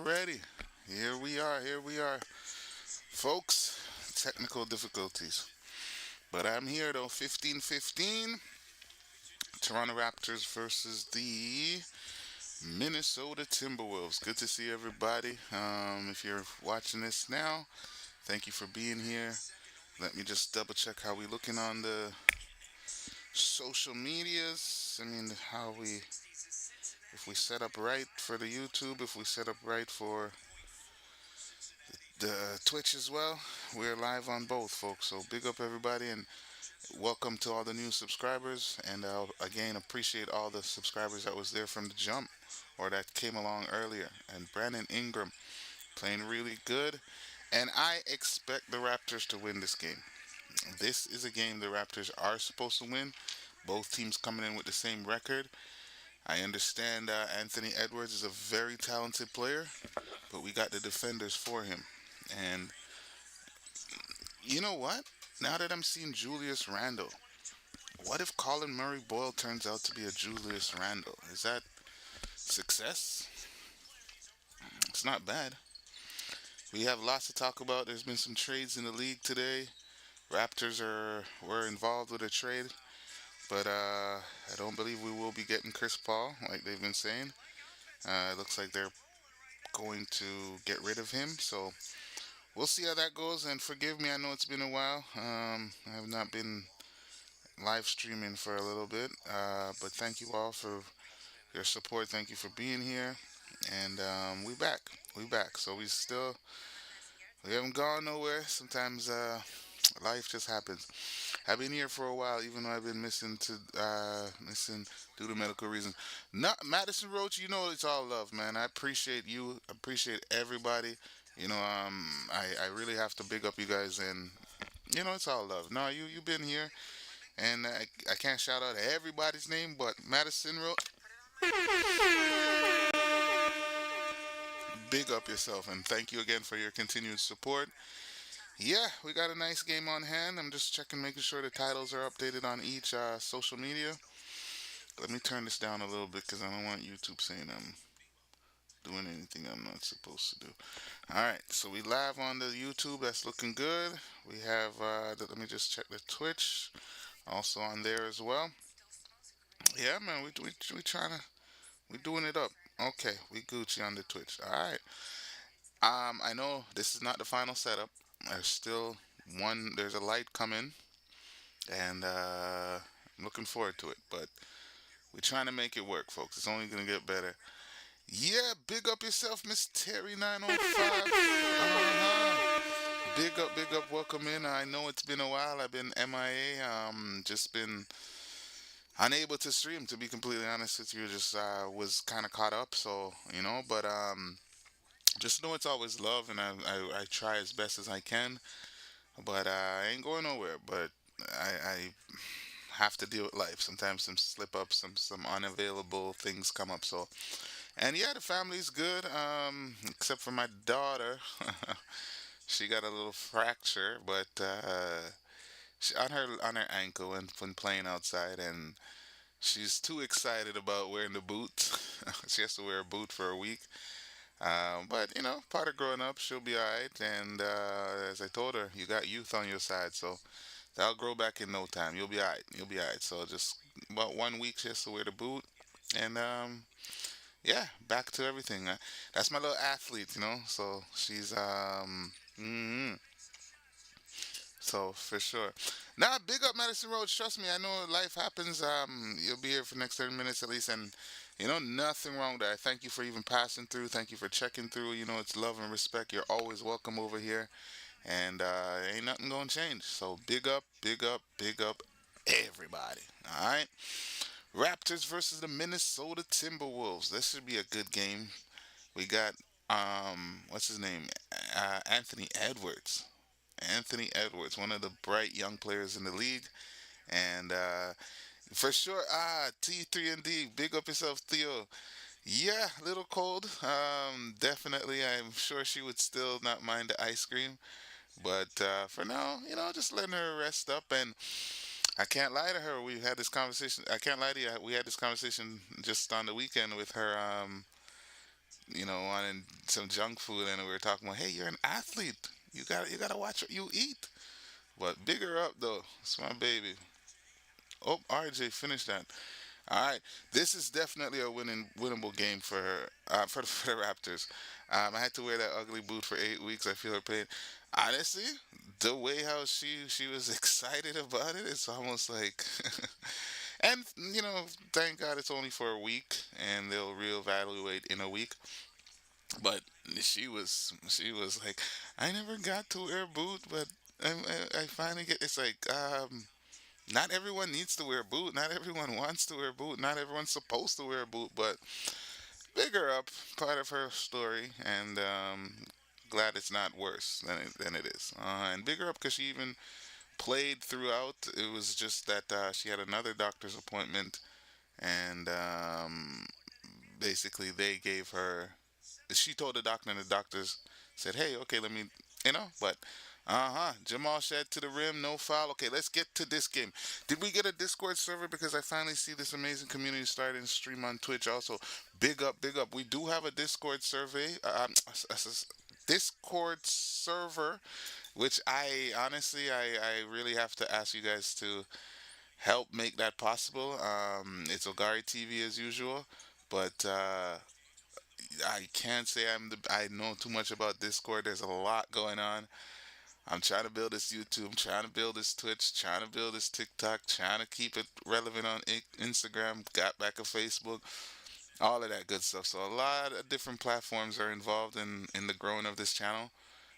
Alrighty. Here we are. Folks, technical difficulties. But I'm here though, 15-15. Toronto Raptors versus the Minnesota Timberwolves. Good to see everybody. If you're watching this now, thank you for being here. Let me just double check how we looking on the social medias. How we, if we set up right for the YouTube, if we set up right for the Twitch as well. We're live on both, folks. So big up everybody and welcome to all the new subscribers. And again, appreciate all the subscribers that was there from the jump or that came along earlier. And Brandon Ingram playing really good. And I expect the Raptors to win this game. This is a game the Raptors are supposed to win. Both teams coming in with the same record. I understand Anthony Edwards is a very talented player, but we got the defenders for him. And you know what? Now that I'm seeing Julius Randle, what if Colin Murray Boyle turns out to be a Julius Randle? Is that success? It's not bad. We have lots to talk about. There's been some trades in the league today. Raptors were involved with a trade, but I don't believe we will be getting Chris Paul like they've been saying. It looks like they're going to get rid of him. So we'll see how that goes. And forgive me, I know it's been a while. I have not been live streaming for a little bit. But thank you all for your support. Thank you for being here. And we back. We back. So we haven't gone nowhere. Sometimes life just happens. I've been here for a while, even though I've been missing due to medical reasons. Not Madison Roach, you know it's all love, man. I appreciate you. Appreciate everybody. I really have to big up you guys, and it's all love. No, you've been here, and I can't shout out everybody's name, but Madison Roach, big up yourself, and thank you again for your continued support. Yeah, we got a nice game on hand. I'm just checking, making sure the titles are updated on each social media. Let me turn this down a little bit because I don't want YouTube saying I'm doing anything I'm not supposed to do. All right, so we live on the YouTube. That's looking good. We have. Let me just check the Twitch, also on there as well. Yeah, man, we trying to we doing it up. Okay, we Gucci on the Twitch. All right. I know this is not the final setup. There's still one. There's a light coming, and I'm looking forward to it. But we're trying to make it work, folks. It's only gonna get better. Yeah, big up yourself, Miss Terry 905. Big up, welcome in. I know it's been a while. I've been MIA. Just been unable to stream. To be completely honest with you, just was kind of caught up. So but just know it's always love, and I try as best as I can. But I ain't going nowhere. But I have to deal with life. Sometimes some slip ups, some unavailable things come up. So, and yeah, the family's good. Except for my daughter, she got a little fracture, but on her ankle and when playing outside, and she's too excited about wearing the boots. She has to wear a boot for a week. But part of growing up, she'll be alright. And as I told her, you got youth on your side, so that'll grow back in no time. You'll be alright. You'll be alright. So just about 1 week, she has to wear the boot, and yeah, back to everything. That's my little athlete. So she's so for sure. Now, big up Madison Road. Trust me, I know life happens. You'll be here for the next 30 minutes at least, and nothing wrong with that. Thank you for even passing through. Thank you for checking through. It's love and respect. You're always welcome over here, and ain't nothing gonna change. So big up, big up, everybody. All right. Raptors versus the Minnesota Timberwolves. This should be a good game. We got what's his name? Anthony Edwards. Anthony Edwards, one of the bright young players in the league, and for sure, T3 and D, big up yourself, Theo. Yeah, a little cold. Definitely, I'm sure she would still not mind the ice cream, but for now, just letting her rest up. And I can't lie to her. We had this conversation. I can't lie to you. We had this conversation just on the weekend with her. wanting some junk food, and we were talking about, hey, you're an athlete. You gotta watch what you eat. But bigger up though. It's my baby. Oh, RJ, finish that. All right, this is definitely a winnable game for her, for the Raptors. I had to wear that ugly boot for 8 weeks. I feel her pain. Honestly, the way how she was excited about it, it's almost like, and thank God it's only for a week, and they'll reevaluate in a week. But she was like, I never got to wear a boot, but I finally get. It's like, not everyone needs to wear a boot. Not everyone wants to wear a boot. Not everyone's supposed to wear a boot. But big her up, part of her story, and glad it's not worse than it is. And big her up because she even played throughout. It was just that she had another doctor's appointment, and basically they gave her. She told the doctor, and the doctors said, "Hey, okay, let me, but." Jamal Shed to the rim, no foul. Okay, let's get to this game. Did we get a Discord server? Because I finally see this amazing community starting to stream on Twitch. Also, big up, big up. We do have a Discord survey, Discord server, which I honestly, I really have to ask you guys to help make that possible. It's Ogari TV as usual, but I can't say I know too much about Discord. There's a lot going on. I'm trying to build this YouTube, trying to build this Twitch, trying to build this TikTok, trying to keep it relevant on Instagram, got back a Facebook, all of that good stuff. So a lot of different platforms are involved in the growing of this channel.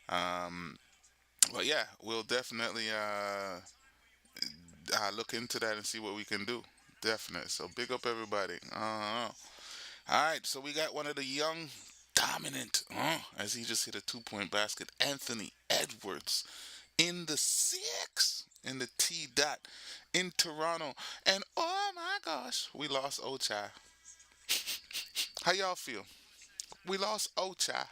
Um, but yeah, we'll definitely look into that and see what we can do. Definitely. So big up everybody. All right, so we got one of the young, dominant, as he just hit a 2-point basket, Anthony Edwards in the six, in the T dot, in Toronto. And oh my gosh, we lost Ochai. How y'all feel? We lost Ochai.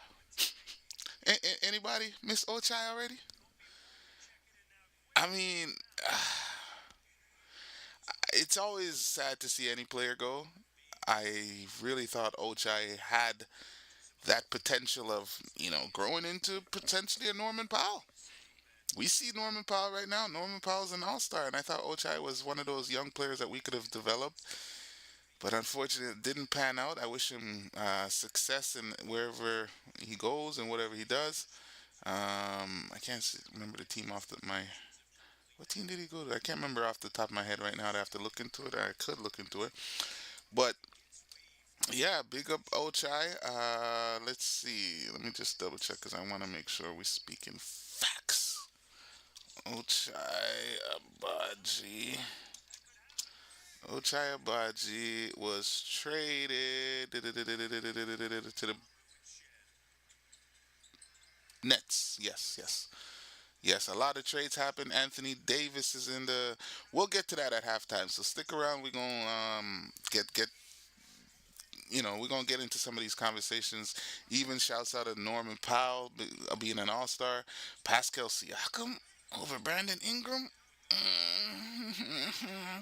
Anybody miss Ochai already? I mean, it's always sad to see any player go. I really thought Ochai had that potential of, growing into potentially a Norman Powell. We see Norman Powell right now. Norman Powell's an all-star, and I thought Ochai was one of those young players that we could have developed. But unfortunately, it didn't pan out. I wish him success in wherever he goes and whatever he does. I can't remember the team off my. What team did he go to? I can't remember off the top of my head right now. I'd have to look into it. I could look into it. But yeah, big up Ochai. Let's see. Let me just double check because I want to make sure we speak in facts. Ochai Abaji. Ochai Abaji was traded to the Nets. Yes, yes. Yes, a lot of trades happen. Anthony Davis is in the. We'll get to that at halftime. So stick around. We're gonna get we're gonna get into some of these conversations. Even shouts out to Norman Powell being an All Star, Pascal Siakam over Brandon Ingram.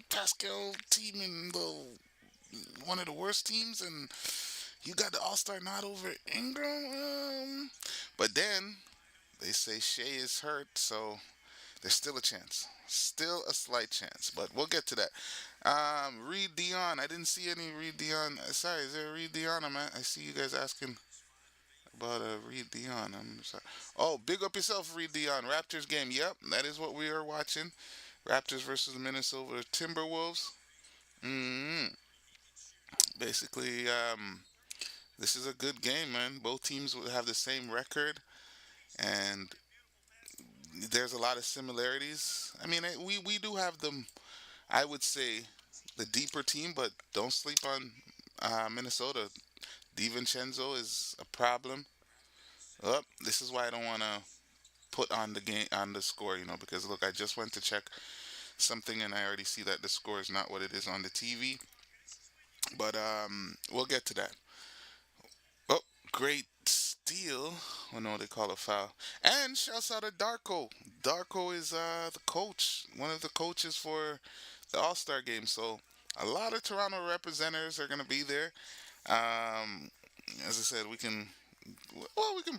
Pascal team in the one of the worst teams, and you got the All Star nod over Ingram. But then they say Shea is hurt, so there's still a chance. Still a slight chance, but we'll get to that. Reed Dion. I didn't see any Reed Dion. Sorry, is there a Reed Dion? I see you guys asking about a Reed Dion. I'm sorry. Oh, big up yourself, Reed Dion. Raptors game. Yep, that is what we are watching. Raptors versus Minnesota Timberwolves. hmm Basically, this is a good game, man. Both teams will have the same record, and there's a lot of similarities. I mean, we do have them. I would say the deeper team, but don't sleep on Minnesota. DiVincenzo is a problem. This is why I don't want to put on the game on the score, because look, I just went to check something and I already see that the score is not what it is on the TV. But we'll get to that. Oh, great steal. Oh no, they call a foul. And shouts out to Darko. Darko is the coach, one of the coaches for the All Star game. So a lot of Toronto representatives are gonna be there. Um, as I said, we can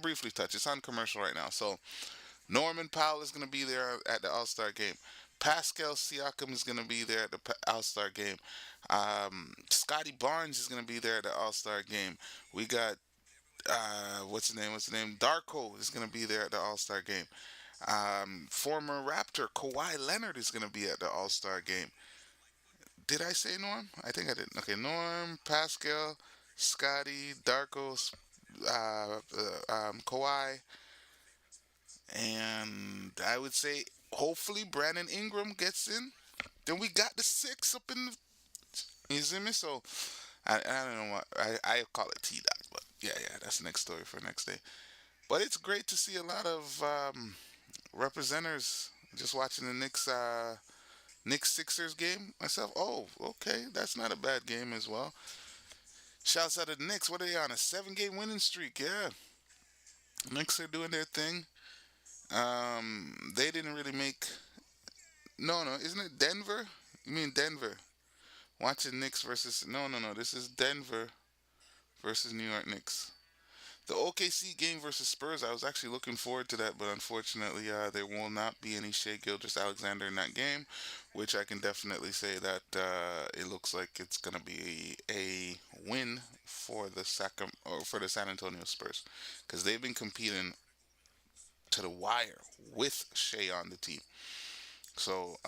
briefly touch. It's on commercial right now. So Norman Powell is going to be there at the All Star game. Pascal Siakam is going to be there at the All Star game. Scottie Barnes is going to be there at the All Star game. We got what's the name? What's the name? Darko is going to be there at the All Star game. Former Raptor Kawhi Leonard is going to be at the All Star game. Did I say Norm? I think I did. Okay, Norm, Pascal, Scotty, Darko, Kawhi, and I would say hopefully Brandon Ingram gets in. Then we got the six up in the. You see me? So I don't know what I call it T dot, but yeah, that's the next story for next day. But it's great to see a lot of representatives. Just watching the Knicks Sixers game myself. Oh, okay, that's not a bad game as well. Shouts out to the Knicks. What are they on? A 7 game winning streak? Yeah, Knicks are doing their thing. They didn't really make. No, no, isn't it Denver? You mean Denver? Watching Knicks versus. No. This is Denver versus New York Knicks. The OKC game versus Spurs, I was actually looking forward to that, but unfortunately, there will not be any Shea Gilgeous-Alexander in that game, which I can definitely say that it looks like it's going to be a win for the San Antonio Spurs, because they've been competing to the wire with Shea on the team. So,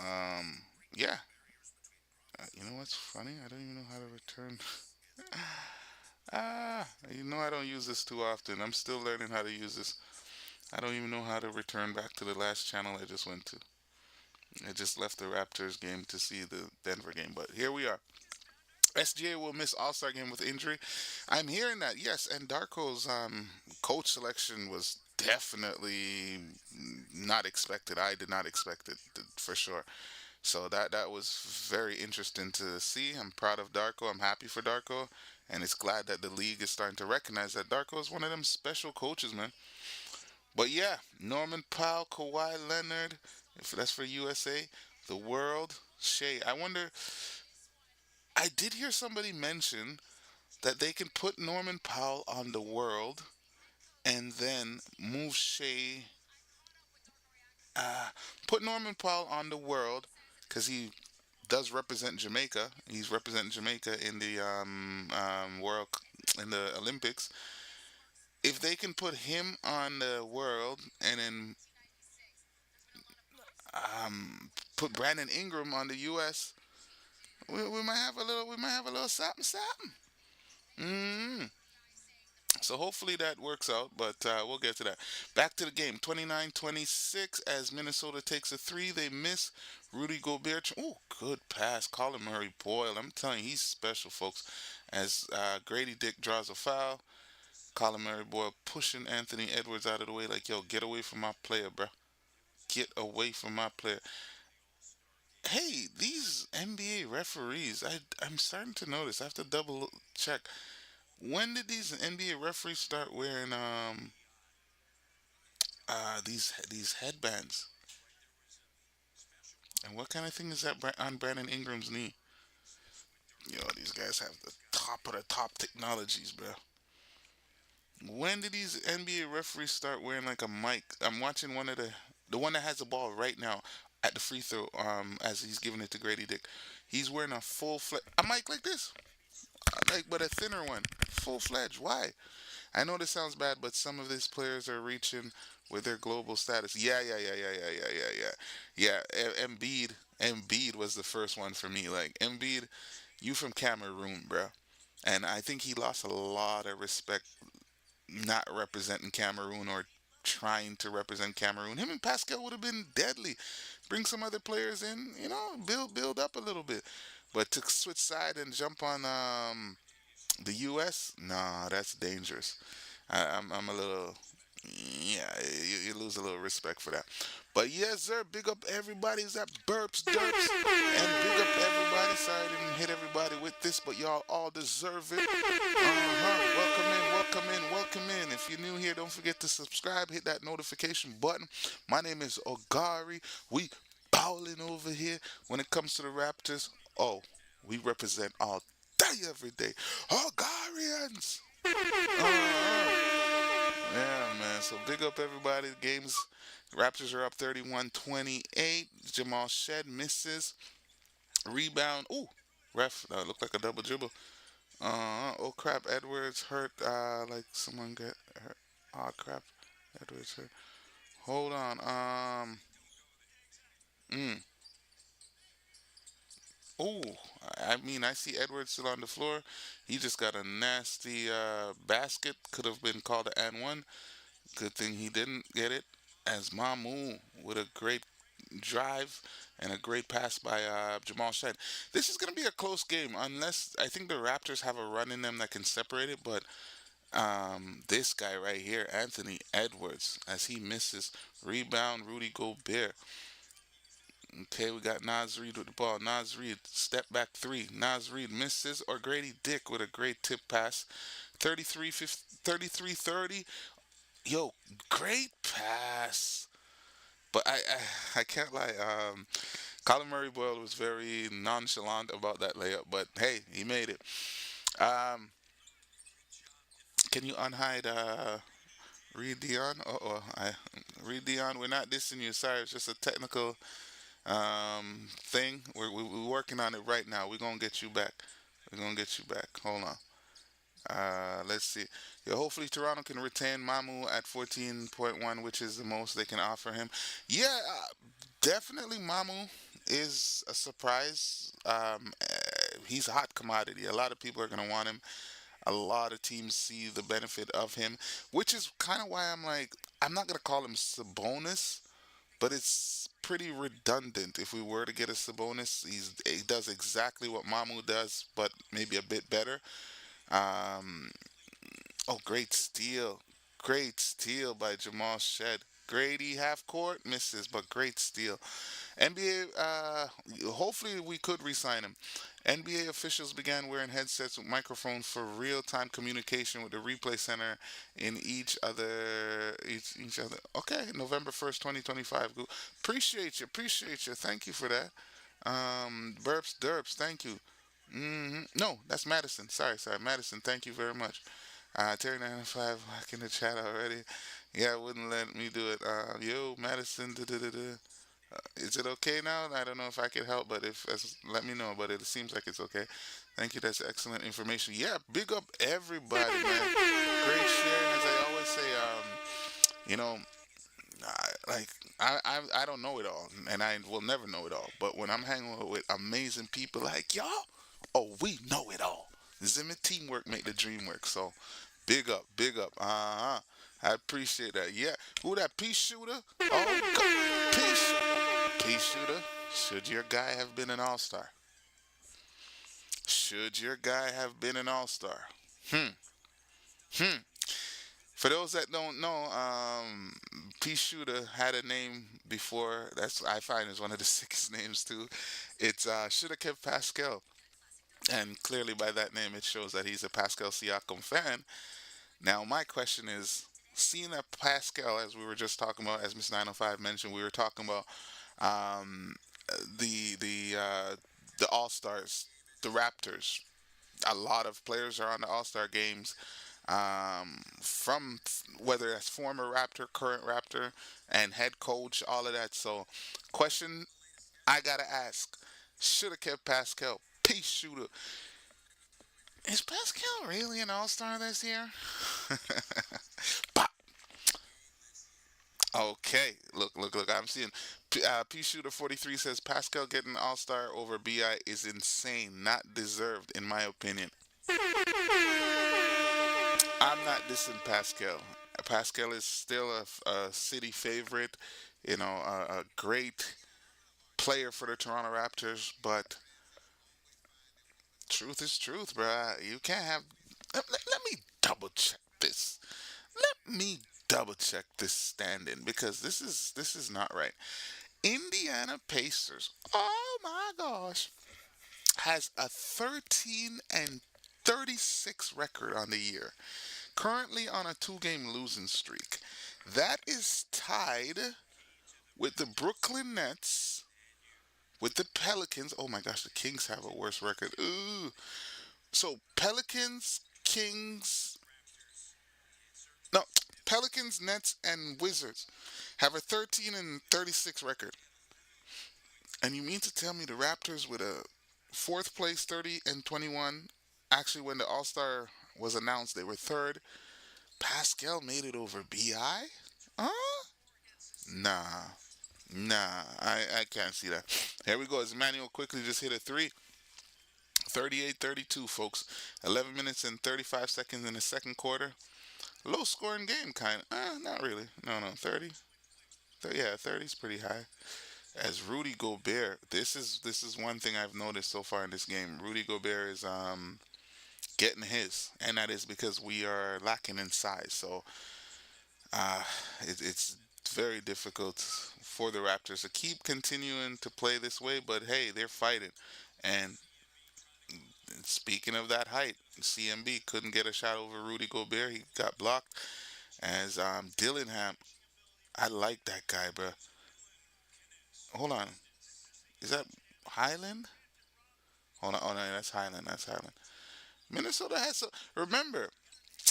yeah. You know what's funny? I don't even know how to return. I don't use this too often. I'm still learning how to use this. I don't even know how to return back to the last channel I just went to. I just left the Raptors game to see the Denver game, but here we are. SGA will miss All Star game with injury. I'm hearing that, yes, and Darko's coach selection was definitely not expected. I did not expect it for sure. So that was very interesting to see. I'm proud of Darko. I'm happy for Darko, and it's glad that the league is starting to recognize that Darko is one of them special coaches, man. But yeah, Norman Powell, Kawhi Leonard, if that's for USA, the world, Shea. I wonder. I did hear somebody mention that they can put Norman Powell on the world and then move Shea. Uh, put Norman Powell on the world because he does represent Jamaica. He's representing Jamaica in the world in the Olympics. If they can put him on the world and then put Brandon Ingram on the U.S., we might have a little something something. Mm. So hopefully that works out, but we'll get to that. Back to the game. 29-26 as Minnesota takes a three. They miss. Rudy Gobert. Oh, good pass. Colin Murray Boyle. I'm telling you, he's special, folks. As Grady Dick draws a foul. Colin Murray Boyle pushing Anthony Edwards out of the way like, yo, get away from my player, bro. Get away from my player. Hey, these NBA referees, I'm starting to notice. I have to double check. When did these NBA referees start wearing these headbands? And what kind of thing is that on Brandon Ingram's knee? Yo, these guys have the top of the top technologies, bro. When did these NBA referees start wearing like a mic? I'm watching the one that has the ball right now at the free throw as he's giving it to Grady Dick. He's wearing a mic like this, like but a thinner one, full fledged. Why? I know this sounds bad, but some of these players are reaching with their global status. Yeah. Embiid was the first one for me. Like Embiid, you from Cameroon, bro, and I think he lost a lot of respect not representing Cameroon or trying to represent Cameroon. Him and Pascal would have been deadly. Bring some other players in, build up a little bit. But to switch side and jump on the U.S., nah, that's dangerous. I'm a little, yeah, you lose a little respect for that. But yes, sir, big up everybody's that burps, derps, and big up everybody. Sorry I didn't hit everybody with this, but y'all all deserve it. Welcome in, welcome in, welcome in. If you're new here, don't forget to subscribe, hit that notification button. My name is Ogari. We bowling over here when it comes to the Raptors. Oh, we represent all day, every day. Hungarians! Yeah, man. So big up everybody. The games, Raptors are up 31-28. Jamal Shed misses. Rebound. Ooh, ref. Looked like a double dribble. Oh crap. Edwards hurt. Like someone got hurt. Oh crap. Edwards hurt. Hold on. Mm. Ooh. I mean, I see Edwards still on the floor. He just got a nasty basket. Could have been called an and one. Good thing he didn't get it. As Mamu with a great drive and a great pass by Jamal Shed. This is going to be a close game unless I think the Raptors have a run in them that can separate it. But this guy right here, Anthony Edwards, as he misses rebound, Rudy Gobert. Okay, we got Naz Reid with the ball. Naz Reid, step back three. Naz Reid misses, or Grady Dick with a great tip pass. 33 33 30. Yo, great pass. But I can't lie. Colin Murray Boyle was very nonchalant about that layup, but hey, he made it. Um, can you unhide Reed Dion? Reed Dion, we're not dissing you. Sorry, it's just a technical thing. We're working on it right now. We're gonna get you back. We're gonna get you back. Hold on. Let's see. Yeah, hopefully Toronto can retain Mamu at 14.1, which is the most they can offer him. Yeah, definitely Mamu is a surprise. He's a hot commodity. A lot of people are going to want him. A lot of teams see the benefit of him, which is kind of why I'm like, I'm not going to call him Sabonis, but it's pretty redundant. If we were to get a Sabonis, he does exactly what Mamu does, but maybe a bit better. Um, oh, great steal. Great steal by Jamal Shed. Grady half court misses, but great steal. NBA, hopefully we could re-sign him. NBA officials began wearing headsets with microphones for real-time communication with the replay center in each other. Okay, November 1st, 2025. Appreciate you. Thank you for that. Burps, derps, thank you. No, that's Madison. Sorry, Madison. Thank you very much. Terry 95 back in the chat already. Yeah, wouldn't let me do it. Yo, Madison. Is it okay now? I don't know if I could help, but let me know. But it seems like it's okay. Thank you. That's excellent information. Yeah, big up everybody, man. Great sharing, as I always say. You know, like I don't know it all, and I will never know it all. But when I'm hanging with amazing people like y'all, oh, we know it all. Zimmer teamwork make the dream work. So, big up, big up. I appreciate that. Yeah, who that pea shooter? Oh, pea shooter. Should your guy have been an all star? Should your guy have been an all star? Hmm. Hmm. For those that don't know, Pea Shooter had a name before. That's I find is one of the sickest names too. It's should have kept Pascal, and clearly by that name it shows that he's a Pascal Siakam fan. Now my question is, seeing that Pascal, as we were just talking about, as Miss 905 mentioned, we were talking about um, the All Stars, the Raptors. A lot of players are on the All Star games from whether that's former Raptor, current Raptor, and head coach, all of that. So, question I gotta ask: should have kept Pascal. Peace shooter. Is Pascal really an All Star this year? Pop. Okay, look. I'm seeing P Shooter 43 says Pascal getting All Star over Bi is insane, not deserved in my opinion. I'm not dissing Pascal. Pascal is still a city favorite, a great player for the Toronto Raptors. But truth is truth, bruh. You can't have. Let me double check this. Let me double check this standing because this is not right. Indiana Pacers. Oh my gosh, has a 13 and 36 record on the year. Currently on a two-game losing streak. That is tied with the Brooklyn Nets, with the Pelicans. Oh my gosh, the Kings have a worse record. Ooh. So Pelicans, Kings. No, Pelicans, Nets, and Wizards have a 13 and 36 record. And you mean to tell me the Raptors with a fourth place 30 and 21? Actually, when the All Star was announced, they were third. Pascal made it over BI? Huh? Nah. Nah, I can't see that. Here we go. As Emmanuel quickly just hit a three. 38-32, folks. 11 minutes and 35 seconds in the second quarter. Low scoring game, kind of. Not really. No, no. 30. Yeah, 30 is pretty high. As Rudy Gobert, this is one thing I've noticed so far in this game. Rudy Gobert is getting his, and that is because we are lacking in size. So uh, it's very difficult for the Raptors to keep continuing to play this way. But hey, they're fighting. And speaking of that height, CMB couldn't get a shot over Rudy Gobert. He got blocked. As Dillingham, I like that guy, bro. Hold on, is that Highland? Hold on, oh no, that's Highland. That's Highland. Minnesota has so. Remember,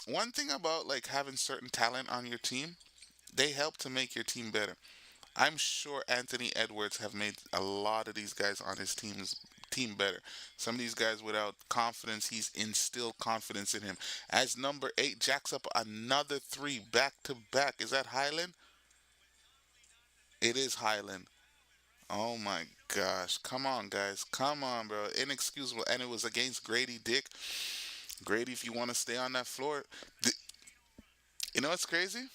one thing about like having certain talent on your team, they help to make your team better. I'm sure Anthony Edwards have made a lot of these guys on his team better. Some of these guys without confidence, he's instilled confidence in him. As number 8 jacks up another 3 back to back. Is that Highland? It is Highland. Oh my gosh. Come on, guys. Come on, bro. Inexcusable. And it was against Grady Dick. Grady, if you want to stay on that floor. Th- you know what's crazy?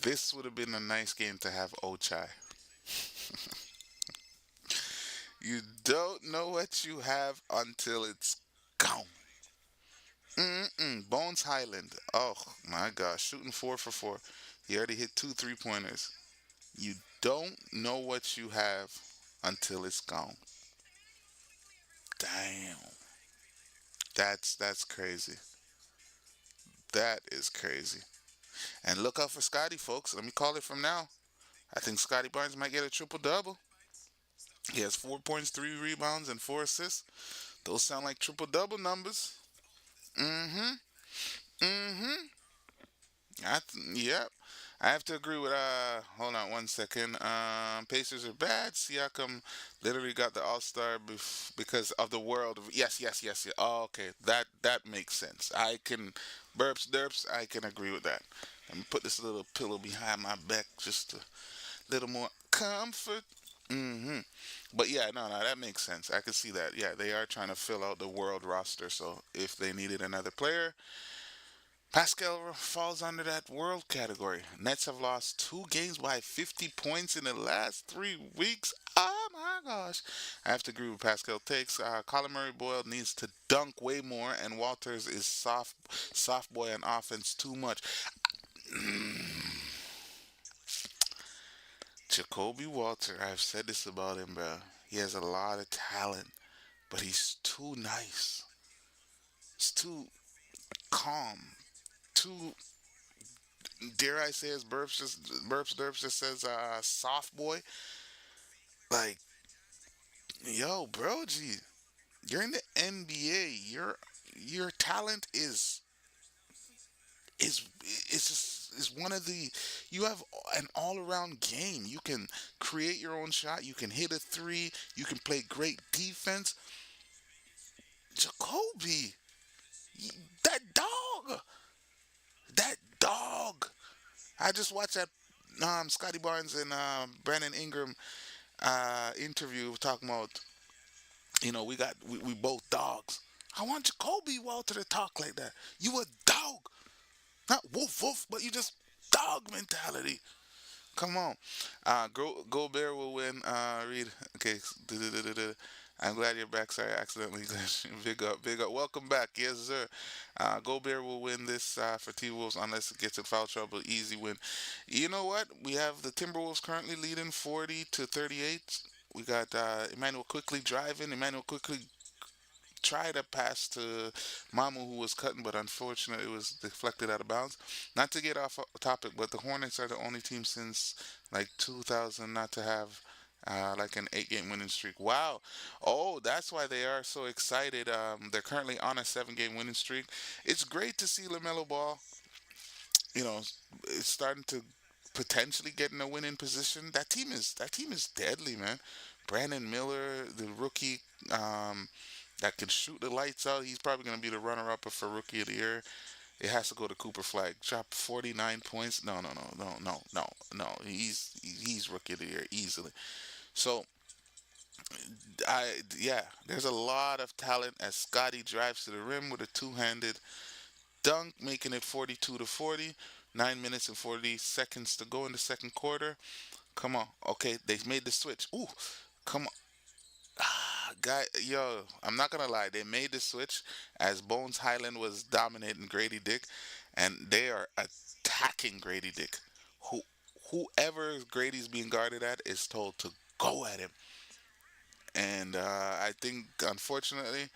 This would have been a nice game to have Ochai. You don't know what you have until it's gone. Bones Highland. Oh my gosh, shooting 4 for 4. He already hit 2 3 pointers. You don't know what you have until it's gone. Damn, that's crazy. That is crazy. And look out for Scotty, folks. Let me call it from now. I think Scottie Barnes might get a triple double. He has 4 points, 3 rebounds, and 4 assists. Those sound like triple double numbers. Mm-hmm. Mm-hmm. Yep. I have to agree with hold on 1 second. Pacers are bad. Siakam literally got the All-Star because of the world. Yes, yes, yes, yes. Oh, okay. That makes sense. I can burps derps, I can agree with that. Let me put this little pillow behind my back just a little more comfort. Mm-hmm. But yeah, no, no, that makes sense. I can see that. Yeah, they are trying to fill out the world roster. So if they needed another player, Pascal falls under that world category. Nets have lost 2 games by 50 points in the last 3 weeks. Oh my gosh. I have to agree with Pascal takes. Colin Murray Boyle needs to dunk way more, and Walters is soft boy on offense too much. Jacoby Walter, I've said this about him, bro. He has a lot of talent, but he's too nice. He's too calm. Too, dare I say, as burps derps just says, soft boy. Like, yo, bro, gee, you're in the NBA. Your talent is is just is one of the. You have an all around game. You can create your own shot. You can hit a three. You can play great defense. Jacoby, that dog, that dog. I just watched that Scottie Barnes and Brandon Ingram interview talking about, we both dogs. I want Jacoby Walter to talk like that. You a dog, not woof woof, but you just dog mentality. Come on. Gobert will win. Read. Okay. I'm glad you're back. Sorry, I accidentally. Big up, big up. Welcome back. Yes, sir. Gobert will win this for T Wolves unless it gets in foul trouble. Easy win. You know what? We have the Timberwolves currently leading 40-38. We got Emmanuel quickly driving. Emmanuel quickly tried a pass to Mamu, who was cutting, but unfortunately it was deflected out of bounds. Not to get off topic, but the Hornets are the only team since like 2000 not to have like an 8 game winning streak. Wow. Oh, that's why they are so excited. They're currently on a 7 game winning streak. It's great to see LaMelo Ball you know, is starting to potentially get in a winning position. That team is deadly, man. Brandon Miller, the rookie, um, that can shoot the lights out. He's probably going to be the runner-up for Rookie of the Year. It has to go to Cooper Flag. Dropped 49 points. No, no, no, no, no, no, no. He's Rookie of the Year easily. So yeah, there's a lot of talent as Scottie drives to the rim with a two-handed dunk, making it 42 to 40. 9 minutes and 40 seconds to go in the second quarter. Come on. Okay, they made the switch. Ooh, come on. Guy, yo, I'm not gonna lie. They made the switch as Bones Highland was dominating Grady Dick, and they are attacking Grady Dick. Who, whoever Grady's being guarded at is told to go at him. And I think, unfortunately,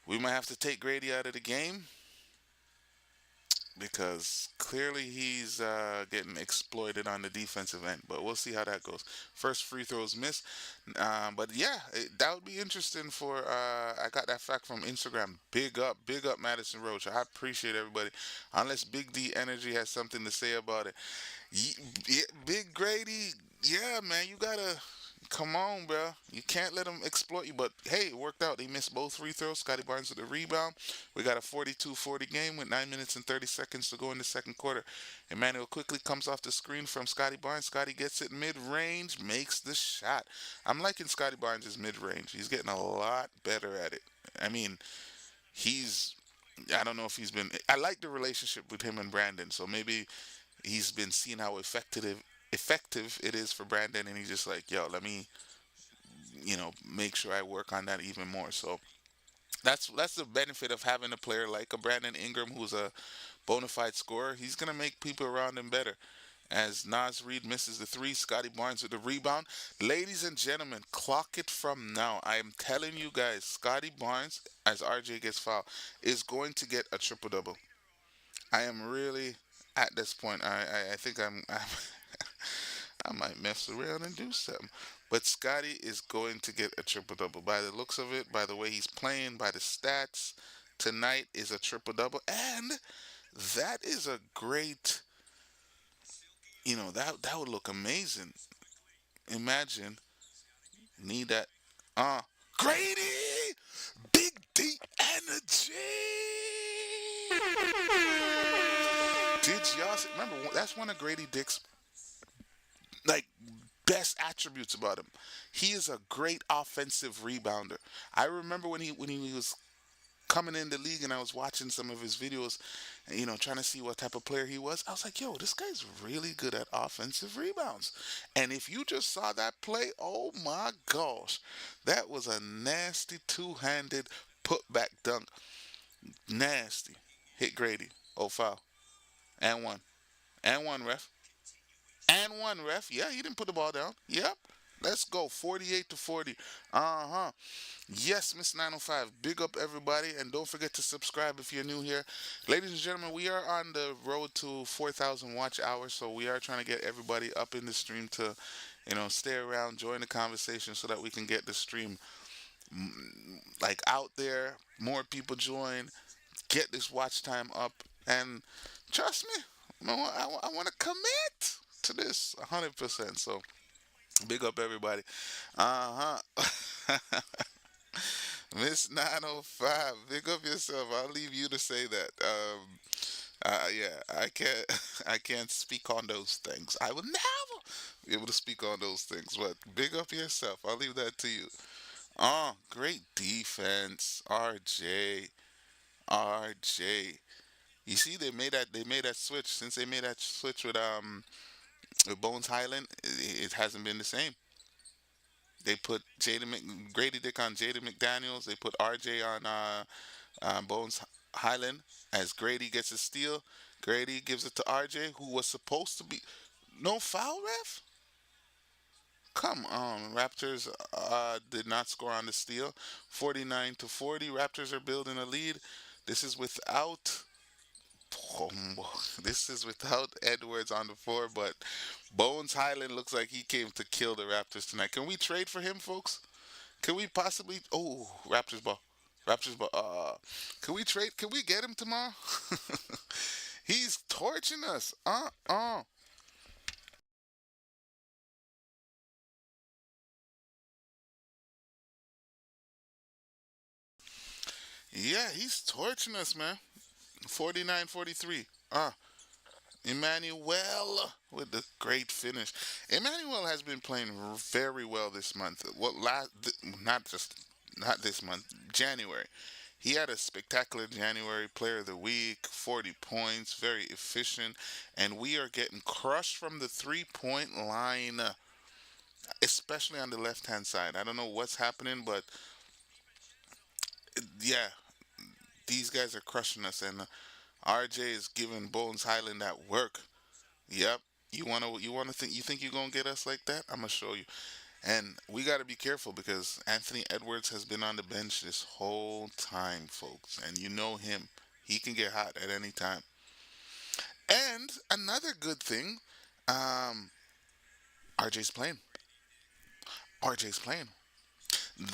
we might have to take Grady out of the game because clearly he's getting exploited on the defensive end. But we'll see how that goes. First free throws missed. But yeah, that would be interesting for. I got that fact from Instagram. Big up Madison Roach. I appreciate everybody. Unless Big D Energy has something to say about it. Big Grady, yeah, man, you gotta come on, bro. You can't let them exploit you. But hey, it worked out. They missed both free throws. Scottie Barnes with the rebound. We got a 42-40 game with 9 minutes and 30 seconds to go in the second quarter. Emmanuel quickly comes off the screen from Scottie Barnes. Scottie gets it mid range, makes the shot. I'm liking Scottie Barnes' mid range. He's getting a lot better at it. I mean, he's. I don't know if he's been. I like the relationship with him and Brandon. So maybe he's been seeing how effective it is for Brandon, and he's just like, yo, let me make sure I work on that even more. So that's the benefit of having a player like a Brandon Ingram who's a bona fide scorer. He's gonna make people around him better. As Nas Reed misses the three, Scottie Barnes with the rebound. Ladies and gentlemen, clock it from now. I am telling you guys, Scottie Barnes, as RJ gets fouled, is going to get a triple double. I am really at this point. I think I might mess around and do something. But Scotty is going to get a triple double. By the looks of it, by the way he's playing, by the stats, tonight is a triple double. And that is a great, that would look amazing. Imagine, need that. Uh, Grady! Big D energy! Did y'all remember? That's one of Grady Dick's like best attributes about him. He is a great offensive rebounder. I remember when he was coming in the league and I was watching some of his videos, trying to see what type of player he was. I was like, yo, this guy's really good at offensive rebounds. And if you just saw that play, oh my gosh, that was a nasty two-handed putback dunk. Nasty. Hit Grady. Oh, foul. And one. And one, ref. And one, ref. Yeah, he didn't put the ball down. Yep. Let's go. 48 to 40. Uh huh. Yes, Miss 905. Big up everybody. And don't forget to subscribe if you're new here. Ladies and gentlemen, we are on the road to 4,000 watch hours. So we are trying to get everybody up in the stream to, stay around, join the conversation so that we can get the stream like out there. More people join. Get this watch time up. And trust me, I want to commit to this 100%. So big up everybody. Uh-huh. Miss 905, big up yourself. I'll leave you to say that. Yeah, I can't I can't speak on those things. I will never be able to speak on those things, but big up yourself. I'll leave that to you. Great defense. RJ. You see they made that switch. Since they made that switch with Bones Highland, it hasn't been the same. They put Grady Dick on Jada McDaniels. They put RJ on Bones Highland. As Grady gets a steal, Grady gives it to RJ, who was supposed to be no foul, ref. Come on, Raptors did not score on the steal. 49 to 40. Raptors are building a lead. This is without. This is without Edwards on the floor, but Bones Highland looks like he came to kill the Raptors tonight. Can we trade for him, folks? Can we possibly? Oh, Raptors ball. Raptors ball. Can we trade? Can we get him tomorrow? He's torching us. Yeah, he's torching us, man. 49-43. Emmanuel with the great finish. Emmanuel has been playing very well this month. Not just not this month, January. He had a spectacular January player of the week, 40 points, very efficient, and we are getting crushed from the three-point line, especially on the left-hand side. I don't know what's happening, but yeah, these guys are crushing us, and RJ is giving Bones Highland that work. Yep. You think you're gonna get us like that? I'm gonna show you. And we gotta be careful because Anthony Edwards has been on the bench this whole time, folks. And you know him. He can get hot at any time. And another good thing, um, RJ's playing. RJ's playing.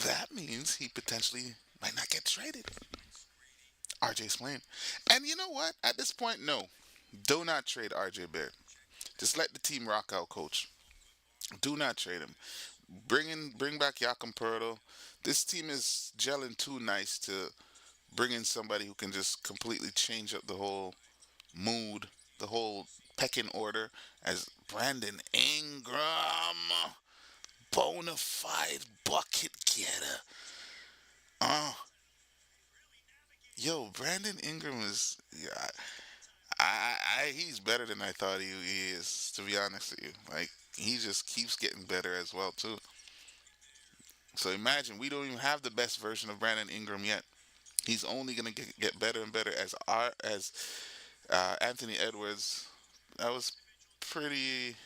That means he potentially might not get traded. RJ's playing. And you know what? At this point, no. Do not trade RJ Barrett. Just let the team rock out, coach. Do not trade him. Bring back Yakum Pertl. This team is gelling too nice to bring in somebody who can just completely change up the whole mood, the whole pecking order. As Brandon Ingram, bona fide bucket getter. Oh, yo, Brandon Ingram is yeah, he's better than I thought he is. To be honest with you, like he just keeps getting better as well too. So imagine we don't even have the best version of Brandon Ingram yet. He's only gonna get better and better as Anthony Edwards. That was pretty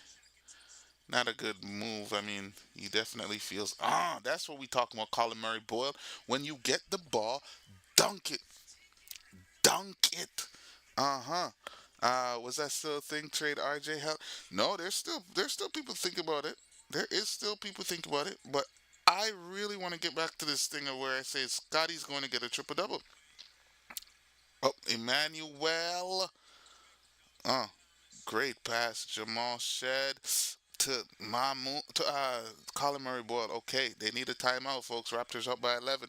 not a good move. I mean, he definitely feels that's what we talking about. Colin Murray Boyle. When you get the ball, dunk it, dunk it. Uh huh. Was that still a thing? Trade RJ Hell? No, there's still people think about it. There is still people think about it, but I really want to get back to this thing of where I say Scottie's going to get a triple double. Oh, Emmanuel. Uh, Great pass, Jamal Shed to Colin Murray Boyle. Okay, they need a timeout, folks. Raptors up by 11.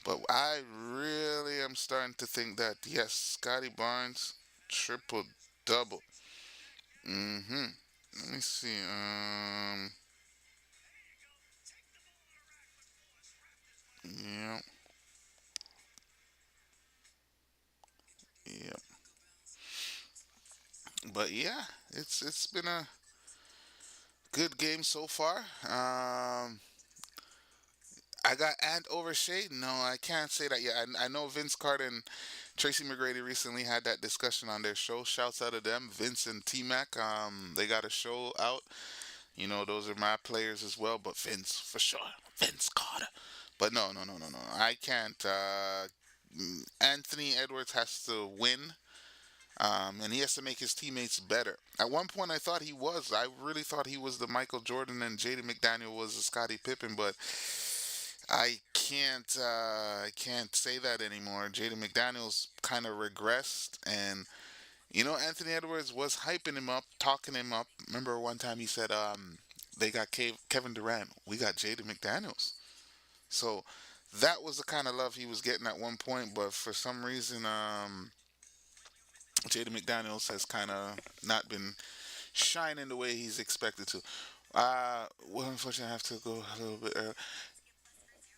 But I really am starting to think that yes, Scottie Barnes triple double. Mm-hmm. Let me see. Yeah, yeah. But yeah, it's been a good game so far. I got Ant over Shade. No, I can't say that yet. I know Vince Carter and Tracy McGrady recently had that discussion on their show. Shouts out to them, Vince and T Mac. They got a show out. You know, those are my players as well. But Vince, for sure, Vince Carter. But no, no, no, no, no. I can't. Anthony Edwards has to win. And he has to make his teammates better. At one point, I thought he was. I really thought he was the Michael Jordan and Jaden McDaniel was the Scottie Pippen, but I can't. I can't say that anymore. Jaden McDaniel's kind of regressed, and Anthony Edwards was hyping him up, talking him up. Remember one time he said, "They got Kevin Durant, we got Jaden McDaniels." So that was the kind of love he was getting at one point, but for some reason, Jaden McDaniels has kind of not been shining the way he's expected to. Well, unfortunately, I have to go a little bit early.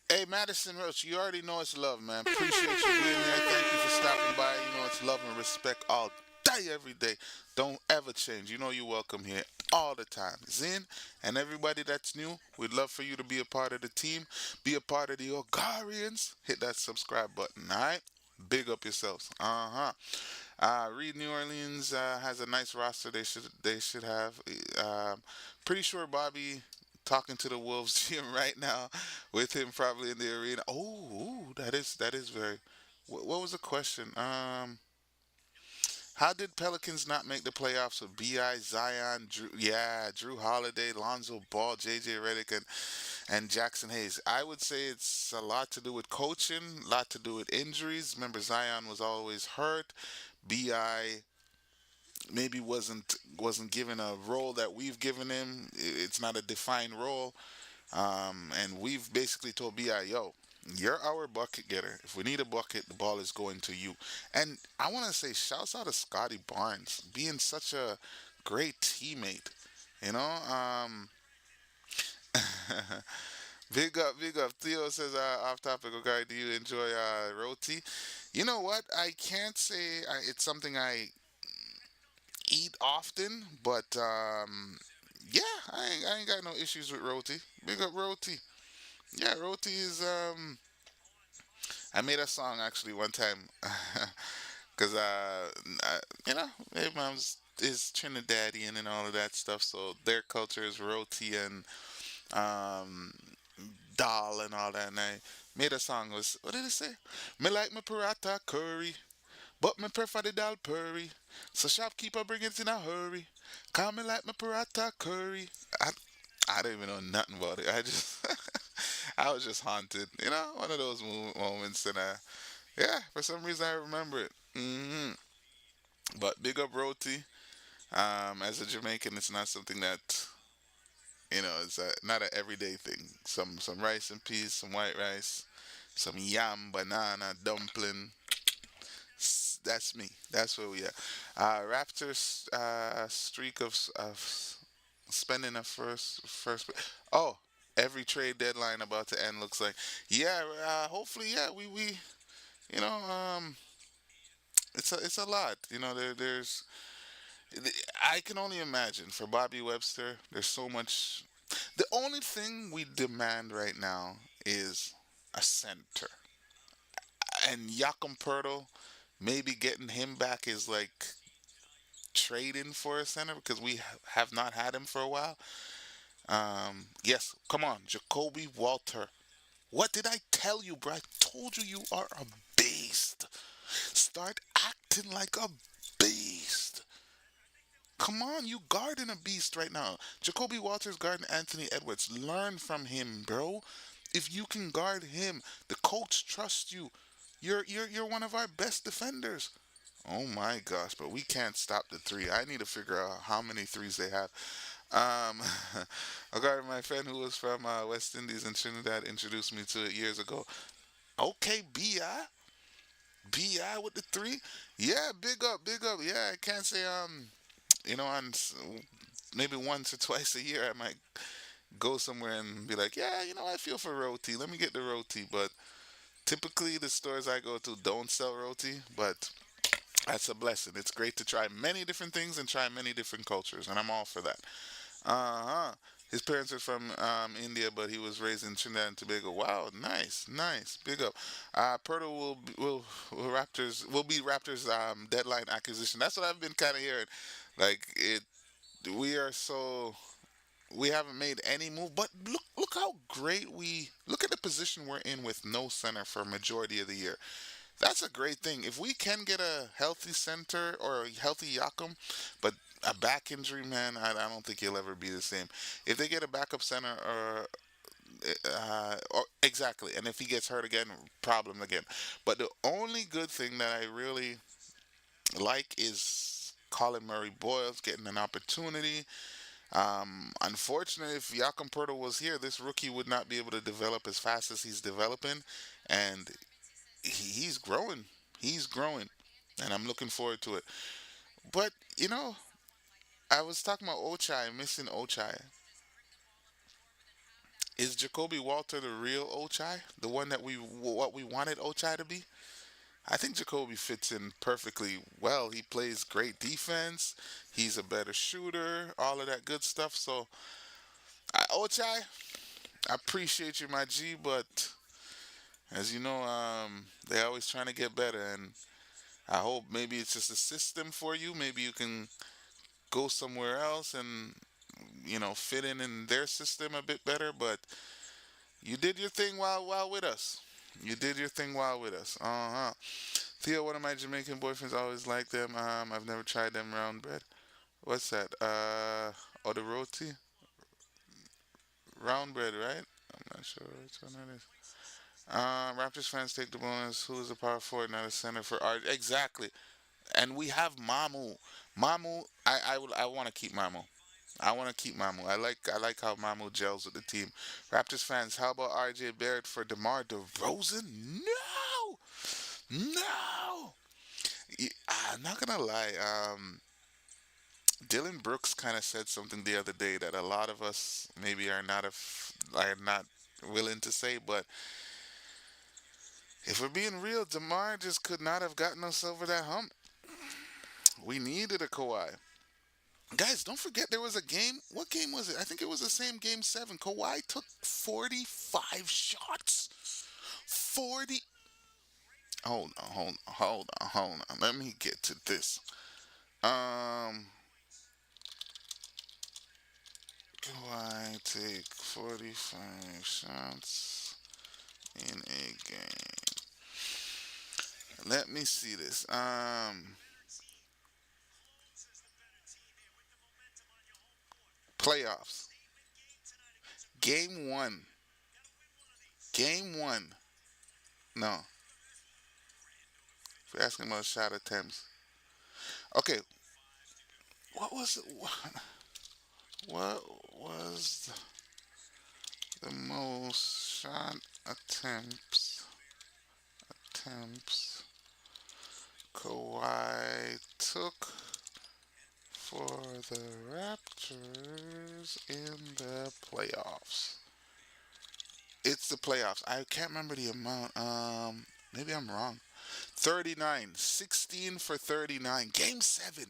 Hey, Madison Roach, you already know it's love, man. Appreciate you being here. Thank you for stopping by. You know it's love and respect all day, every day. Don't ever change. You know you're welcome here all the time. Zin and everybody that's new, we'd love for you to be a part of the team, be a part of the Ogarians. Hit that subscribe button, all right? Big up yourselves. Uh-huh. Reed New Orleans has a nice roster. They should have. Pretty sure Bobby talking to the Wolves gym right now, with him probably in the arena. Oh, ooh, that is very. What was the question? How did Pelicans not make the playoffs with Bi Zion, Drew Holiday, Lonzo Ball, JJ Redick, and Jackson Hayes? I would say it's a lot to do with coaching, a lot to do with injuries. Remember, Zion was always hurt. Bi maybe wasn't given a role that we've given him. It's not a defined role. And we've basically told Bi, yo, you're our bucket getter. If we need a bucket, the ball is going to you. And I want to say, shouts out to Scottie Barnes being such a great teammate. You know, big up, big up. Theo says, off topic, okay, do you enjoy roti? You know what? I can't say it's something I eat often, but yeah, I ain't got no issues with roti. Big up roti. Yeah, roti is. I made a song actually one time, cause you know, my mom's is Trinidadian and all of that stuff, so their culture is roti and um dal and all that. And I made a song. Was what did it say? Me like my paratha curry. But me prefer the dal curry. So shopkeeper bring it in a hurry. Call me like my paratha curry. I don't even know nothing about it. I just I was just haunted. You know, one of those moments, and yeah, for some reason I remember it. But big up roti. As a Jamaican, it's not something that it's not an everyday thing. Some rice and peas, some white rice, some yam, banana, dumpling. That's me. That's where we are. Raptors streak of spending a first. Oh, every trade deadline about to end looks like. Yeah, hopefully, yeah. We you know it's a lot. There's I can only imagine for Bobby Webster. There's so much. The only thing we demand right now is a center, and Yakum Pertl. Maybe getting him back is like trading for a center because we have not had him for a while. Yes, come on, Jacoby Walter. What did I tell you, bro? I told you you are a beast. Start acting like a beast. Come on, you guarding a beast right now. Jacoby Walters guarding Anthony Edwards. Learn from him, bro. If you can guard him, the coach trusts you. You're one of our best defenders. Oh my gosh, but we can't stop the three. I need to figure out how many threes they have. Um, okay, my friend who was from West Indies and Trinidad introduced me to it years ago. Okay, Bi with the three. Yeah, big up, big up. Yeah, I can't say on maybe once or twice a year I might go somewhere and be like, yeah, I feel for roti. Let me get the roti. But typically the stores I go to don't sell roti, but that's a blessing. It's great to try many different things and try many different cultures, and I'm all for that. Uh huh. His parents are from India, but he was raised in Trinidad and Tobago. Wow, nice, nice, big up. Pirtle will Raptors will be Raptors deadline acquisition. That's what I've been kind of hearing. Like it, we are so we haven't made any move, but look how great we look at the position we're in with no center for a majority of the year. That's a great thing. If we can get a healthy center or a healthy Yakum, but a back injury, man, I don't think he'll ever be the same. If they get a backup center or exactly, and if he gets hurt again, problem again. But the only good thing that I really like is Colin Murray Boyles getting an opportunity. Unfortunately, if Yakum Pertl was here, this rookie would not be able to develop as fast as he's developing, and he's growing. He's growing, and I'm looking forward to it. But I was talking about Ochai, missing Ochai. Is Jacoby Walter the real Ochai, the one that what we wanted Ochai to be? I think Jacoby fits in perfectly well. He plays great defense. He's a better shooter. All of that good stuff. So, Ochai, I appreciate you, my G, but as you know, they're always trying to get better, and I hope maybe it's just a system for you. Maybe you can go somewhere else and fit in their system a bit better. But you did your thing while with us. You did your thing while with us. Uh huh. Theo, one of my Jamaican boyfriends always liked them. I've never tried them round bread. What's that? Oh, the roti, round bread, right? I'm not sure which one that is. Raptors fans take the bonus. Who is a power forward, not a center for art? Exactly. And we have Mamu. Mamu, I want to keep Mamu. I want to keep Mamu. I like how Mamu gels with the team. Raptors fans, how about RJ Barrett for DeMar DeRozan? No, no. I'm not gonna lie. Dylan Brooks kind of said something the other day that a lot of us maybe are not willing to say, but if we're being real, DeMar just could not have gotten us over that hump. We needed a Kawhi. Guys, don't forget there was a game. What game was it? I think it was the same game seven. Kawhi took 45 shots. 40. Hold on. Let me get to this. Um, Kawhi take 45 shots in a game. Let me see this. Playoffs. Game one. Game one. No, if you're asking about shot attempts. Okay, what was it? What was the most shot attempts Kawhi took for the Raptors in the playoffs? It's the playoffs. I can't remember the amount. Maybe I'm wrong. 39, 16 for 39. Game 7.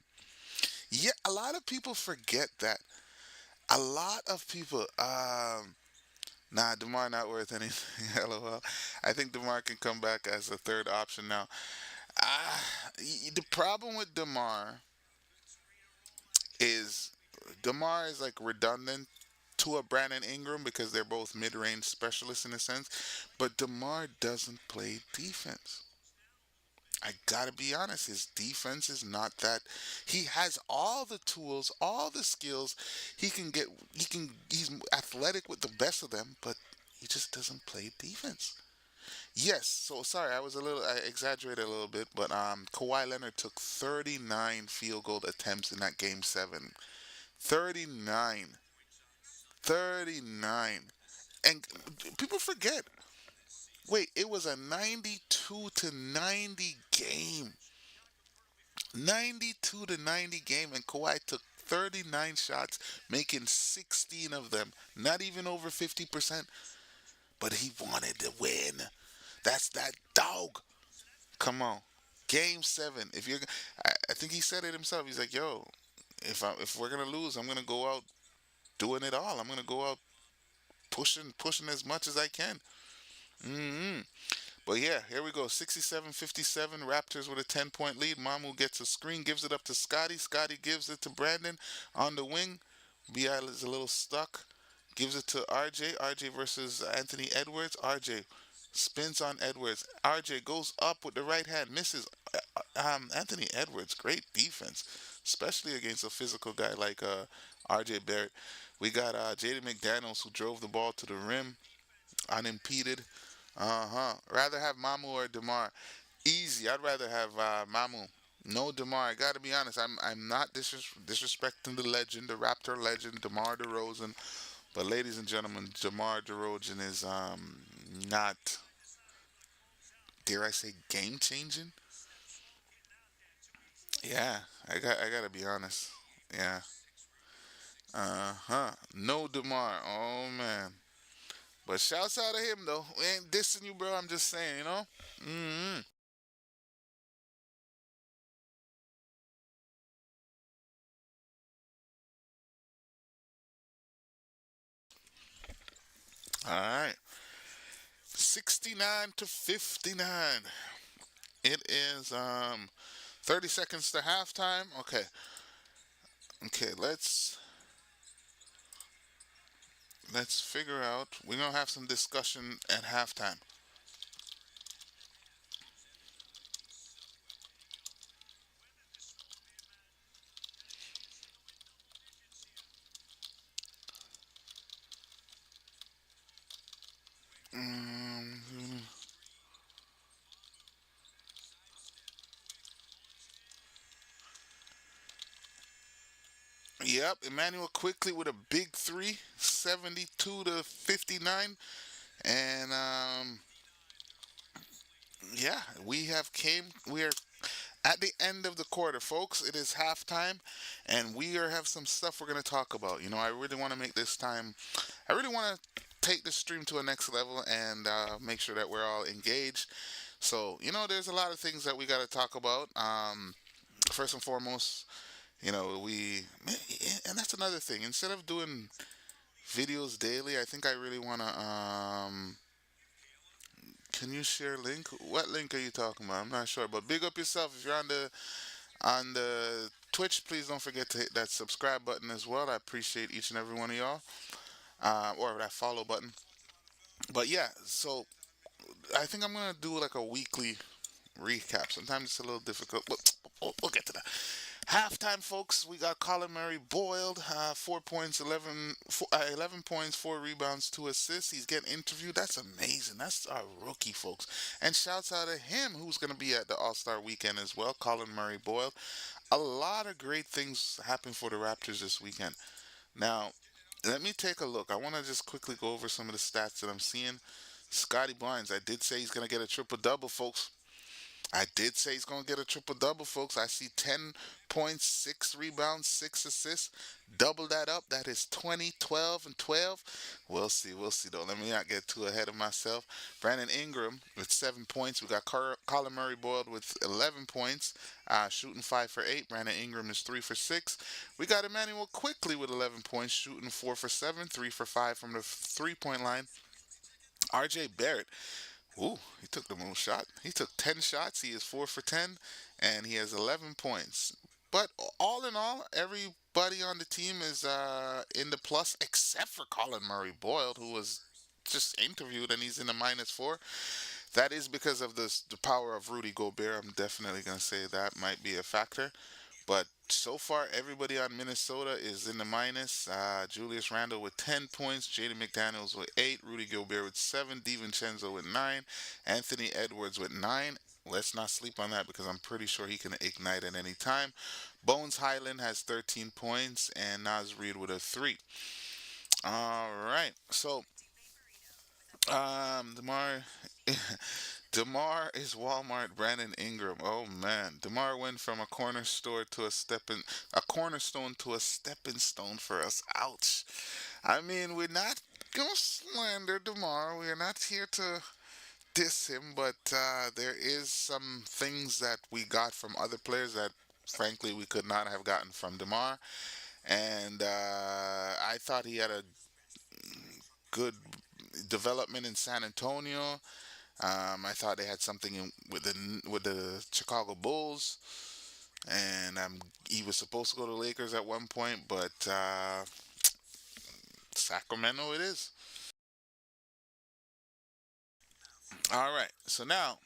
Yeah, a lot of people forget that. A lot of people nah, DeMar not worth anything. LOL. I think DeMar can come back as a third option now. The problem with is DeMar is like redundant to a Brandon Ingram because they're both mid-range specialists in a sense, but DeMar doesn't play defense. I gotta be honest, his defense is not that. He has all the tools, all the skills. He can get. He can. He's athletic with the best of them, but he just doesn't play defense. Yes. So sorry, I exaggerated a little bit, but Kawhi Leonard took 39 field goal attempts in that game seven. 39, 39, and people forget. Wait, it was a 92 to 90 game. 92 to 90 game, and Kawhi took 39 shots, making 16 of them. Not even over 50%, but he wanted to win. That's that dog. Come on. Game 7. I think he said it himself. He's like, "Yo, if we're going to lose, I'm going to go out doing it all. I'm going to go out pushing as much as I can." hmm But yeah, here we go. 67-57. Raptors with a 10-point lead. Mamu gets a screen, gives it up to Scottie. Scottie gives it to Brandon on the wing. BI is a little stuck. Gives it to RJ. RJ versus Anthony Edwards. RJ spins on Edwards. RJ goes up with the right hand, misses. Anthony Edwards, great defense, especially against a physical guy like RJ Barrett. We got Jaden McDaniels who drove the ball to the rim unimpeded. Rather have Mamu or Demar? Easy. I'd rather have Mamu. No Demar. I gotta be honest. I'm not disrespecting the legend, the Raptor legend, Demar Derozan. But ladies and gentlemen, Demar Derozan is not, dare I say, game changing. Yeah, I gotta be honest. Yeah. No Demar. Oh man. But shouts out to him though. We ain't dissing you, bro. I'm just saying, you know. Mm-hmm. All right. 69 to 59. It is 30 seconds to halftime. Okay. Okay, let's figure out. We're going to have some discussion at halftime. Um, Yep, Emmanuel quickly with a big three, 72 to 59. And yeah, we are at the end of the quarter, folks. It is halftime, and have some stuff we're going to talk about. I really want to make this time, I really want to take the stream to a next level and make sure that we're all engaged. So, there's a lot of things that we got to talk about. First and foremost, and that's another thing. Instead of doing videos daily, I think I really want to, can you share link? What link are you talking about? I'm not sure, but big up yourself. If you're on the Twitch, please don't forget to hit that subscribe button as well. I appreciate each and every one of y'all, or that follow button. But yeah, so I think I'm gonna do like a weekly recap. Sometimes it's a little difficult, but we'll get to that. Halftime, folks, we got Colin Murray boiled, 4 points, 11 points, 4 rebounds, 2 assists. He's getting interviewed. That's amazing. That's our rookie, folks. And shouts out to him, who's going to be at the All Star weekend as well. Colin Murray boiled. A lot of great things happened for the Raptors this weekend. Now, let me take a look. I want to just quickly go over some of the stats that I'm seeing. Scottie Barnes, I did say he's going to get a triple double, folks. I did say he's going to get a triple double, folks. I see 10 points, 6 rebounds, 6 assists. Double that up. That is 20, 12, and 12. We'll see. We'll see, though. Let me not get too ahead of myself. Brandon Ingram with 7 points. We got Colin Murray Boyd with 11 points, shooting 5 for 8. Brandon Ingram is 3 for 6. We got Emmanuel Quickly with 11 points, shooting 4 for 7, 3 for 5 from the 3 point line. RJ Barrett, ooh, he took the most shot. He took 10 shots. He is 4 for 10, and he has 11 points. But all in all, everybody on the team is in the plus, except for Colin Murray Boyle, who was just interviewed and he's in the -4. That is because of the power of Rudy Gobert. I'm definitely going to say that might be a factor. But so far, everybody on Minnesota is in the minus. Julius Randle with 10 points, Jaden McDaniels with 8, Rudy Gobert with 7, DiVincenzo with 9, Anthony Edwards with 9. Let's not sleep on that because I'm pretty sure he can ignite at any time. Bones Highland has 13 points, and Naz Reid with a 3. All right. So, DeMar. DeMar is Walmart Brandon Ingram. Oh man, DeMar went from a cornerstone to a stepping stone for us. Ouch. I mean, we're not gonna slander DeMar. We're not here to diss him, but there is some things that we got from other players that, frankly, we could not have gotten from DeMar. And I thought he had a good development in San Antonio. I thought they had something with the Chicago Bulls, and he was supposed to go to the Lakers at one point, but Sacramento it is. All right, so now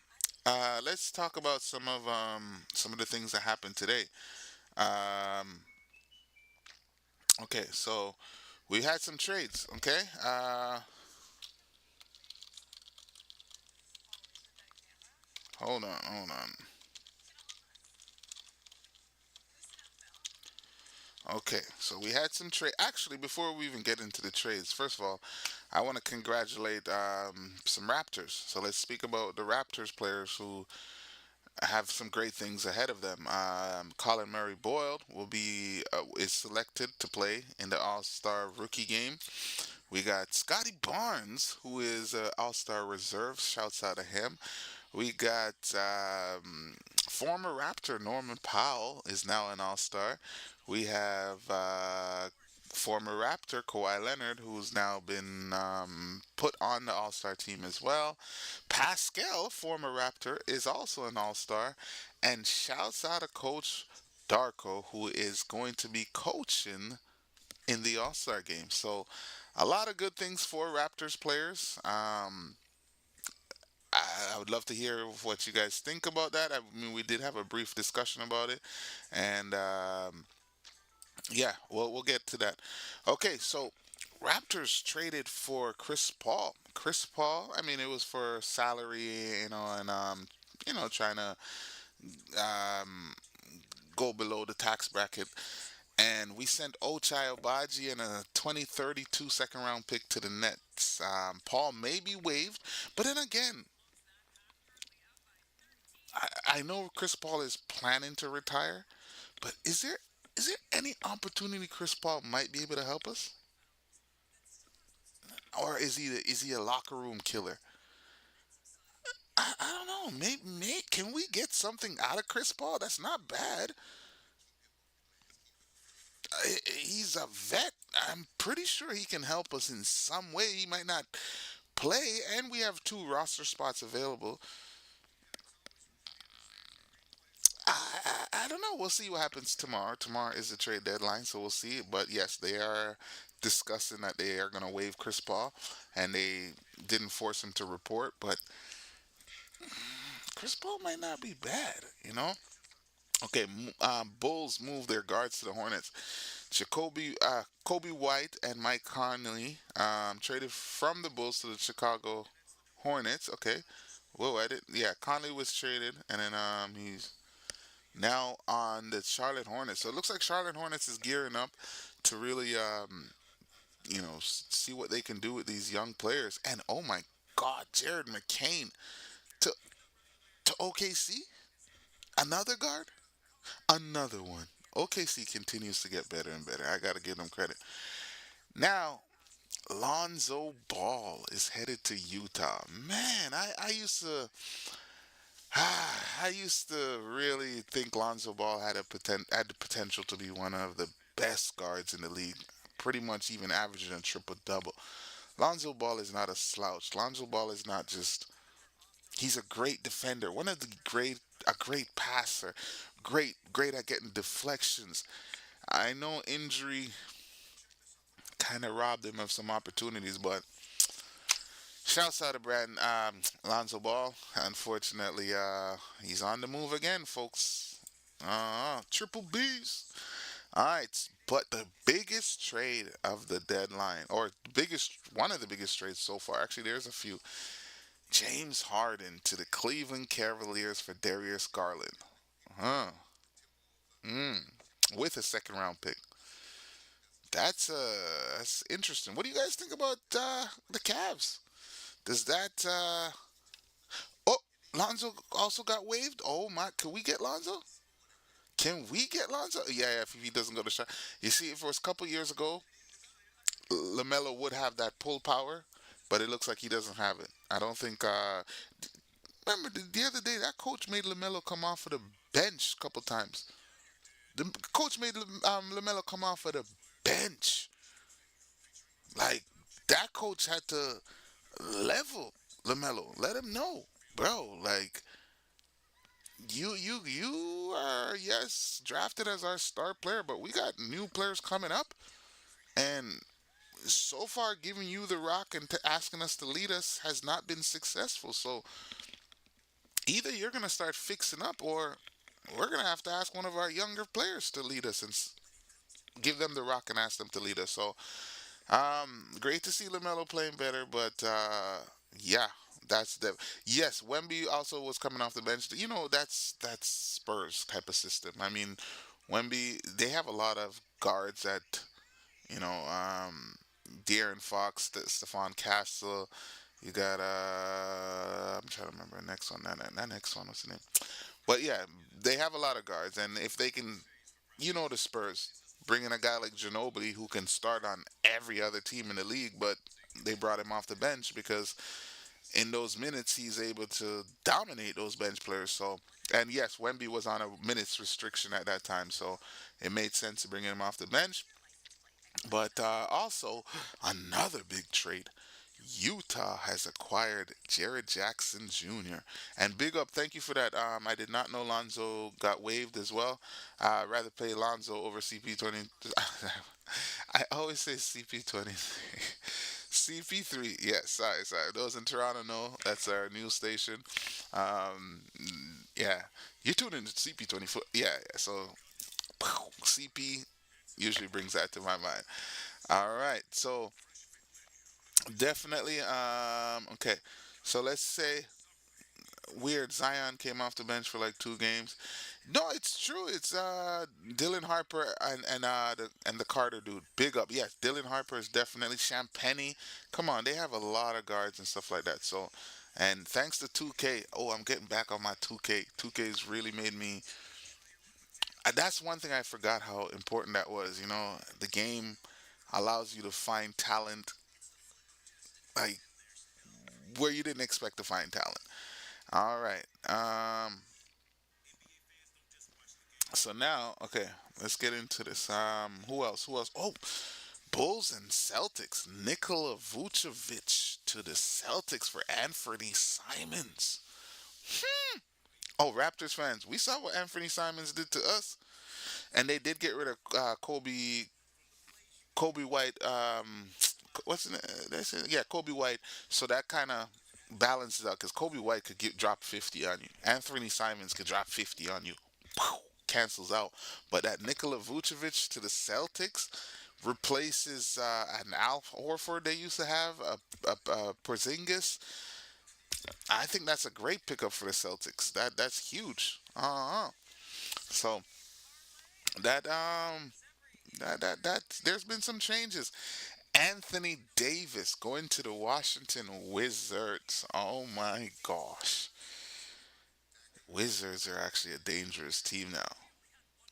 let's talk about some of the things that happened today. Um, okay, so we had some trades. Okay, hold on. Okay, so we had some trade. Actually, before we even get into the trades, first of all, I want to congratulate some Raptors. So let's speak about the Raptors players who have some great things ahead of them. Colin Murray Boyle is selected to play in the All Star Rookie game. We got Scottie Barnes, who is an All Star reserve. Shouts out to him. We got former Raptor Norman Powell is now an All Star. We have former Raptor Kawhi Leonard, who's now been put on the All Star team as well. Pascal, former Raptor, is also an All Star. And shouts out to Coach Darko, who is going to be coaching in the All Star game. So, a lot of good things for Raptors players. I would love to hear what you guys think about that. I mean, we did have a brief discussion about it, and yeah, we'll get to that. Okay, so Raptors traded for Chris Paul. Chris Paul, I mean, it was for salary, and trying to um, go below the tax bracket. And we sent Ochai Obaji and a 2032 second round pick to the Nets. Paul may be waived, but then again, I know Chris Paul is planning to retire, but is there any opportunity Chris Paul might be able to help us, or is he a locker room killer? I don't know. Maybe can we get something out of Chris Paul? That's not bad. He's a vet. I'm pretty sure he can help us in some way. He might not play, and we have two roster spots available. I don't know. We'll see what happens tomorrow. Tomorrow is the trade deadline, so we'll see. But yes, they are discussing that they are going to waive Chris Paul, and they didn't force him to report. But Chris Paul might not be bad, you know. Okay, Bulls move their guards to the Hornets. Kobe White and Mike Conley traded from the Bulls to the Chicago Hornets. Okay, whoa, I did. Yeah, Conley was traded, and then he's now on the Charlotte Hornets. So it looks like Charlotte Hornets is gearing up to really, see what they can do with these young players. And oh my God, Jared McCain to OKC, another guard, another one. OKC continues to get better and better. I gotta give them credit. Now, Lonzo Ball is headed to Utah. Man, I used to I used to really think Lonzo Ball had the potential to be one of the best guards in the league, pretty much even averaging a triple double. Lonzo Ball is not a slouch. Lonzo Ball is not just he's a great defender, one of the great passer, great at getting deflections. I know injury kind of robbed him of some opportunities, but shouts out to Brad Lonzo Ball. Unfortunately, he's on the move again, folks. Triple B's. All right, but the biggest trade of the deadline, or biggest one of the biggest trades so far. Actually, there's a few. James Harden to the Cleveland Cavaliers for Darius Garland. Huh. Mm. With a second round pick. That's interesting. What do you guys think about the Cavs? Does that Oh, Lonzo also got waived? Oh my, can we get Lonzo? Can we get Lonzo? Yeah, if he doesn't go to shot. You see, if it was a couple years ago, LaMelo would have that pull power, but it looks like he doesn't have it. I don't think remember the other day that coach made LaMelo come off of the bench a couple times. The coach made LaMelo come off of the bench. Like that coach had to level LaMelo. Let him know, bro. Like you are yes drafted as our star player, but we got new players coming up, and so far giving you the rock and asking us to lead us has not been successful. So either you're gonna start fixing up, or we're gonna have to ask one of our younger players to lead us and give them the rock and ask them to lead us. So great to see Lamelo playing better, but yeah, that's the yes. Wemby also was coming off the bench. You know, that's Spurs type of system. I mean, Wemby they have a lot of guards at you know De'Aaron Fox, Stephon Castle. You got I'm trying to remember the next one. That next one, what's the name? But yeah, they have a lot of guards, and if they can the Spurs bringing a guy like Ginobili who can start on every other team in the league, but they brought him off the bench because in those minutes he's able to dominate those bench players. So, and yes, Wemby was on a minutes restriction at that time, so it made sense to bring him off the bench. But also another big trade. Utah has acquired Jared Jackson Jr. And big up, thank you for that. I did not know Lonzo got waived as well. I'd rather play Lonzo over CP20. I always say CP20. CP3. Yes, sorry. Those in Toronto know that's our news station. Um, yeah, you tune in to CP24. Yeah. So CP usually brings that to my mind. All right, so definitely. Okay. So let's say weird. Zion came off the bench for like 2 games. No, it's true. It's Dylan Harper and the Carter dude. Big up. Yes, Dylan Harper is definitely Champagny. Come on, they have a lot of guards and stuff like that. So, and thanks to 2K. Oh, I'm getting back on my 2K. 2K's really made me. That's one thing I forgot how important that was. The game allows you to find talent like where you didn't expect to find talent. All right. So now, okay, let's get into this. Who else? Who else? Oh, Bulls and Celtics. Nikola Vucevic to the Celtics for Anthony Simons. Oh, Raptors fans, we saw what Anthony Simons did to us, and they did get rid of Kobe White. What's the name? Yeah, Kobe White. So that kind of balances out because Kobe White could drop 50 on you. Anthony Simons could drop 50 on you. Cancels out. But that Nikola Vucevic to the Celtics replaces an Al Horford they used to have, a Porzingis. I think that's a great pickup for the Celtics. That's huge. So that there's been some changes. Anthony Davis going to the Washington Wizards. Oh my gosh. Wizards are actually a dangerous team now.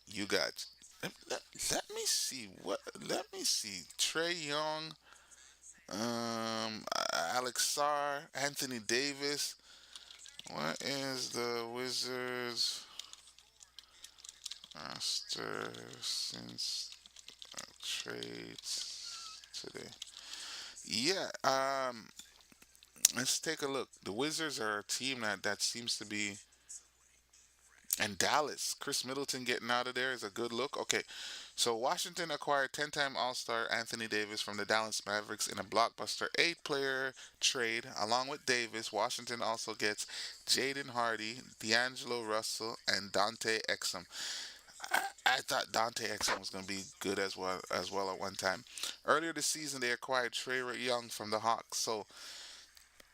You got let me see let me see. Trey Young, Alex Sarr, Anthony Davis. What is the Wizards roster since trades today? Yeah, let's take a look. The Wizards are a team that seems to be. And Dallas, Chris Middleton getting out of there is a good look. Okay, so Washington acquired 10-time All-Star Anthony Davis from the Dallas Mavericks in a blockbuster 8-player trade. Along with Davis, Washington also gets Jaden Hardy, D'Angelo Russell, and Dante Exum. I thought Dante Exum was going to be good as well at one time. Earlier this season, they acquired Trey Young from the Hawks. So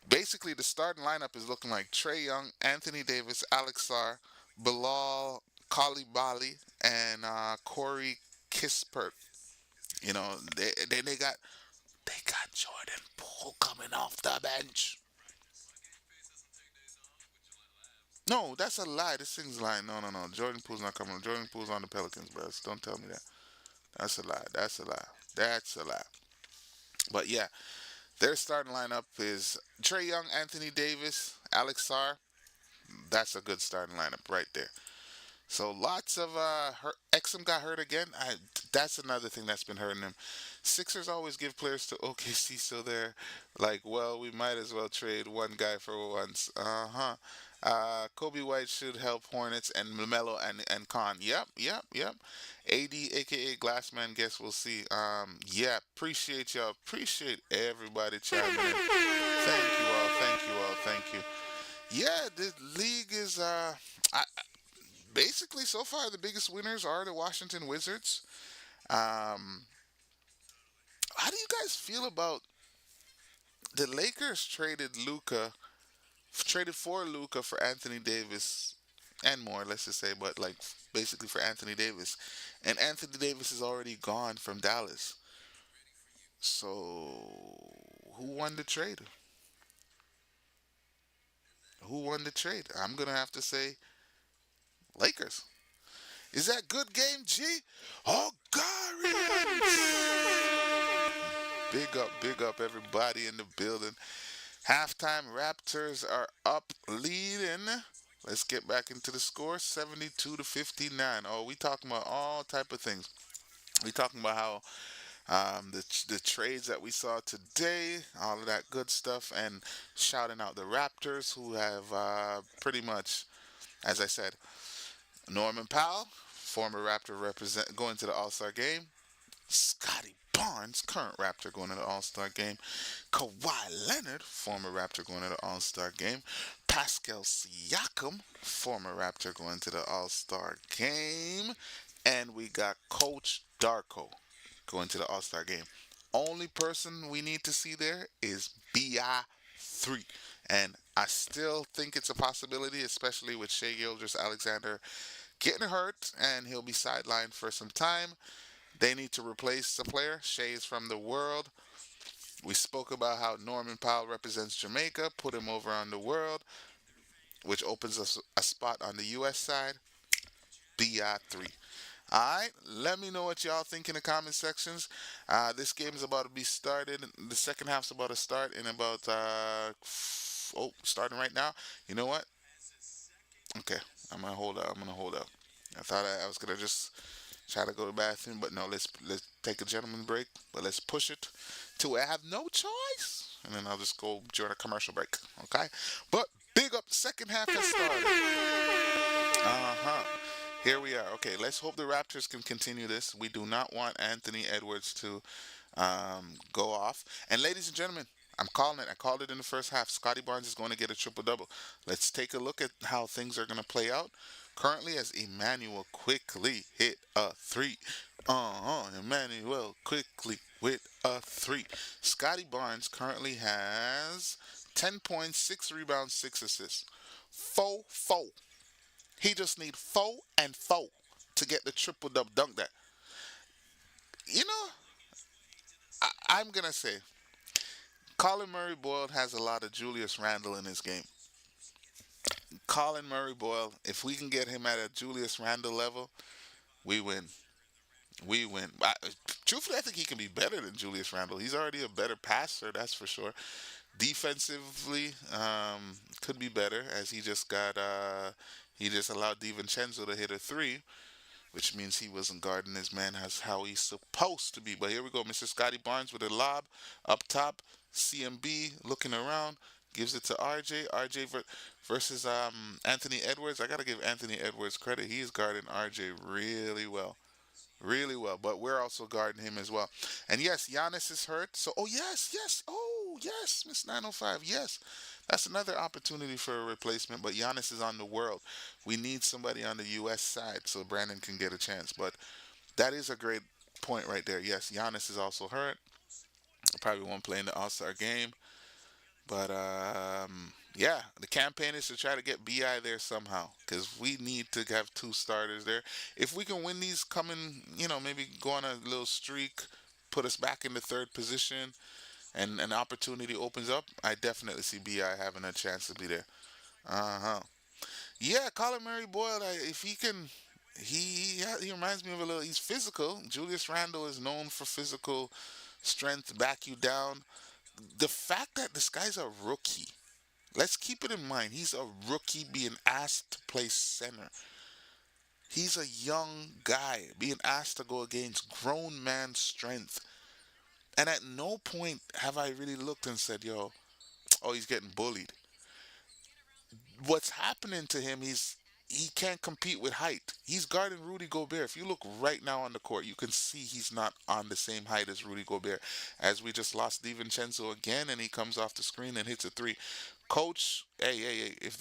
basically, the starting lineup is looking like Trey Young, Anthony Davis, Alex Sarr, Bilal Koulibaly, and Corey Kispert. They got Jordan Poole coming off the bench. No, that's a lie. This thing's lying. No, no, no. Jordan Poole's not coming. Jordan Poole's on the Pelicans, bro. Don't tell me that. That's a lie. That's a lie. That's a lie. But yeah, their starting lineup is Trey Young, Anthony Davis, Alex Sarr. That's a good starting lineup right there. So lots of Exum got hurt again. That's another thing that's been hurting him. Sixers always give players to OKC, so they're like, well, we might as well trade one guy for once. Uh-huh. Kobe White should help Hornets and Lamelo and Khan. Yep, yep, yep. AD, aka Glassman, guess we'll see. Yeah, appreciate y'all. Appreciate everybody chiming in. Thank you all. Thank you all. Thank you. Yeah, the league is basically so far the biggest winners are the Washington Wizards. Um, how do you guys feel about the Lakers traded for Luca for Anthony Davis and more, let's just say, but like basically for Anthony Davis, and Anthony Davis is already gone from Dallas. So who won the trade? Who won the trade? I'm gonna have to say Lakers. Is that good game, G? Oh, Gary! Big up, everybody in the building. Halftime, Raptors are up leading. Let's get back into the score, 72 to 59. Oh, we talking about all type of things. We talking about how the trades that we saw today, all of that good stuff, and shouting out the Raptors who have pretty much, as I said, Norman Powell, former Raptor represent going to the All Star game. Scottie Barnes, current Raptor going to the All Star game. Kawhi Leonard, former Raptor going to the All Star game. Pascal Siakam, former Raptor going to the All Star game. And we got Coach Darko going to the All Star game. Only person we need to see there is BI3. And I still think it's a possibility, especially with Shea Gilgeous-Alexander getting hurt and he'll be sidelined for some time. They need to replace the player. Shea is from the world. We spoke about how Norman Powell represents Jamaica, put him over on the world, which opens us a spot on the U.S. side. BI3. All right, let me know what y'all think in the comment sections. This game is about to be started. The second half's about to start in about starting right now. You know what? Okay, I'm gonna hold up. I'm gonna hold up. I thought I was gonna just try to go to the bathroom, but no. Let's take a gentleman break. But let's push it till I have no choice, and then I'll just go during a commercial break. Okay. But big up, second half has started. Uh huh. Here we are. Okay, let's hope the Raptors can continue this. We do not want Anthony Edwards to go off. And ladies and gentlemen, I'm calling it. I called it in the first half. Scottie Barnes is going to get a triple double. Let's take a look at how things are going to play out. Currently, as Emmanuel quickly hit a three. Emmanuel quickly with a three. Scottie Barnes currently has 10 points, 6 rebounds, 6 assists. 4-4. He just need 4 and 4 to get the triple double. Dunk that. You know, I'm gonna say Colin Murray Boyle has a lot of Julius Randle in his game. Colin Murray Boyle, if we can get him at a Julius Randle level, we win. We win. Truthfully, I think he can be better than Julius Randle. He's already a better passer, that's for sure. Defensively, could be better as he just allowed DiVincenzo to hit a three, which means he wasn't guarding his man as how he's supposed to be. But here we go, Mr. Scottie Barnes with a lob up top. CMB looking around, gives it to RJ. Versus Anthony Edwards. I gotta give Anthony Edwards credit. He's guarding RJ really well. Really well, but we're also guarding him as well. And yes, Giannis is hurt. So, oh yes, yes, oh yes, Miss 905, yes, that's another opportunity for a replacement. But Giannis is on the world. We need somebody on the U.S. side so Brandon can get a chance. But that is a great point right there. Yes, Giannis is also hurt. Probably won't play in the All Star game. But yeah, the campaign is to try to get Bi there somehow because we need to have 2 starters there. If we can win these coming, maybe go on a little streak, put us back in the third position, and an opportunity opens up, I definitely see Bi having a chance to be there. Uh huh. Yeah, Colin Murray Boyle. If he can, he reminds me of a little. He's physical. Julius Randle is known for physical strength, back you down. The fact that this guy's a rookie, let's keep it in mind. He's a rookie being asked to play center. He's a young guy being asked to go against grown man strength. And at no point have I really looked and said, yo, oh, he's getting bullied. What's happening to him, he can't compete with height. He's guarding Rudy Gobert. If you look right now on the court, you can see he's not on the same height as Rudy Gobert. As we just lost DiVincenzo again, and he comes off the screen and hits a three. Coach, hey, if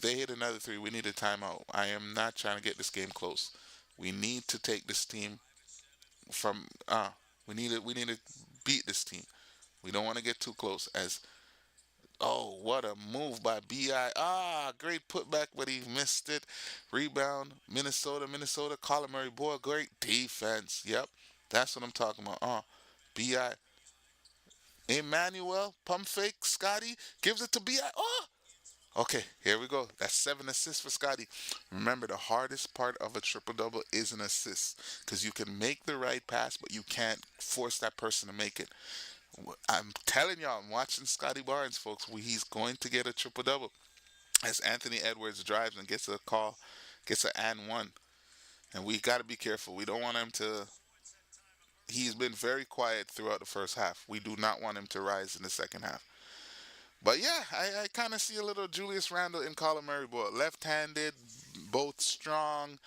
they hit another three, we need a timeout. I am not trying to get this game close. We need to take this team from we need to beat this team. We don't want to get too close as oh, what a move by Bi. Great putback, but he missed it. Rebound, Minnesota. Colin Murray, boy, great defense. Yep, that's what I'm talking about. Bi. Emmanuel, pump fake. Scotty gives it to Bi. Okay, here we go. That's 7 assists for Scotty. Remember, the hardest part of a triple double is an assist because you can make the right pass, but you can't force that person to make it. I'm telling y'all, I'm watching Scottie Barnes, folks. He's going to get a triple double as Anthony Edwards drives and gets a call, gets an and one. And we got to be careful. We don't want him to. He's been very quiet throughout the first half. We do not want him to rise in the second half. But yeah, I kind of see a little Julius Randle in Colin Murray, boy. Left-handed, both strong,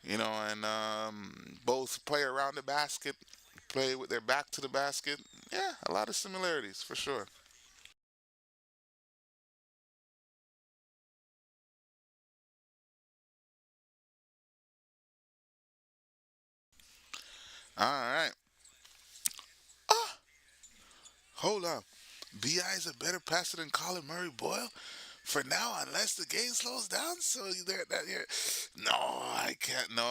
and both play around the basket, play with their back to the basket. Yeah, a lot of similarities for sure. All right. Ah, hold on. Bi is a better passer than Colin Murray Boyle for now, unless the game slows down. So there, that here. No, I can't. No,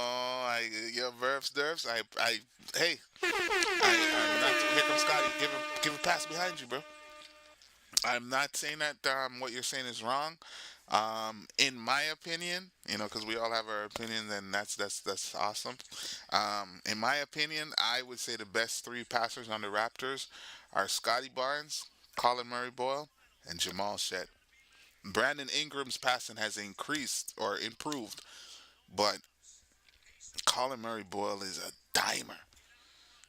yeah, Verfs, Derfs. Hey, I'm not. Here comes Scotty. Give a pass behind you, bro. I'm not saying that what you're saying is wrong. In my opinion, because we all have our opinions, and that's awesome. In my opinion, I would say the best three passers on the Raptors are Scottie Barnes, Colin Murray Boyle, and Jamal Shed. Brandon Ingram's passing has increased or improved, but Colin Murray Boyle is a dimer.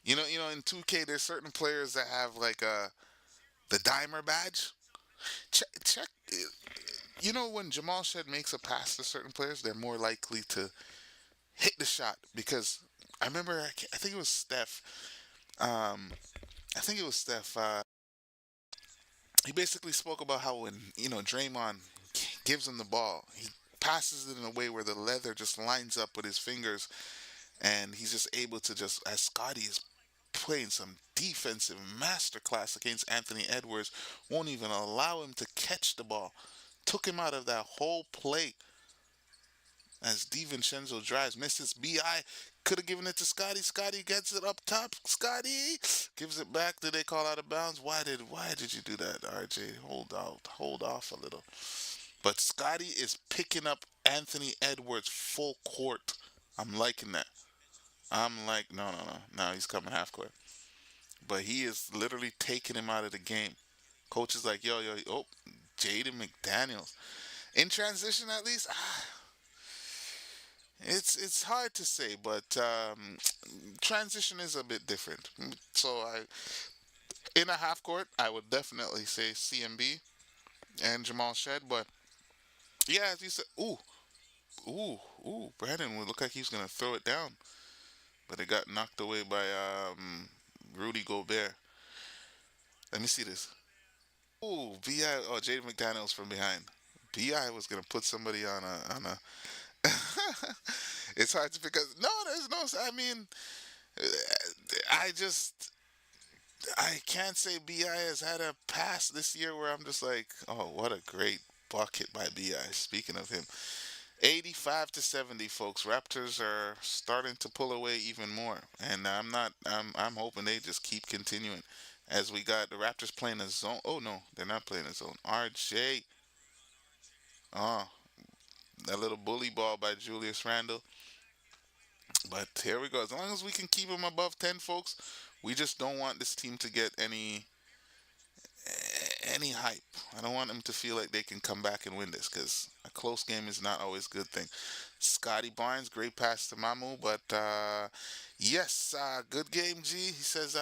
In 2K, there's certain players that have like the dimer badge. Check. When Jamal Shed makes a pass to certain players, they're more likely to hit the shot because I remember I think it was Steph. Um, I think it was Steph. He basically spoke about how when Draymond gives him the ball, he passes it in a way where the leather just lines up with his fingers, and he's just able to just as Scotty is playing some defensive masterclass against Anthony Edwards, won't even allow him to catch the ball. Took him out of that whole play as DiVincenzo drives, misses. Bi could have given it to Scotty. Scotty gets it up top. Scotty gives it back. Did they call out of bounds? Why did you do that, RJ? Hold off a little. But Scotty is picking up Anthony Edwards full court. I'm liking that. I'm like, no. Now he's coming half court. But he is literally taking him out of the game. Coach is like, yo, oh, Jaden McDaniels. In transition, at least, it's hard to say, but transition is a bit different. So in a half court, I would definitely say CMB and Jamal Shed. But yeah, as you said, Brandon would look like he was gonna throw it down, but it got knocked away by Rudy Gobert. Let me see this. Bi. Oh, Jaden McDaniels from behind. Bi was gonna put somebody on a. It's hard to because no, there's no. I mean, I just I can't say Bi has had a pass this year where I'm just like, oh, what a great bucket by Bi. Speaking of him, 85 to 70, folks. Raptors are starting to pull away even more, and I'm not. I'm hoping they just keep continuing. As we got the Raptors playing a zone. Oh no, they're not playing a zone. RJ. Oh, that little bully ball by Julius Randle. But here we go. As long as we can keep them above 10, folks, we just don't want this team to get any hype. I don't want them to feel like they can come back and win this because a close game is not always a good thing. Scottie Barnes, great pass to Mamu, but yes, good game, G. He says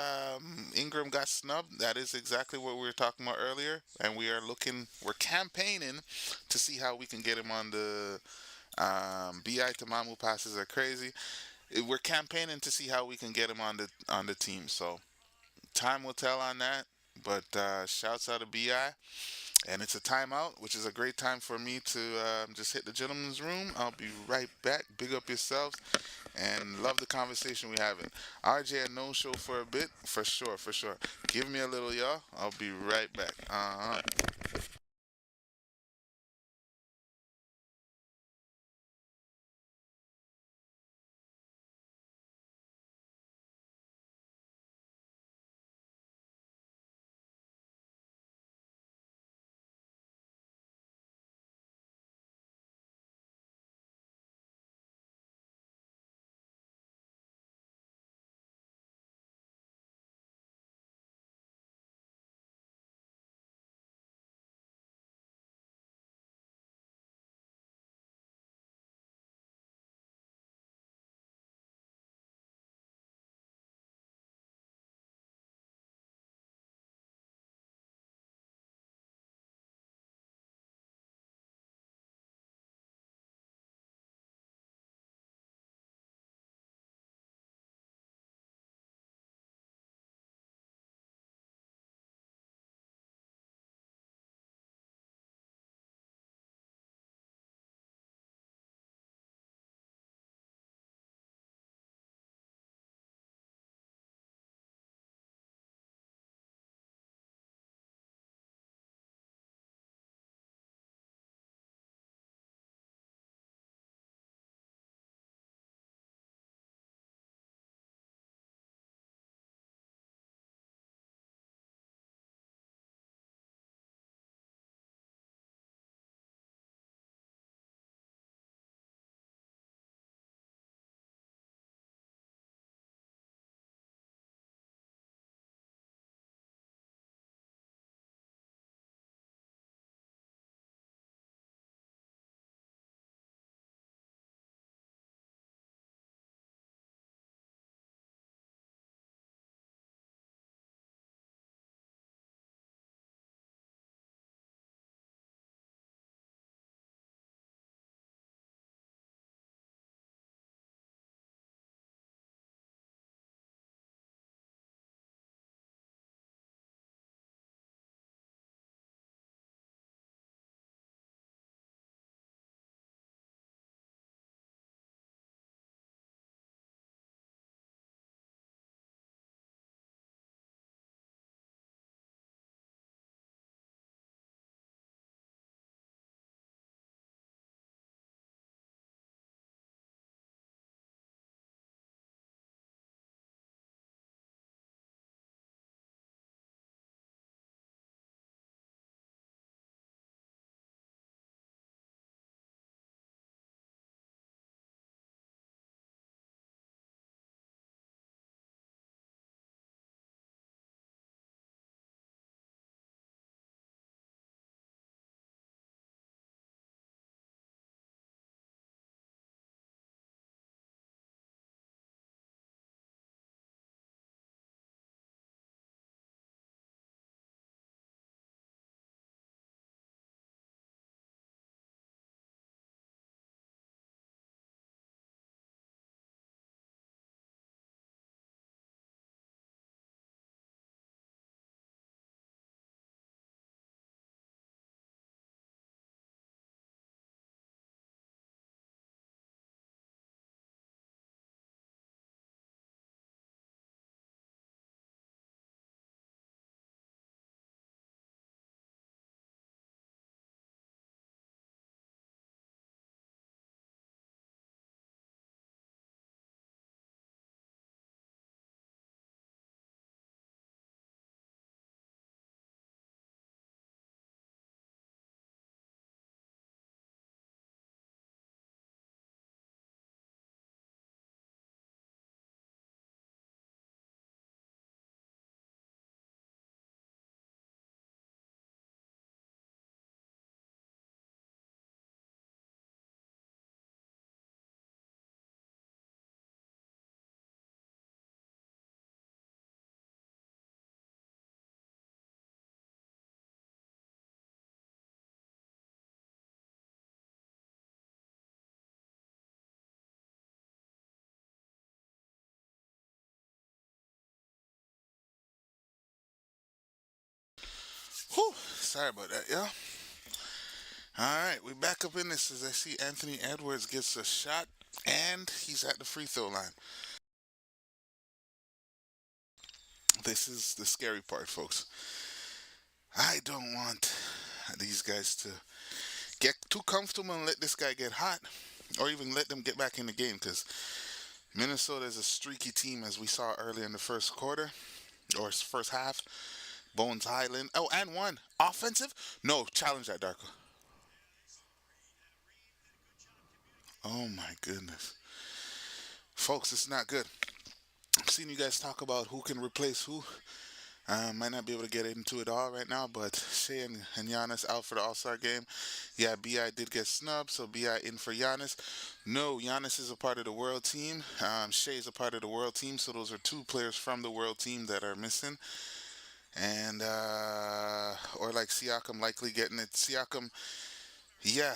Ingram got snubbed. That is exactly what we were talking about earlier, and we're campaigning to see how we can get him on the Bi to Mamu passes are crazy. We're campaigning to see how we can get him on the team. So time will tell on that. But shouts out to Bi, and it's a timeout, which is a great time for me to just hit the gentleman's room. I'll be right back. Big up yourselves, and love the conversation we having. RJ had no show for a bit, for sure, for sure. Give me a little, y'all. I'll be right back. Whew, sorry about that, yeah. All right, we back up in this as I see Anthony Edwards gets a shot and he's at the free throw line. This is the scary part, folks. I don't want these guys to get too comfortable and let this guy get hot or even let them get back in the game because Minnesota is a streaky team as we saw earlier in the first quarter or first half. Bones Highland. Oh, and one. Offensive? No, challenge that, Darko. Oh my goodness. Folks, it's not good. I've seen you guys talk about who can replace who. Might not be able to get into it all right now, but Shea and Giannis out for the All Star game. Yeah, BI did get snubbed, so BI in for Giannis. No, Giannis is a part of the world team. Shea is a part of the world team, so those are two players from the world team that are missing. And, or like Siakam likely getting it. Siakam, yeah.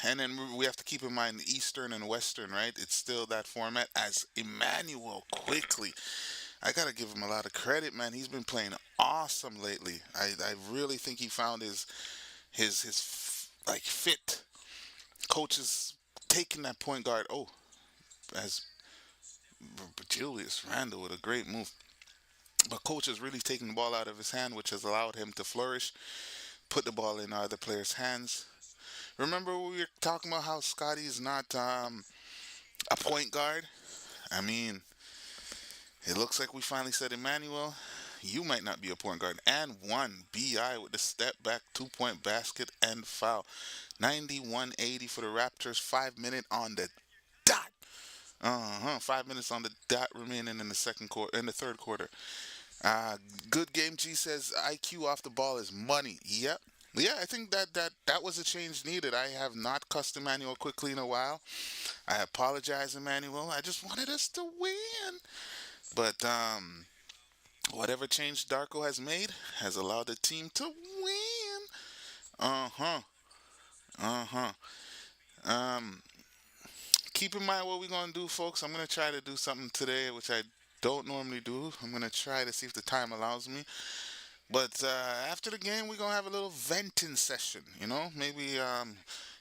And then we have to keep in mind Eastern and Western, right? It's still that format as Emmanuel quickly. I gotta give him a lot of credit, man. He's been playing awesome lately. I really think he found his like fit. Coach is taking that point guard. Oh, as Julius Randle with a great move. But coach is really taking the ball out of his hand, which has allowed him to flourish, put the ball in other players' hands. Remember we were talking about how Scottie is not a point guard? I mean, it looks like we finally said, Emmanuel, you might not be a point guard. And one, BI with the step back 2-point basket and foul. 91-80 for the Raptors. 5 minutes on the dot. 5 minutes on the dot remaining in the second quarter, in the third quarter. Good game. G says IQ off the ball is money. Yep. Yeah, I think that was a change needed. I have not cussed Emmanuel quickly in a while. I apologize, Emmanuel. I just wanted us to win. But whatever change Darko has made has allowed the team to win. Uh huh. Uh huh. Um, keep in mind what we're gonna do, folks. I'm gonna try to do something today, which I don't normally do. I'm gonna try to see if the time allows me. But after the game, we're gonna have a little venting session. Maybe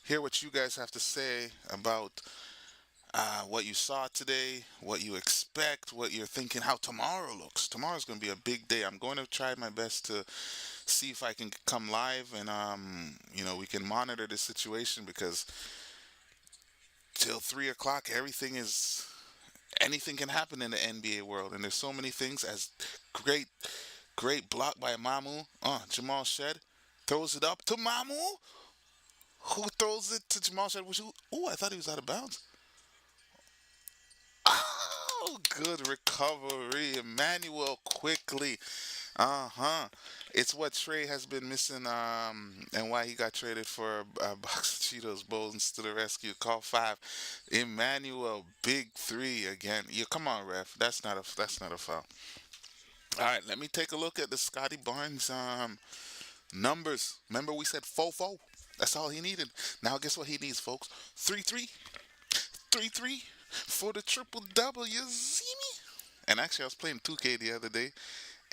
hear what you guys have to say about what you saw today, what you expect, what you're thinking, how tomorrow looks. Tomorrow's going to be a big day. I'm going to try my best to see if I can come live and, we can monitor the situation because till 3 o'clock, anything can happen in the NBA world. And there's so many things as great, great block by Mamu. Jamal Shed throws it up to Mamu, who throws it to Jamal Shed. I thought he was out of bounds. Oh, good recovery. Emmanuel quickly. Uh huh. It's what Trey has been missing, and why he got traded for a box of Cheetos Bowls to the rescue. Call five. Emmanuel, big three again. Yeah, come on, ref. That's not a foul. All right, let me take a look at the Scottie Barnes numbers. Remember we said 4-4. That's all he needed. Now guess what he needs, folks? 3-3. 3-3 for the triple double. You see me? And actually, I was playing 2K the other day.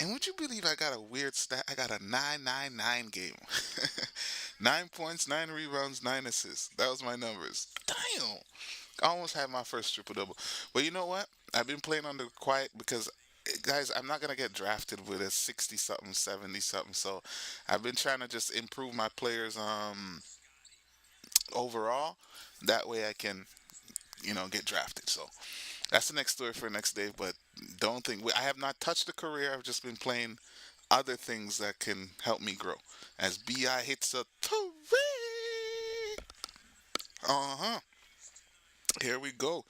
And would you believe I got a weird stat? I got a 9-9-9 game. 9 points, 9 rebounds, 9 assists. That was my numbers. Damn. I almost had my first triple double. But you know what? I've been playing on the quiet because, guys, I'm not going to get drafted with a 60 something, 70 something. So I've been trying to just improve my players overall. That way I can get drafted. So that's the next story for next day. But don't think I have not touched the career. I've just been playing other things that can help me grow. As Bi hits a three. Uh huh. Here we go.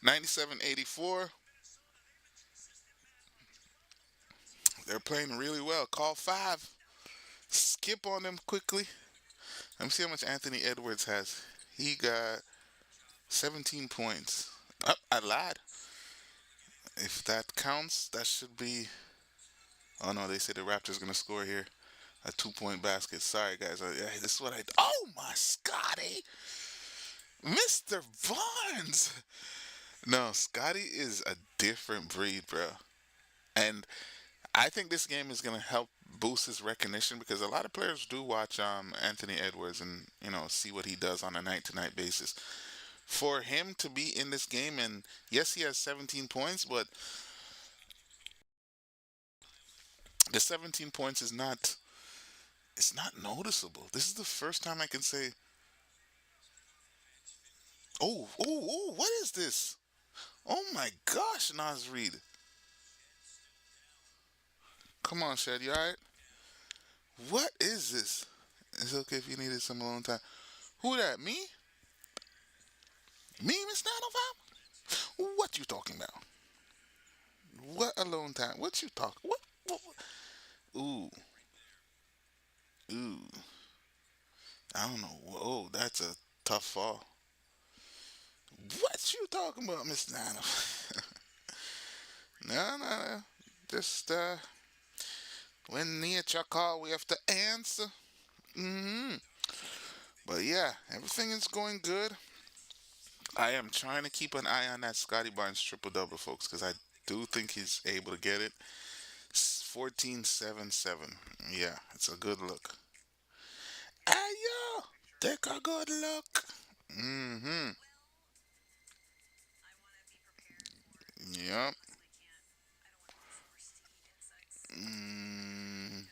97-84. They're playing really well. Call five. Skip on them quickly. Let me see how much Anthony Edwards has. He got 17 points. Oh, I lied. If that counts, that should be. Oh no, they say the Raptors gonna score here. A 2-point basket. Sorry guys. Yeah, this is what I. Oh my Scotty, Mr. Barnes. No, Scotty is a different breed, bro. And I think this game is going to help boost his recognition because a lot of players do watch Anthony Edwards and see what he does on a night to night basis. For him to be in this game, and yes, he has 17 points, but the 17 points is not, it's not noticeable. This is the first time I can say, what is this? Oh my gosh, Nas Reed. Come on, Shed, you alright? What is this? It's okay if you needed some alone time. Who that? Me? Me, Miss 905? What you talking about? What alone time? What you talk? What? Ooh, ooh. I don't know. Whoa, that's a tough fall. What you talking about, Miss 905? No, no, no. Just when Nia call, we have to answer. Hmm. But yeah, everything is going good. I am trying to keep an eye on that Scottie Barnes triple double, folks, because I do think he's able to get it. 14-7-7. Yeah, it's a good look. Hey, yo! Take a good look. Mm-hmm. Yep. Mm,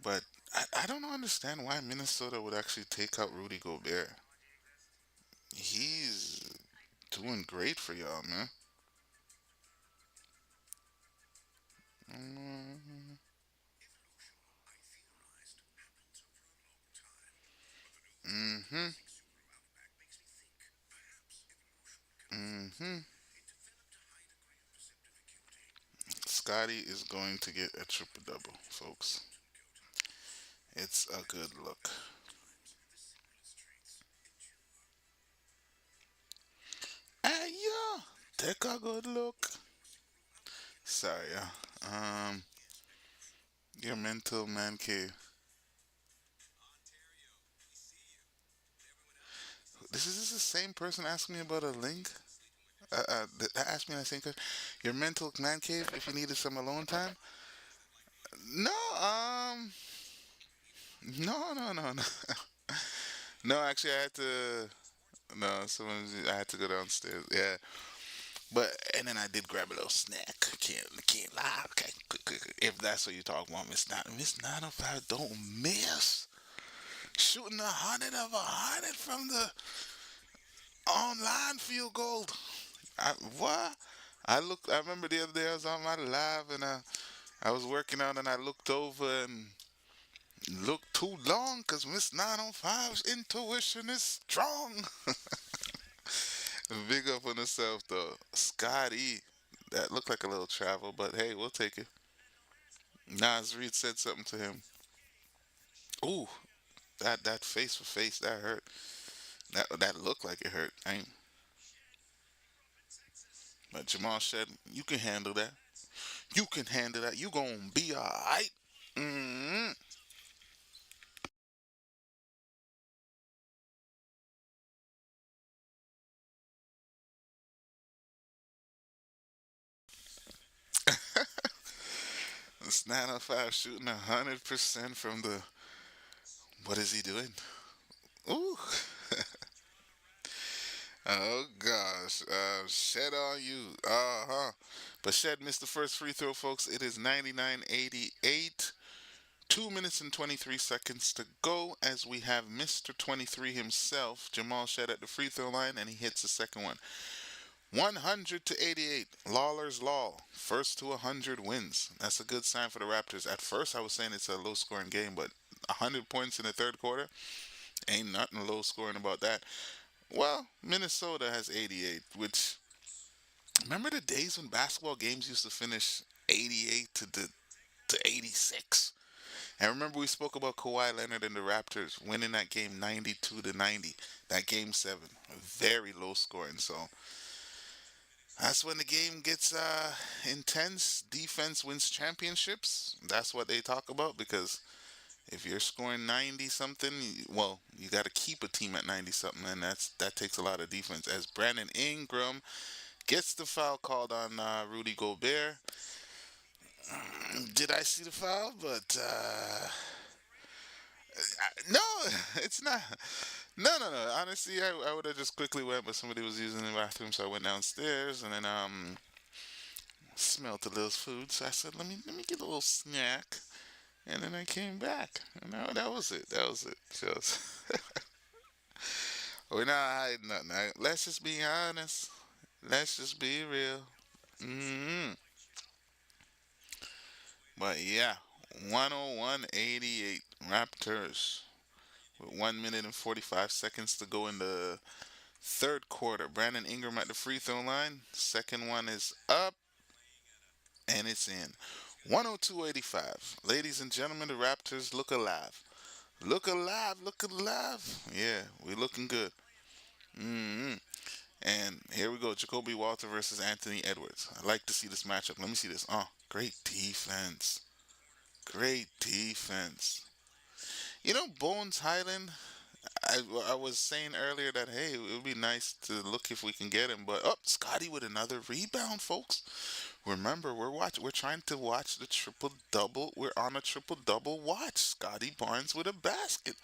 but I don't understand why Minnesota would actually take out Rudy Gobert. He's doing great for y'all, man. Mm-hmm. Mm-hmm. Mm-hmm. Scotty is going to get a triple double, folks. It's a good look. Hey, yo! Take a good look. Sorry, your mental man cave. This the same person asking me about a link. That asked me that same question. Your mental man cave. If you needed some alone time. No, no, no, no, no. No, actually, I had to. No, I had to go downstairs. Yeah, but and then I did grab a little snack. Can't lie. Okay, if that's what you talk about, Miss 905 don't miss. Shooting 100 of 100 from the online field goal. What? I remember the other day I was on my live and I was working out and I looked over and looked too long because Miss 905's intuition is strong. Big up on herself though. Scotty. That looked like a little travel, but hey, we'll take it. Nas Reed said something to him. Ooh, that face for face, that hurt. That looked like it hurt. Ain't. But Jamal said, you can handle that. You can handle that. You gonna be alright. Mm-hmm. It's 905 shooting 100% from the. What is he doing? Ooh. Oh gosh. Shed on you. Uh huh. But Shed missed the first free throw, folks. It is 99-88. 2 minutes and 23 seconds to go as we have Mr. 23 himself, Jamal Shed, at the free throw line, and he hits the second one. 100-88. Lawler's Law. First to 100 wins. That's a good sign for the Raptors. At first, I was saying it's a low scoring game, but 100 points in the third quarter ain't nothing low scoring about that. Well, Minnesota has 88, which remember the days when basketball games used to finish 88 to 86. And remember we spoke about Kawhi Leonard and the Raptors winning that game 92 to 90. That game 7, very low scoring. So that's when the game gets intense. Defense wins championships. That's what they talk about because if you're scoring 90 something, well, you got to keep a team at 90 something, and that takes a lot of defense. As Brandon Ingram Gets the foul called on Rudy Gobert. Did I see the foul? But no, it's not. No, no, no. Honestly, I would have just quickly went, but somebody was using the bathroom, so I went downstairs and then smelled a little food. So I said, let me get a little snack, and then I came back. And that was it. That was it. Just we're not hiding nothing. Let's just be honest. Let's just be real. Hmm. But yeah, 101-88 Raptors with 1 minute and 45 seconds to go in the third quarter. Brandon Ingram at the free throw line. Second one is up and it's in. 102-85. Ladies and gentlemen, the Raptors look alive. Look alive, look alive. Yeah, we looking good. Hmm. And here we go, Jacoby Walter versus Anthony Edwards. I like to see this matchup. Let me see this. Oh, great defense. Great defense. You know, Bones Highland, I was saying earlier that, hey, it would be nice to look if we can get him. But, oh, Scotty with another rebound, folks. Remember, we're trying to watch the triple double. We're on a triple double watch. Scottie Barnes with a basket.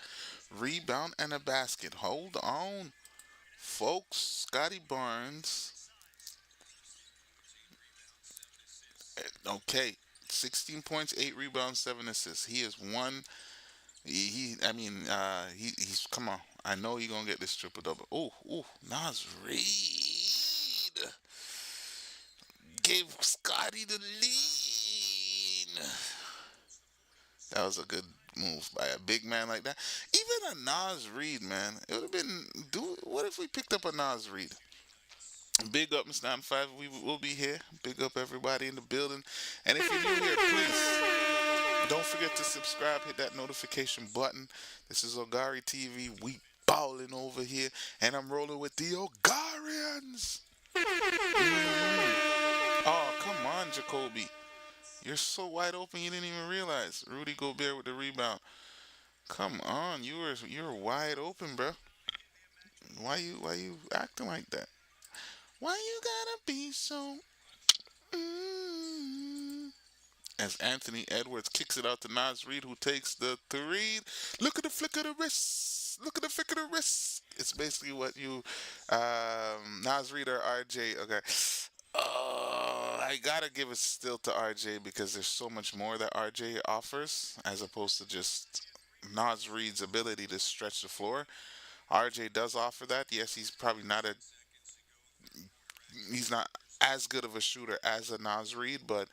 Rebound and a basket. Hold on, folks. Scottie Barnes. Okay. 16 points, 8 rebounds, 7 assists. He is one. I mean, he's, come on. I know he's going to get this triple double. Oh, oh, Nas Reed gave Scotty the lead. That was a good move by a big man like that. Even a Nas Reed, man. It would have been. What if we picked up a Nas Reed? Big up, Mr. 95. We will be here. Big up everybody in the building. And if you're new here, please don't forget to subscribe. Hit that notification button. This is Ogari TV. We balling over here, and I'm rolling with the Ogarians. Oh, come on, Jacoby. You're so wide open you didn't even realize. Rudy Gobert with the rebound. Come on, you're wide open, bro. Why you acting like that? Why you gotta be so? Mm. As Anthony Edwards kicks it out to Nas Reed, who takes the three. Look at the flick of the wrist. Look at the flick of the wrist. It's basically what you, Nas Reed or RJ. Okay. I gotta give it still to RJ because there's so much more that RJ offers as opposed to just Nas Reed's ability to stretch the floor. RJ does offer that. Yes, he's not as good of a shooter as a Nas Reed, but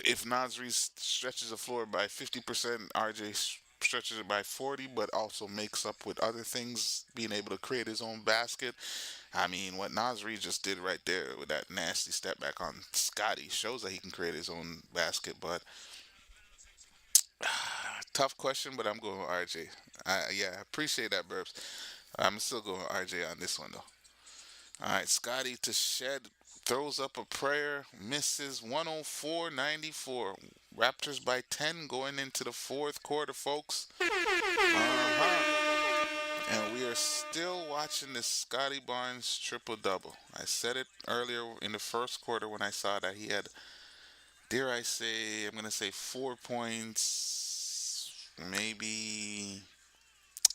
if Nas Reed stretches the floor by 50%, RJ stretches it by 40, but also makes up with other things, being able to create his own basket. I mean, what Nas Reed just did right there with that nasty step back on Scotty shows that he can create his own basket. But tough question, but I'm going with RJ. Yeah, I appreciate that, Burbs. I'm still going with RJ on this one, though. All right, Scotty to shed throws up a prayer, misses 104-94. Raptors by 10 going into the fourth quarter, folks. Uh-huh. And we are still watching this Scottie Barnes triple double. I said it earlier in the first quarter when I saw that he had, dare I say, I'm going to say 4 points, maybe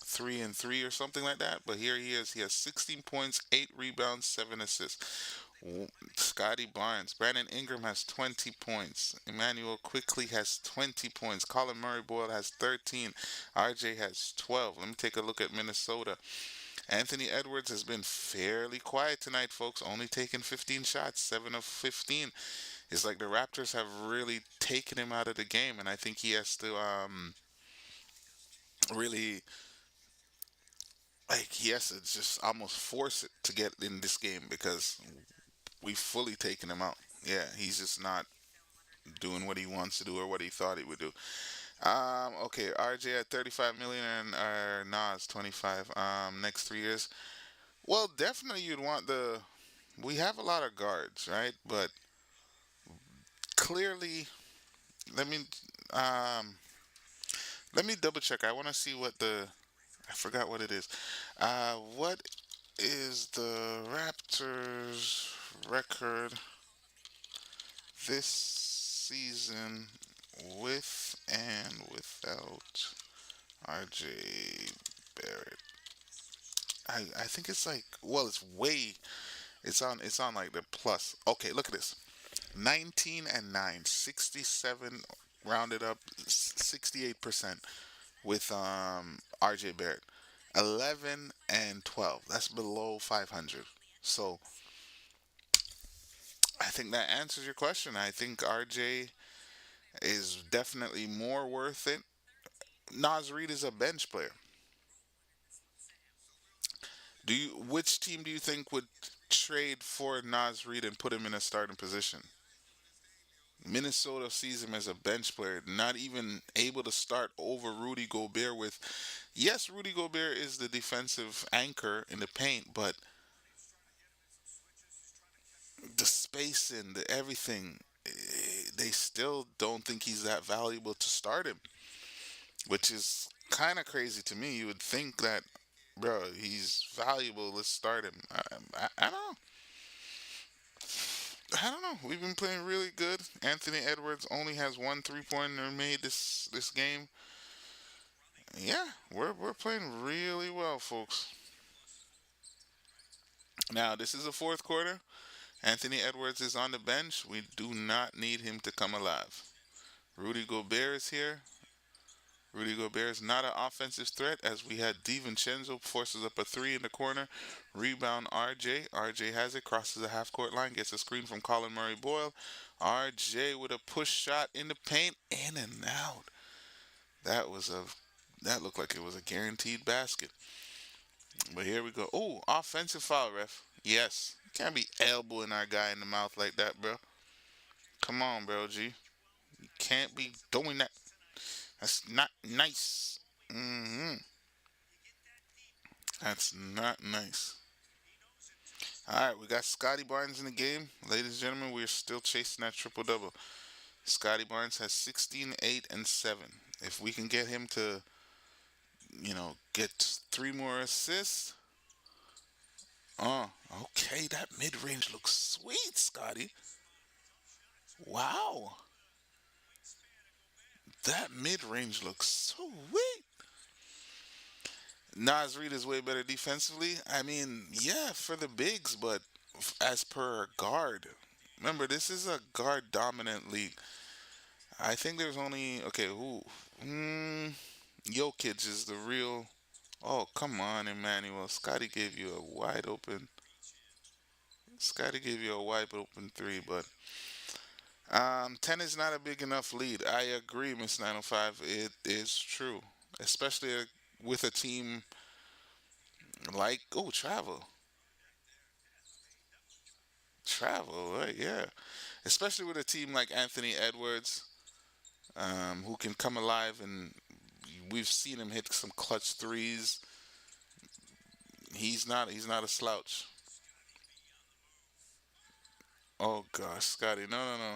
3 and 3 or something like that. But here he is. He has 16 points, 8 rebounds, 7 assists. Scottie Barnes. Brandon Ingram has 20 points. Emmanuel Quickly has 20 points. Colin Murray Boyle has 13. RJ has 12. Let me take a look at Minnesota. Anthony Edwards has been fairly quiet tonight, folks. Only taken 15 shots, 7 of 15. It's like the Raptors have really taken him out of the game, and I think he has to really, like, he has to just almost force it to get in this game because we've fully taken him out. Yeah, he's just not doing what he wants to do or what he thought he would do. Okay, RJ at 35 million and Nas 25. Next 3 years. Well, definitely you'd want the. We have a lot of guards, right? But clearly, let me um let me double check. I want to see what the. I forgot what it is. What is the Raptors' record this season with and without RJ Barrett? I think it's like, well, it's on like the plus. Okay, look at this. 19 and 9, 67 rounded up, 68% with RJ Barrett. 11 and 12. That's below 500. So, I think that answers your question. I think RJ is definitely more worth it. Nas Reed is a bench player. Which team do you think would trade for Nas Reed and put him in a starting position? Minnesota sees him as a bench player, not even able to start over Rudy Gobert with. Yes, Rudy Gobert is the defensive anchor in the paint, but the spacing, the everything, they still don't think he's that valuable to start him, which is kind of crazy to me. You would think that, bro, he's valuable. Let's start him. I don't know. I don't know. We've been playing really good. Anthony Edwards only has one 3-pointer made this game. Yeah, we're playing really well, folks. Now this is the fourth quarter. Anthony Edwards is on the bench. We do not need him to come alive. Rudy Gobert is here. Rudy Gobert is not an offensive threat as we had DiVincenzo forces up a three in the corner. Rebound RJ. RJ has it, crosses the half court line, gets a screen from Colin Murray Boyle. RJ with a push shot in the paint, in and out. That was a that looked like it was a guaranteed basket. But here we go. Oh, offensive foul, ref. Yes. Can't be elbowing our guy in the mouth like that, bro. Come on, bro, G. You can't be doing that. That's not nice. Hmm. That's not nice. All right, we got Scottie Barnes in the game. Ladies and gentlemen, we're still chasing that triple double. Scottie Barnes has 16, 8, and 7. If we can get him to, get three more assists. Oh, okay. That mid range looks sweet, Scotty. Wow. That mid range looks sweet. Nas Reed is way better defensively. I mean, yeah, for the bigs, but as per guard. Remember, this is a guard dominant league. I think there's only okay. Who? Jokic is the real. Oh, come on, Emmanuel. Scotty gave you a wide open. Scotty gave you a wide open three, but 10 is not a big enough lead. I agree, Miss 905. It is true, especially with a team like travel, travel, right? Yeah, especially with a team like Anthony Edwards, who can come alive, and we've seen him hit some clutch threes. He's not a slouch. Oh gosh, Scotty, no, no, no.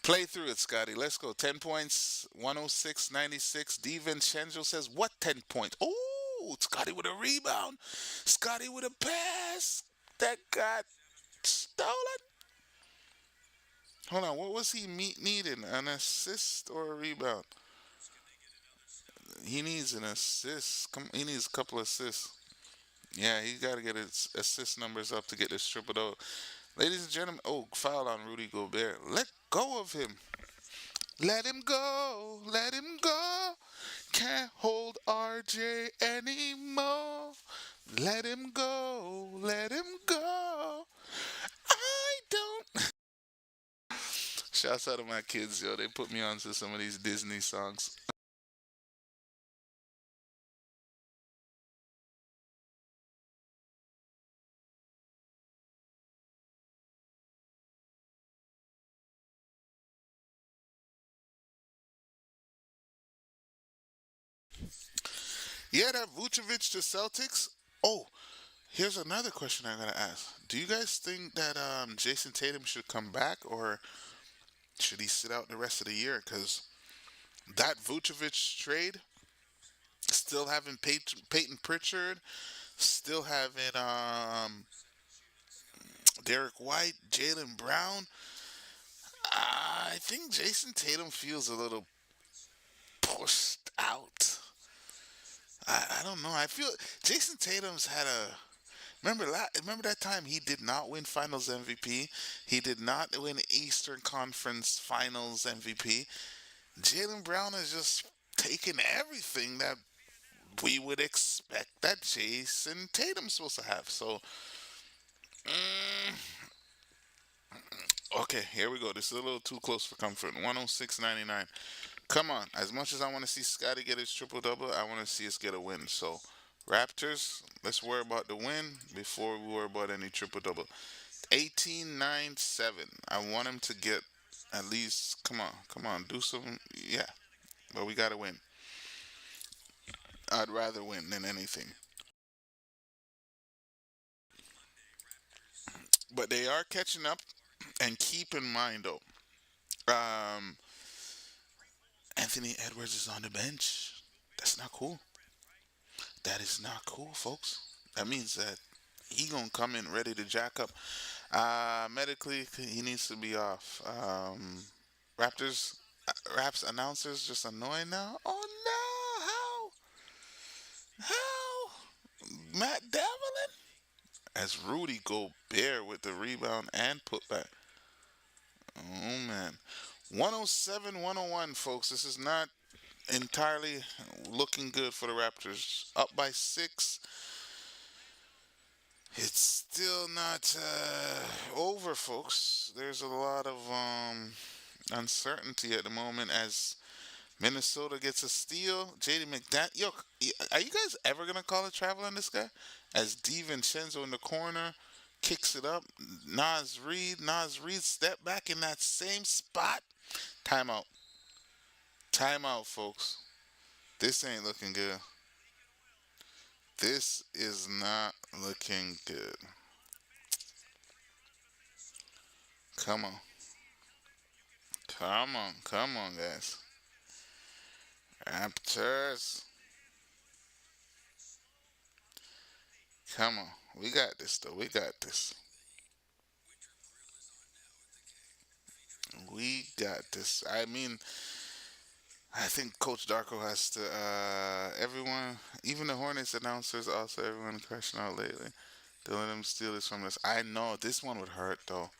Play through it, Scotty. Let's go. 10 points, 106.96. DiVincenzo says, what 10 points? Oh, Scotty with a rebound. Scotty with a pass that got stolen. Hold on, what was he needing? An assist or a rebound? He needs an assist. He needs a couple assists. Yeah, he got to get his assist numbers up to get this triple double. Ladies and gentlemen, oh, foul on Rudy Gobert. Let go of him. Let him go. Let him go. Can't hold RJ anymore. Let him go. Let him go. I don't. Shouts out to my kids, yo. They put me on to some of these Disney songs. Yeah, that Vucevic to Celtics. Oh, here's another question I gotta ask. Do you guys think that Jason Tatum should come back, or should he sit out the rest of the year? Because that Vucevic trade, still having Peyton Pritchard, Still having Derek White, Jalen Brown. I think Jason Tatum feels a little pushed out. I don't know. I feel Jason Tatum's had a remember that time he did not win Finals MVP. He did not win Eastern Conference Finals MVP. Jalen Brown has just taken everything that we would expect that Jason Tatum's supposed to have. So, mm, okay, here we go. This is a little too close for comfort. 106.99. Come on. As much as I want to see Scottie get his triple double, I want to see us get a win. So, Raptors, let's worry about the win before we worry about any triple double. 18-9-7. I want him to get at least, come on, do some, yeah, but we got to win. I'd rather win than anything. But they are catching up, and keep in mind, though, um, Anthony Edwards is on the bench. That's not cool. That is not cool, folks. That means that he gonna come in ready to jack up. Medically, he needs to be off. Raptors, Raps announcers just annoying now. Oh no! How? Matt Devlin as Rudy Gobert with the rebound and putback. Oh man, 107, 101, folks. This is not entirely looking good for the Raptors. Up by 6. It's still not over, folks. There's a lot of uncertainty at the moment as Minnesota gets a steal. JD McDaniel. Yo, are you guys ever going to call a travel on this guy? As DiVincenzo in the corner kicks it up. Nas Reed. Nas Reed step back in that same spot. Timeout. Timeout, folks. This ain't looking good. This is not looking good. Come on. Come on. Come on, guys. Raptors. Come on. We got this, though. We got this. We got this. I mean, I think Coach Darko has to, everyone, even the Hornets announcers, also everyone crashing out lately. Don't let them steal this from us. I know this one would hurt, though.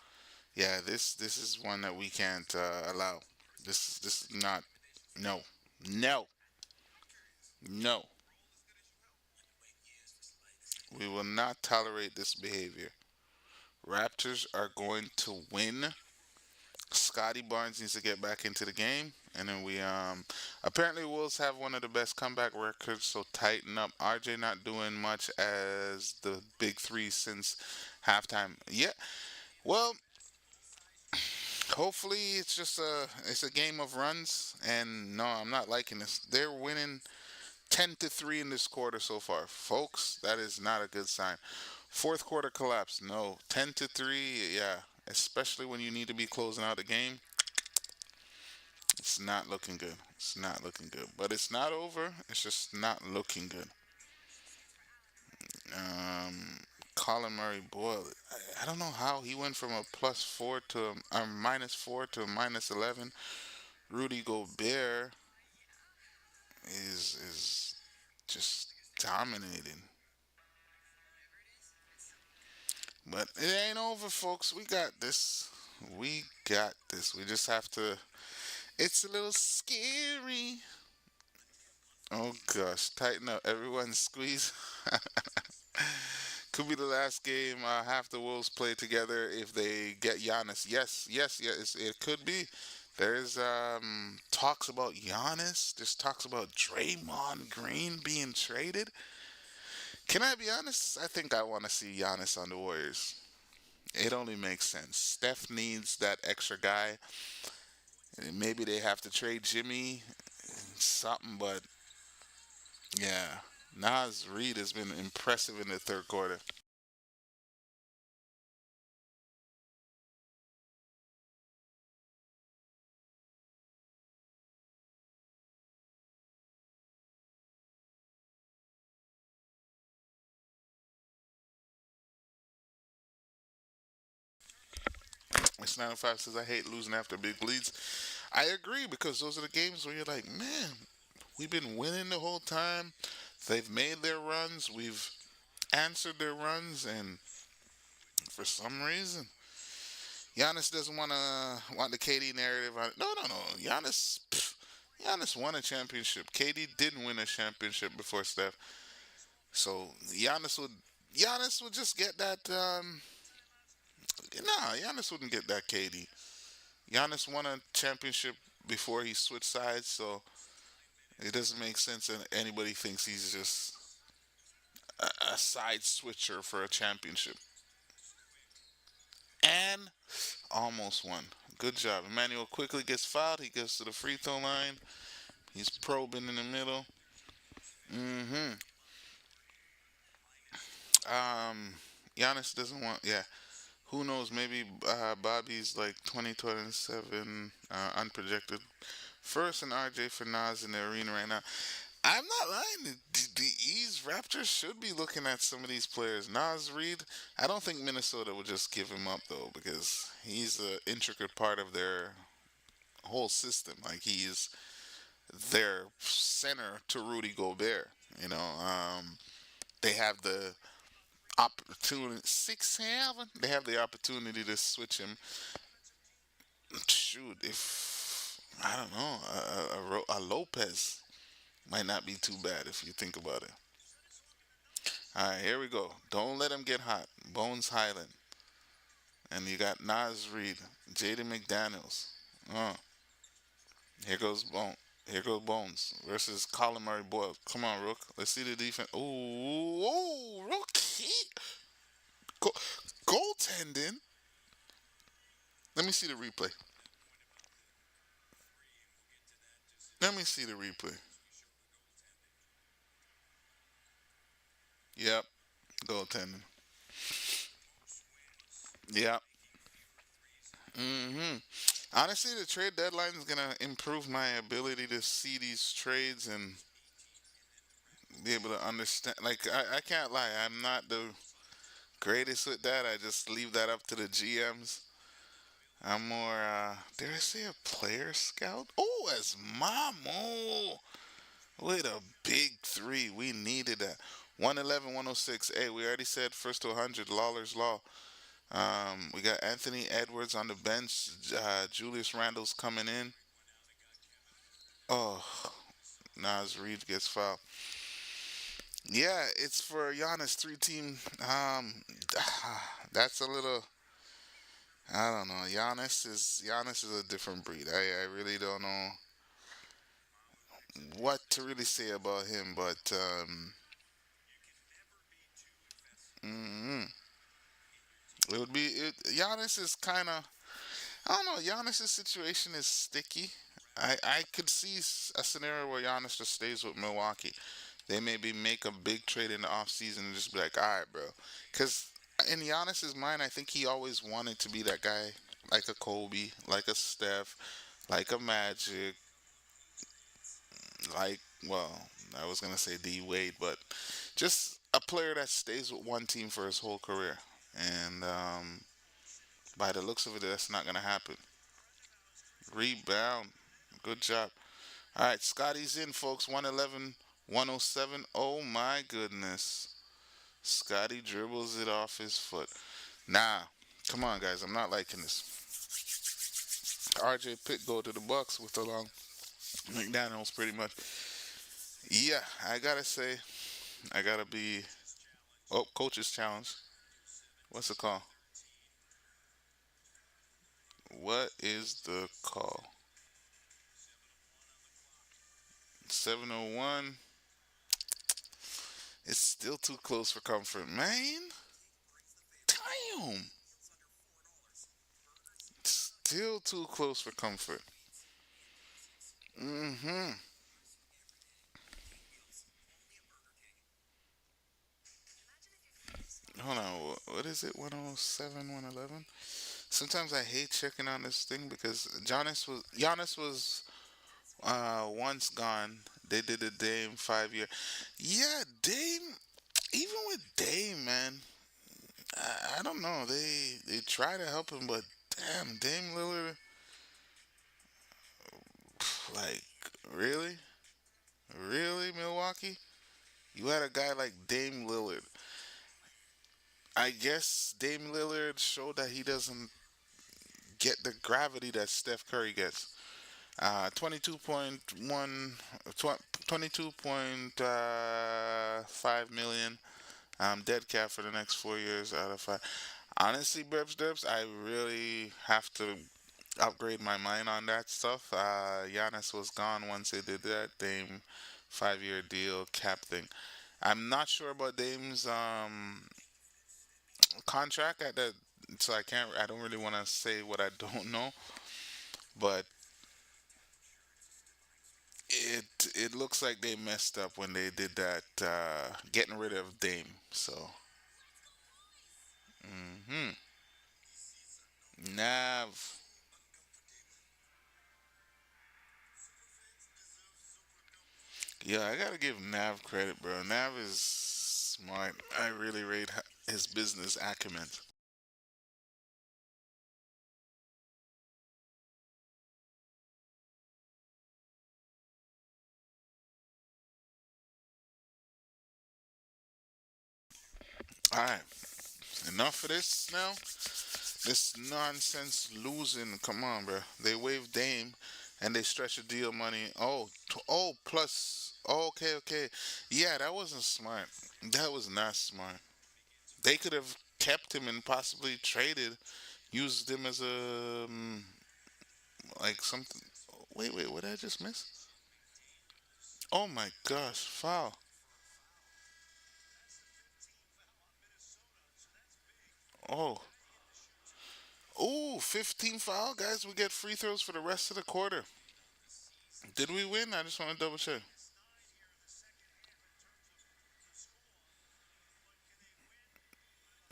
Yeah, this is one that we can't allow. This is not. No, no, no. We will not tolerate this behavior. Raptors are going to win. Scottie Barnes needs to get back into the game, and then we apparently Wolves have one of the best comeback records. So tighten up. RJ not doing much as the big three since halftime. Yeah. Well, hopefully it's a game of runs. And no, I'm not liking this. They're winning 10-3 in this quarter so far, folks. That is not a good sign. Fourth quarter collapse. No, 10-3. Yeah, especially when you need to be closing out the game. It's not looking good. It's not looking good. But it's not over. It's just not looking good. Um, Colin Murray, boy, I don't know how he went from a +4 to a -4 to a -11. Rudy Gobert is just dominating. But it ain't over, folks. We got this. We got this. We just have to. It's a little scary. Oh gosh, tighten up, everyone. Squeeze. Could be the last game half the Wolves play together if they get Giannis. Yes, yes, yes. It could be. There's talks about Giannis. There's talks about Draymond Green being traded. Can I be honest? I think I want to see Giannis on the Warriors. It only makes sense. Steph needs that extra guy. And maybe they have to trade Jimmy, something, but yeah. Nas Reed has been impressive in the third quarter. X95 says I hate losing after big leads. I agree because those are the games where you're like, man, we've been winning the whole time. They've made their runs. We've answered their runs, and for some reason, Giannis doesn't want the KD narrative. No, no, no. Giannis won a championship. KD didn't win a championship before Steph. So Giannis would just get that. Nah, Giannis wouldn't get that KD. Giannis won a championship before he switched sides, so it doesn't make sense that anybody thinks he's just a side switcher for a championship. And almost won. Good job. Emmanuel quickly gets fouled. He gets to the free throw line. He's probing in the middle. Mm-hmm. Giannis doesn't want. Yeah. Who knows? Maybe Bobby's like 2027 unprojected. First and RJ for Nas in the arena right now. I'm not lying. The East Raptors should be looking at some of these players. Nas Reed, I don't think Minnesota would just give him up though, because he's an intricate part of their whole system. Like he's their center to Rudy Gobert. You know, they have the opportunity 6-7. They have the opportunity to switch him. Shoot, if I don't know, a Lopez might not be too bad if you think about it. All right, here we go. Don't let him get hot. Bones Highland. And you got Nas Reed, Jaden McDaniels. Uh, here goes Bone. Here goes Bones versus Colin Murray Boyle. Come on, Rook. Let's see the defense. Ooh, Rookie. Go, goaltending. Let me see the replay. Let me see the replay. Yep, goaltending. Yep. Mm-hmm. Honestly, the trade deadline is gonna improve my ability to see these trades and be able to understand. Like I can't lie, I'm not the greatest with that. I just leave that up to the GMs. I'm more, dare I say, a player scout? Oh, as Mamo with a big three. We needed that. 111, 106. Hey, we already said first to 100. Lawler's Law. We got Anthony Edwards on the bench. Julius Randle's coming in. Oh, Nas Reed gets fouled. Yeah, it's for Giannis three team. That's a little. I don't know. Giannis is a different breed. I really don't know what to really say about him, but mm, it would be. Giannis is kind of. I don't know. Giannis's situation is sticky. I could see a scenario where Giannis just stays with Milwaukee. They maybe make a big trade in the offseason and just be like, all right, bro. Because in Giannis's mind, I think he always wanted to be that guy, like a Kobe, like a Steph, like a Magic, like, well, I was going to say D Wade, but just a player that stays with one team for his whole career. And by the looks of it, that's not going to happen. Rebound. Good job. All right, Scotty's in, folks. 111, 107. Oh, my goodness. Scotty dribbles it off his foot. Nah, come on, guys. I'm not liking this. RJ Pitt go to the Bucks with along McDaniels, pretty much. Yeah, I gotta say, I gotta be. Oh, coach's challenge. What's the call? What is the call? 7:01. It's still too close for comfort, man. Damn. Still too close for comfort. Mm-hmm. Hold on. What is it? 107, 111? Sometimes I hate checking on this thing because Giannis was once gone. They did a Dame 5 year. Yeah, Dame. Even with Dame, man, I don't know. They try to help him, but Damn, Dame Lillard. Like, really? Really, Milwaukee? You had a guy like Dame Lillard. I guess Dame Lillard showed that he doesn't get the gravity that Steph Curry gets. 22.1, 22.5 million. Dead cap for the next 4 years out of five. Honestly, Burps Derps, I really have to upgrade my mind on that stuff. Giannis was gone once they did that Dame 5 year deal cap thing. I'm not sure about Dame's contract at that, so I can't. I don't really want to say what I don't know, but it looks like they messed up when they did that, getting rid of Dame. So, hmm Nav. Yeah, I gotta give Nav credit, bro. Nav is smart. I really rate his business acumen. All right, enough of this now. This nonsense losing. Come on, bro. They waived Dame, and they stretch the deal money. Oh, plus. Oh, okay, okay. Yeah, that wasn't smart. That was not smart. They could have kept him and possibly traded, used him as a, like something. Wait, what did I just miss? Oh my gosh, foul. Oh, ooh, 15 foul, guys. We get free throws for the rest of the quarter. Did we win? I just want to double check.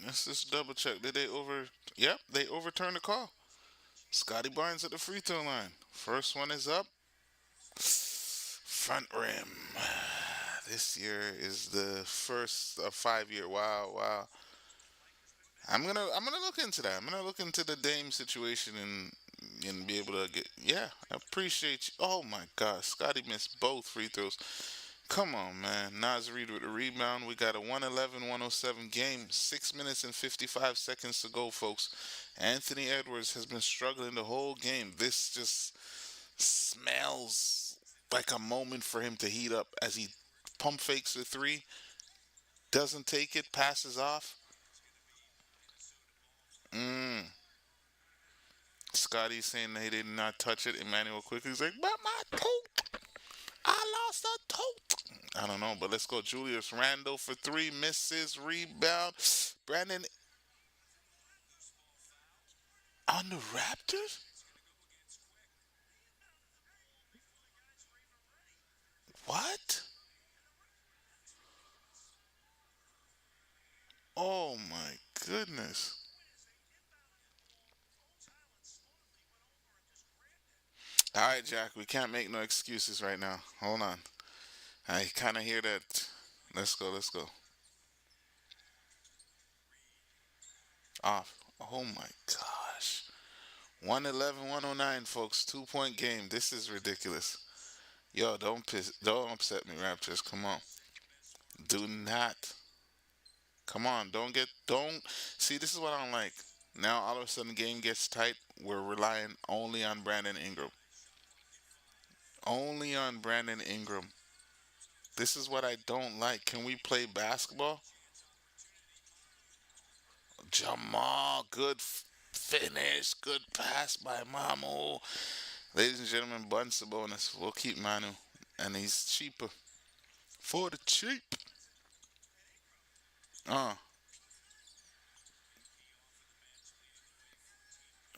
Let's just double check. Did they over? Yep, they overturned the call. Scottie Barnes at the free throw line. First one is up. Front rim. This year is the first of 5 year. Wow, wow. I'm gonna look into that. I'm gonna look into the Dame situation and be able to get. Yeah, I appreciate you. Oh my gosh, Scotty missed both free throws. Come on, man. Nas Reed with the rebound. We got a 111-107 game. 6 minutes and 55 seconds to go, folks. Anthony Edwards has been struggling the whole game. This just smells like a moment for him to heat up as he pump fakes the three, doesn't take it, passes off. Mm. Scotty saying that he did not touch it. Emmanuel quickly's like, but my toe, I lost a toe. I don't know, but let's go. Julius Randle for three, misses, rebound. Brandon on the Raptors? What? Oh my goodness. All right, Jack, we can't make no excuses right now. Hold on. I kind of hear that. Let's go, let's go. Off. Oh my gosh. 111, 109, folks. 2 point game. This is ridiculous. Yo, don't upset me, Raptors. Come on. Do not. Come on. Don't. See, this is what I don't like. Now, all of a sudden, the game gets tight. We're relying only on Brandon Ingram. Only on Brandon Ingram. This is what I don't like. Can we play basketball? Jamal, good finish. Good pass by Mamu. Ladies and gentlemen, Bun Sabonis. We'll keep Manu. And he's cheaper. For the cheap. Uh.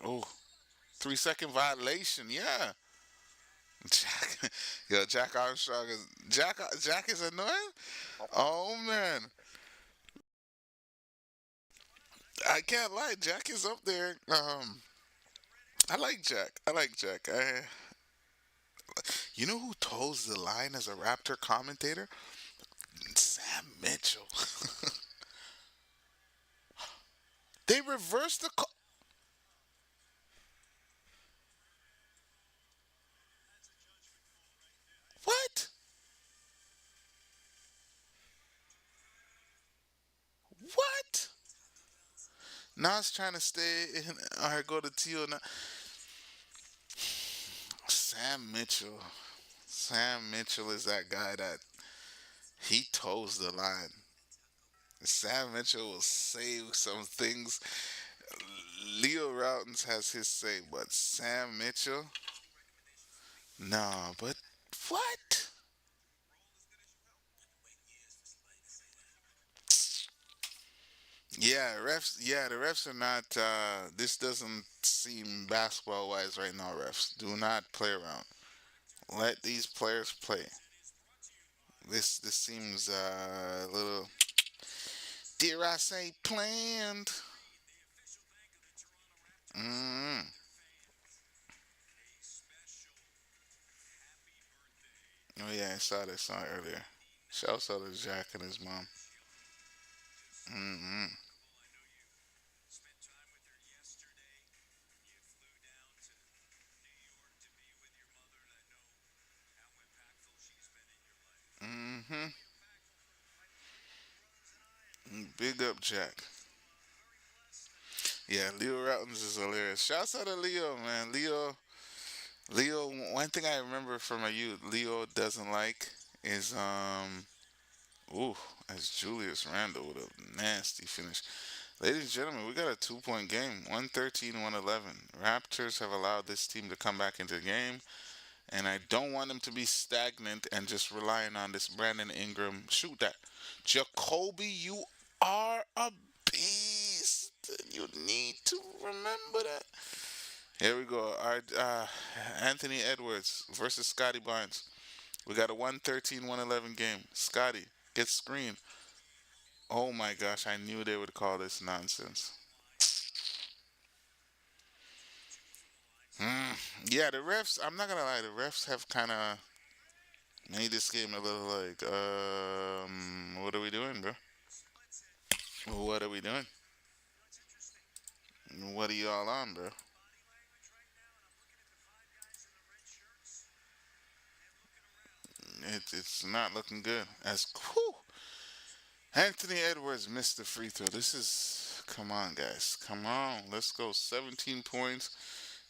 Oh. 3 second violation. Yeah. Jack. Yo, Jack Armstrong is. Jack is annoying? Oh, man. I can't lie. Jack is up there. I like Jack. I like Jack. You know who toes the line as a Raptor commentator? Sam Mitchell. They reversed the call. Nas trying to stay in or go to T.O. Now. Sam Mitchell. Sam Mitchell is that guy that he toes the line. Sam Mitchell will say some things. Leo Routins has his say, but Sam Mitchell, nah. But what? Yeah, refs. Yeah, the refs are not. This doesn't seem basketball wise right now. Refs, do not play around. Let these players play. This seems a little. Dare I say planned? Mm. Oh yeah, I saw that song earlier. Shouts out to Jack and his mom. Mm-hmm. Mm-hmm. Big up Jack. Yeah, Leo Routins is hilarious. Shouts out to Leo, man. Leo. One thing I remember from my youth, Leo doesn't like is ooh, as Julius Randle with a nasty finish. Ladies and gentlemen, we got a 2 point game, 113, 111. Raptors have allowed this team to come back into the game, and I don't want them to be stagnant and just relying on this Brandon Ingram. Shoot that. Jacoby, you are a beast. You need to remember that. Here we go. Our Anthony Edwards versus Scottie Barnes. We got a 113, 111 game. Scottie gets screened. Oh my gosh, I knew they would call this nonsense. Hmm. Yeah, the refs, I'm not going to lie, the refs have kind of made this game a little like, what are we doing, bro? What are we doing? What are y'all on, bro? It's not looking good. As whew, Anthony Edwards missed the free throw. This is come on, guys, come on, let's go. 17 points.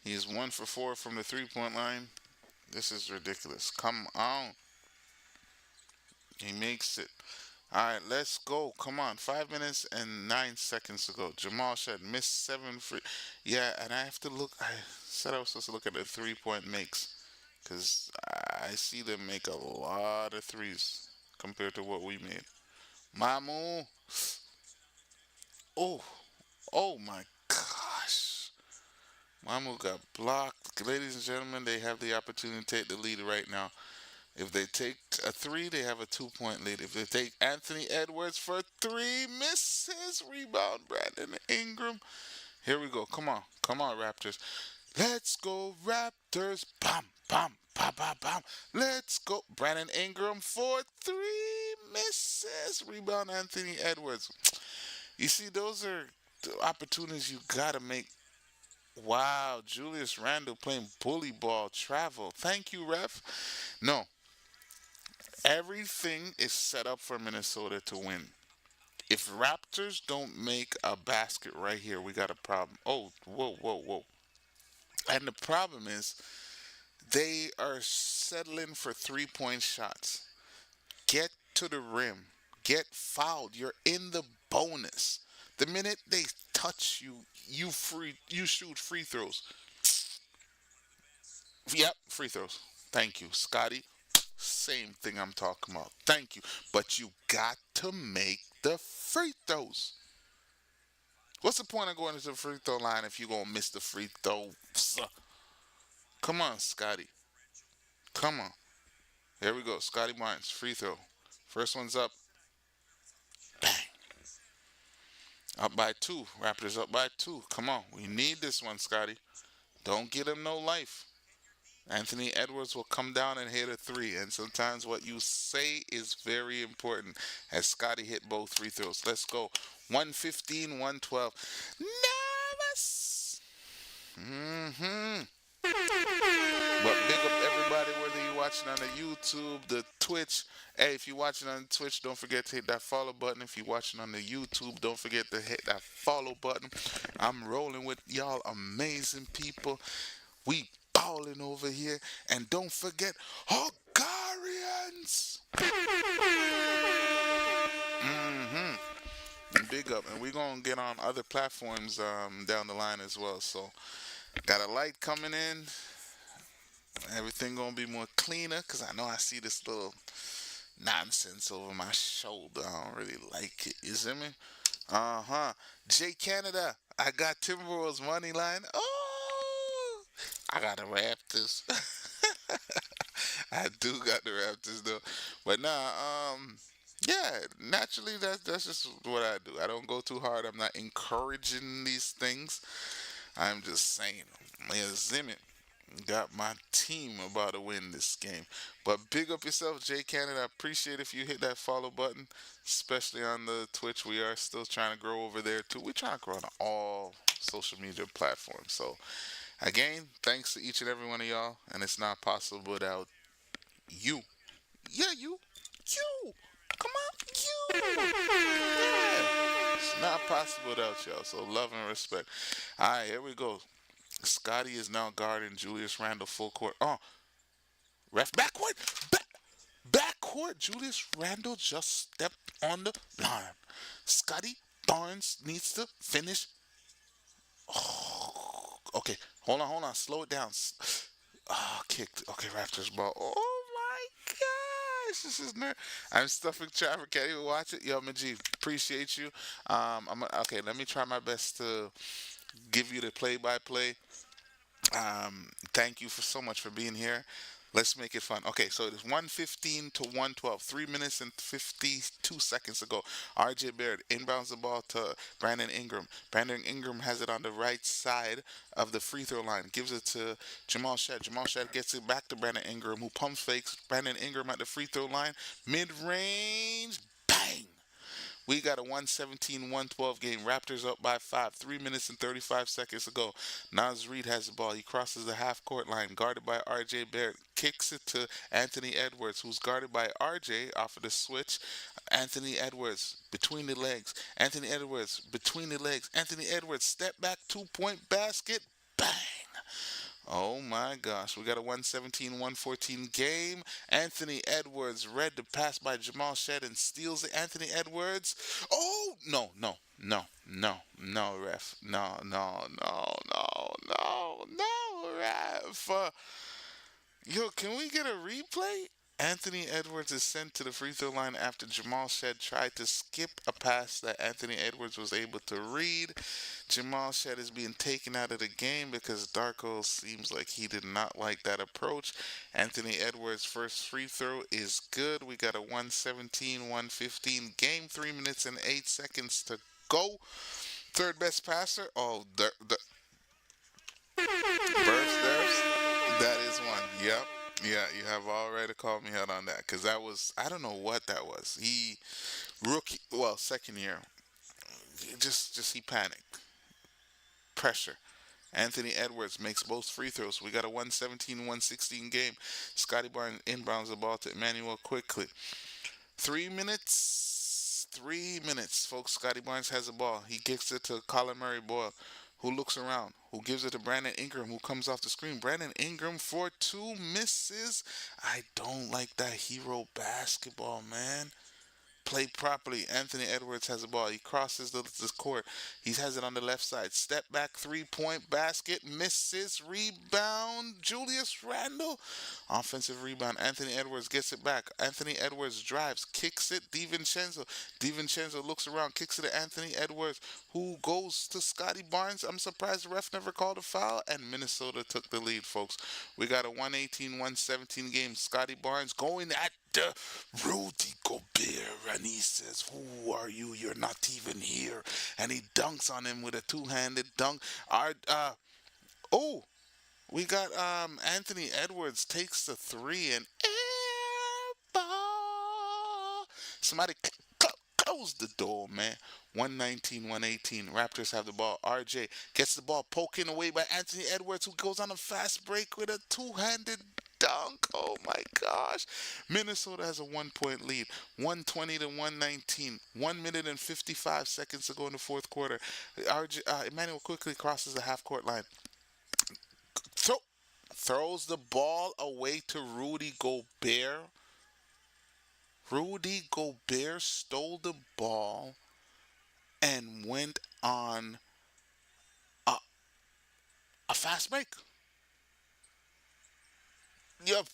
He is 1 for 4 from the 3 point line. This is ridiculous. Come on, he makes it. All right, let's go. Come on, 5 minutes and 9 seconds to go. Jamal Shed missed 7 free. Yeah, and I have to look. I said I was supposed to look at the 3 point makes because I see them make a lot of threes compared to what we made. Mamu. Oh, oh my gosh. Mamu got blocked. Ladies and gentlemen, they have the opportunity to take the lead right now. If they take a three, they have a 2 point lead. If they take Anthony Edwards for three, misses. Rebound, Brandon Ingram. Here we go. Come on. Come on, Raptors. Let's go, Raptors. Bam, bam, bam, bam, bam. Let's go. Brandon Ingram for three, misses. Rebound, Anthony Edwards. You see, those are the opportunities you got to make. Wow, Julius Randle playing bully ball travel. Thank you, ref. No, everything is set up for Minnesota to win. If Raptors don't make a basket right here, we got a problem. Oh, whoa, whoa, whoa. And the problem is they are settling for 3 point shots. Get to the rim. Get fouled. You're in the bonus. The minute they touch you, you shoot free throws. Yep, free throws. Thank you, Scotty. Same thing I'm talking about. Thank you. But you got to make the free throws. What's the point of going to the free throw line if you're going to miss the free throws? Come on, Scotty. Come on. Here we go. Scotty Barnes, free throw. First one's up. Bang. Up by two. Raptors up by two. Come on. We need this one, Scotty. Don't get him no life. Anthony Edwards will come down and hit a three. And sometimes what you say is very important. As Scotty hit both free throws. Let's go. 115, 112. Nervous. Mm-hmm. But big up everybody whether you watching on the YouTube, the Twitch. Hey, if you're watching on Twitch, don't forget to hit that follow button. If you're watching on the YouTube, don't forget to hit that follow button. I'm rolling with y'all amazing people. We balling over here. And don't forget, Hungarians! Mm-hmm. Big up. And we're going to get on other platforms down the line as well. So, got a light coming in. Everything going to be more cleaner because I know I see this little nonsense over my shoulder. I don't really like it. You see me? Uh huh. J Canada, I got Timberwolves money line. Oh, I got the Raptors. I do got the Raptors though, but nah. Yeah. Naturally, that's just what I do. I don't go too hard. I'm not encouraging these things. I'm just saying. Yeah, Zimmy got my team about to win this game. But big up yourself, Jay Cannon. I appreciate if you hit that follow button, especially on the Twitch. We are still trying to grow over there too. We're trying to grow on all social media platforms. So again, thanks to each and every one of y'all. And it's not possible without you. Yeah, you. You. Come on, you. Yeah. It's not possible without y'all. So love and respect. All right, here we go. Scottie is now guarding Julius Randle full court. Oh, ref backcourt. Backcourt. Julius Randle just stepped on the line. Scottie Barnes needs to finish. Oh, okay, hold on. Slow it down. Kicked. Okay, Raptors ball. Oh my gosh, this is nerd. I'm stuffing traffic. Can't even watch it. Yo, Majid, appreciate you. Okay. Let me try my best to give you the play-by-play. Thank you for so much for being here. Let's make it fun. Okay, so it's 115 to 112. 3 minutes and 52 seconds ago. RJ Barrett inbounds the ball to Brandon Ingram. Brandon Ingram has it on the right side of the free throw line. Gives it to Jamal Shedd. Jamal Shedd gets it back to Brandon Ingram, who pump fakes Brandon Ingram at the free throw line. Mid range. Bang! We got a 117-112 game. Raptors up by 5. 3 minutes and 35 seconds ago. Naz Reid has the ball. He crosses the half court line, guarded by R.J. Barrett. Kicks it to Anthony Edwards, who's guarded by R.J. off of the switch. Anthony Edwards between the legs. Anthony Edwards between the legs. Anthony Edwards step back 2-point basket. Bang! Oh my gosh, we got a 117-114 game. Anthony Edwards read the pass by Jamal Shedd and steals it. Anthony Edwards. Oh, no, ref. No, ref. Yo, can we get a replay? Anthony Edwards is sent to the free throw line after Jamal Shedd tried to skip a pass that Anthony Edwards was able to read. Jamal Shedd is being taken out of the game because Darko seems like he did not like that approach. Anthony Edwards' first free throw is good. We got a 117-115 game. 3 minutes and 8 seconds to go. Third best passer. Oh, that is one. Yep. Yeah, you have already called me out on that because that was, I don't know what that was. He rookie, well, second year, he panicked. Pressure. Anthony Edwards makes both free throws. We got a 117-116 game. Scottie Barnes inbounds the ball to Emmanuel quickly. 3 minutes. 3 minutes, folks. Scottie Barnes has the ball. He kicks it to Colin Murray Boyle, who looks around, who gives it to Brandon Ingram, who comes off the screen. Brandon Ingram for 2 misses. I don't like that hero basketball, man. Played properly. Anthony Edwards has the ball. He crosses the court. He has it on the left side. Step back 3-point basket. Misses. Rebound. Julius Randle. Offensive rebound. Anthony Edwards gets it back. Anthony Edwards drives. Kicks it. DiVincenzo. DiVincenzo looks around. Kicks it to Anthony Edwards, who goes to Scottie Barnes. I'm surprised the ref never called a foul. And Minnesota took the lead, folks. We got a 118-117 game. Scottie Barnes going at Rudy Gobert, and he says, "Who are you? You're not even here." And he dunks on him with a two-handed dunk. Oh, we got Anthony Edwards takes the three and air ball. Somebody close the door, man. 119-118. Raptors have the ball. RJ gets the ball poking away by Anthony Edwards, who goes on a fast break with a two-handed dunk. Oh my gosh. Minnesota has a 1 point lead. 120 to 119. 1 minute and 55 seconds to go in the fourth quarter. Emmanuel quickly crosses the half court line. Throw, throws the ball away to Rudy Gobert. Rudy Gobert stole the ball and went on a, a fast break. Yep.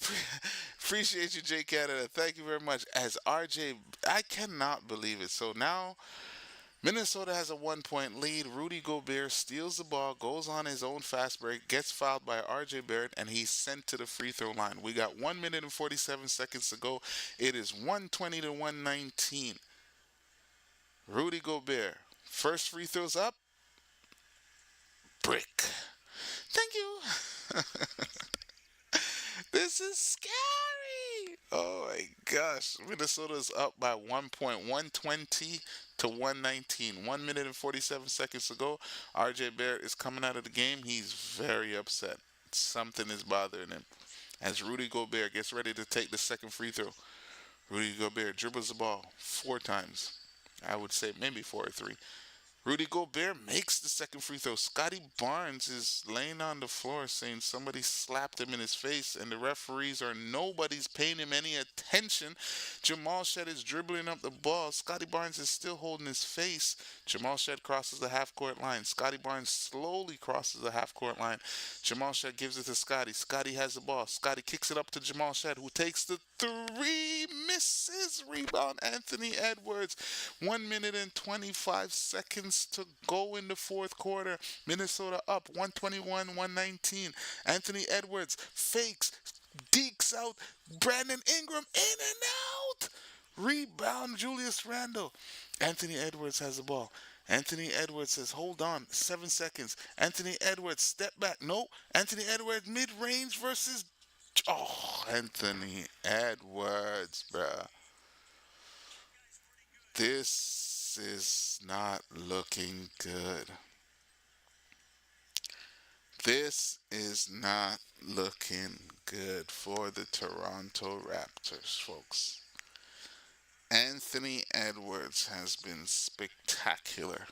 Appreciate you, Jay Canada. Thank you very much. As RJ, I cannot believe it. So now Minnesota has a 1 point lead. Rudy Gobert steals the ball, goes on his own fast break, gets fouled by RJ Barrett, and he's sent to the free throw line. We got 1 minute and 47 seconds to go. It is 120 to 119. Rudy Gobert. First free throws up. Brick. Thank you. This is scary. Oh my gosh. Minnesota's up by 1 point, 120 to 119. 1 minute and 47 seconds to go. RJ Barrett is coming out of the game. He's very upset. Something is bothering him. As Rudy Gobert gets ready to take the second free throw, Rudy Gobert dribbles the ball 4 times. I would say maybe 4 or 3. Rudy Gobert makes the second free throw. Scottie Barnes is laying on the floor saying somebody slapped him in his face, and the referees are nobody's paying him any attention. Jamal Shed is dribbling up the ball. Scottie Barnes is still holding his face. Jamal Shed crosses the half court line. Scottie Barnes slowly crosses the half court line. Jamal Shed gives it to Scottie. Scottie has the ball. Scottie kicks it up to Jamal Shed, who takes the three, misses. Rebound, Anthony Edwards. 1 minute and 25 seconds to go in the fourth quarter. Minnesota up 121 119. Anthony Edwards fakes, dekes out. Brandon Ingram in and out. Rebound, Julius Randle. Anthony Edwards has the ball. Anthony Edwards says, hold on, 7 seconds. Anthony Edwards, step back. No, Anthony Edwards, mid range versus. Oh, Anthony Edwards, bruh. This is not looking good. This is not looking good for the Toronto Raptors, folks. Anthony Edwards has been spectacular.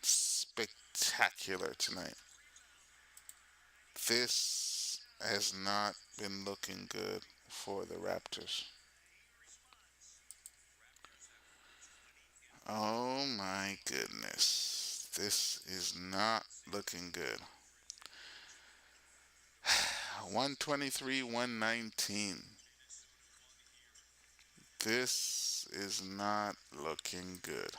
Spectacular tonight. This has not been looking good for the Raptors. Oh my goodness. This is not looking good. 123, 119. This is not looking good.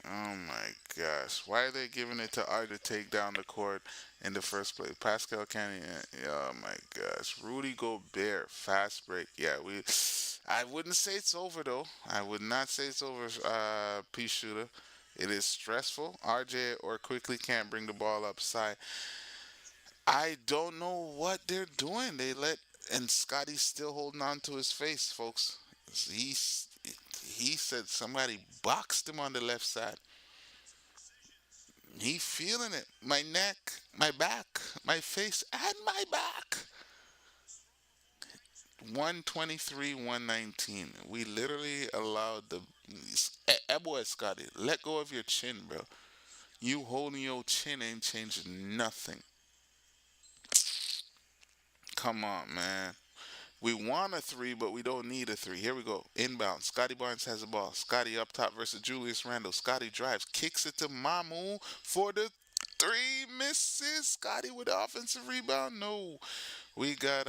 Oh my gosh. Why are they giving it to R to take down the court in the first place? Pascal Canyon. Oh my gosh. Rudy Gobert, fast break. Yeah, I wouldn't say it's over though. I would not say it's over, P shooter. It is stressful. RJ or quickly can't bring the ball up. I don't know what they're doing. And Scotty's still holding on to his face, folks. He's he said somebody boxed him on the left side. He feeling it. My neck, my back, my face, and my back. 123, 119. We literally allowed the. Boy, Scotty, let go of your chin, bro. You holding your chin ain't changing nothing. Come on, man. We want a three, but we don't need a three. Here we go. Inbound. Scottie Barnes has the ball. Scottie up top versus Julius Randle. Scottie drives, kicks it to Mamu for the three. Misses. Scottie with the offensive rebound. No. We got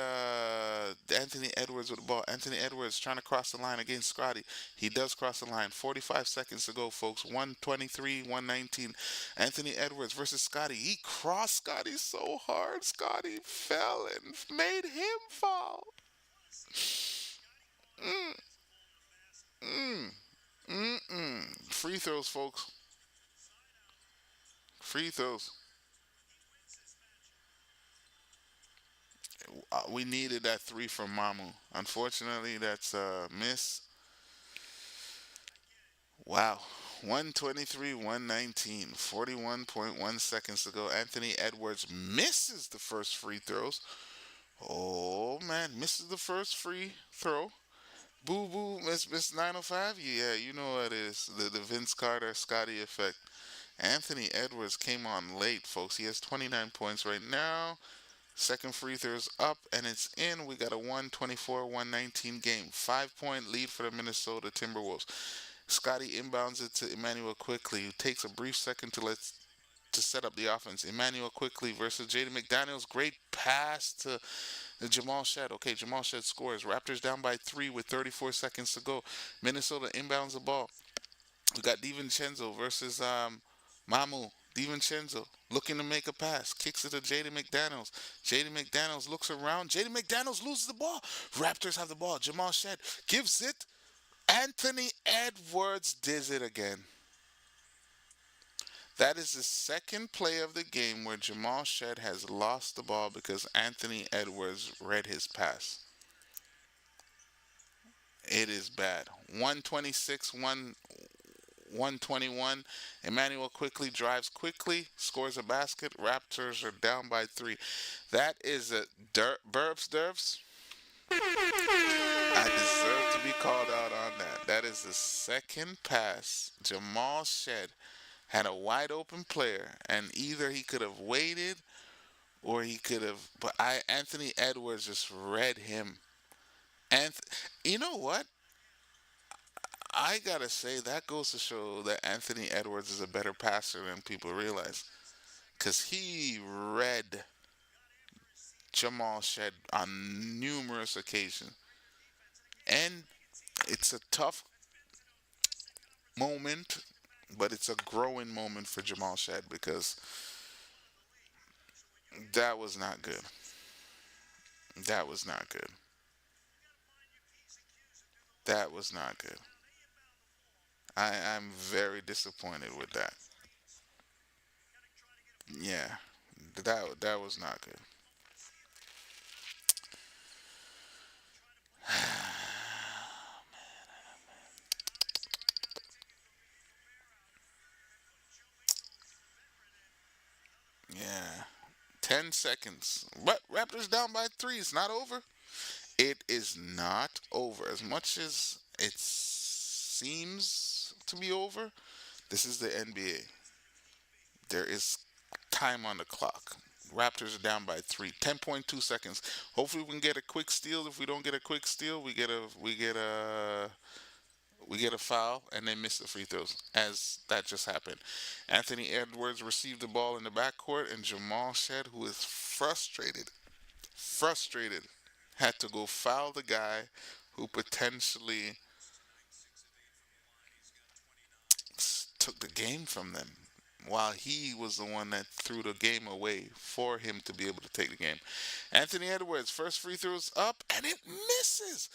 Anthony Edwards with the ball. Anthony Edwards trying to cross the line against Scottie. He does cross the line. 45 seconds to go, folks. 123, 119. Anthony Edwards versus Scottie. He crossed Scottie so hard. Scottie fell and made him fall. Mm, mm, Free throws, folks. Free throws. We needed that three from Mamu. Unfortunately, that's a miss. Wow. 123, 119, 41.1 seconds to go. Anthony Edwards misses the first free throws. Oh man, misses the first free throw. Boo boo, Miss 905. Yeah, you know what it is. The Vince Carter Scottie effect. Anthony Edwards came on late, folks. He has 29 points right now. Second free throw's up and it's in. We got a 124 119 game. 5 point lead for the Minnesota Timberwolves. Scotty inbounds it to Emmanuel quickly, who takes a brief second to set up the offense. Emmanuel quickly versus Jaden McDaniels. Great pass to Jamal Shed. Okay, Jamal Shed scores. Raptors down by 3 with 34 seconds to go. Minnesota inbounds the ball. We got DiVincenzo versus Mamu. DiVincenzo looking to make a pass. Kicks it to Jaden McDaniels. Jaden McDaniels looks around. Jaden McDaniels loses the ball. Raptors have the ball. Jamal Shed gives it. Anthony Edwards does it again. That is the second play of the game where Jamal Shed has lost the ball because Anthony Edwards read his pass. It is bad. 126, 121. Emmanuel quickly drives quickly, scores a basket. Raptors are down by 3. That is a burps derps. I deserve to be called out on that. That is the second pass. Jamal Shed had a wide open player, and either he could have waited or he could have. But Anthony Edwards just read him. And you know what? I gotta say that goes to show that Anthony Edwards is a better passer than people realize, cause he read Jamal Shed on numerous occasions, and it's a tough moment, but it's a growing moment for Jamal Shed because that was not good. That was not good. That was not good. I'm very disappointed with that. Yeah, that was not good. Yeah, 10 seconds. But Raptors down by 3. It's not over. It is not over. As much as it seems to be over, this is the NBA. There is time on the clock. Raptors are down by 3. 10.2 seconds. Hopefully we can get a quick steal. If we don't get a quick steal, we get a foul and then miss the free throws, as that just happened. Anthony Edwards received the ball in the backcourt, and Jamal Shed, who is frustrated, had to go foul the guy who potentially took the game from them, while he was the one that threw the game away for him to be able to take the game. Anthony Edwards, first free throws up, and it misses.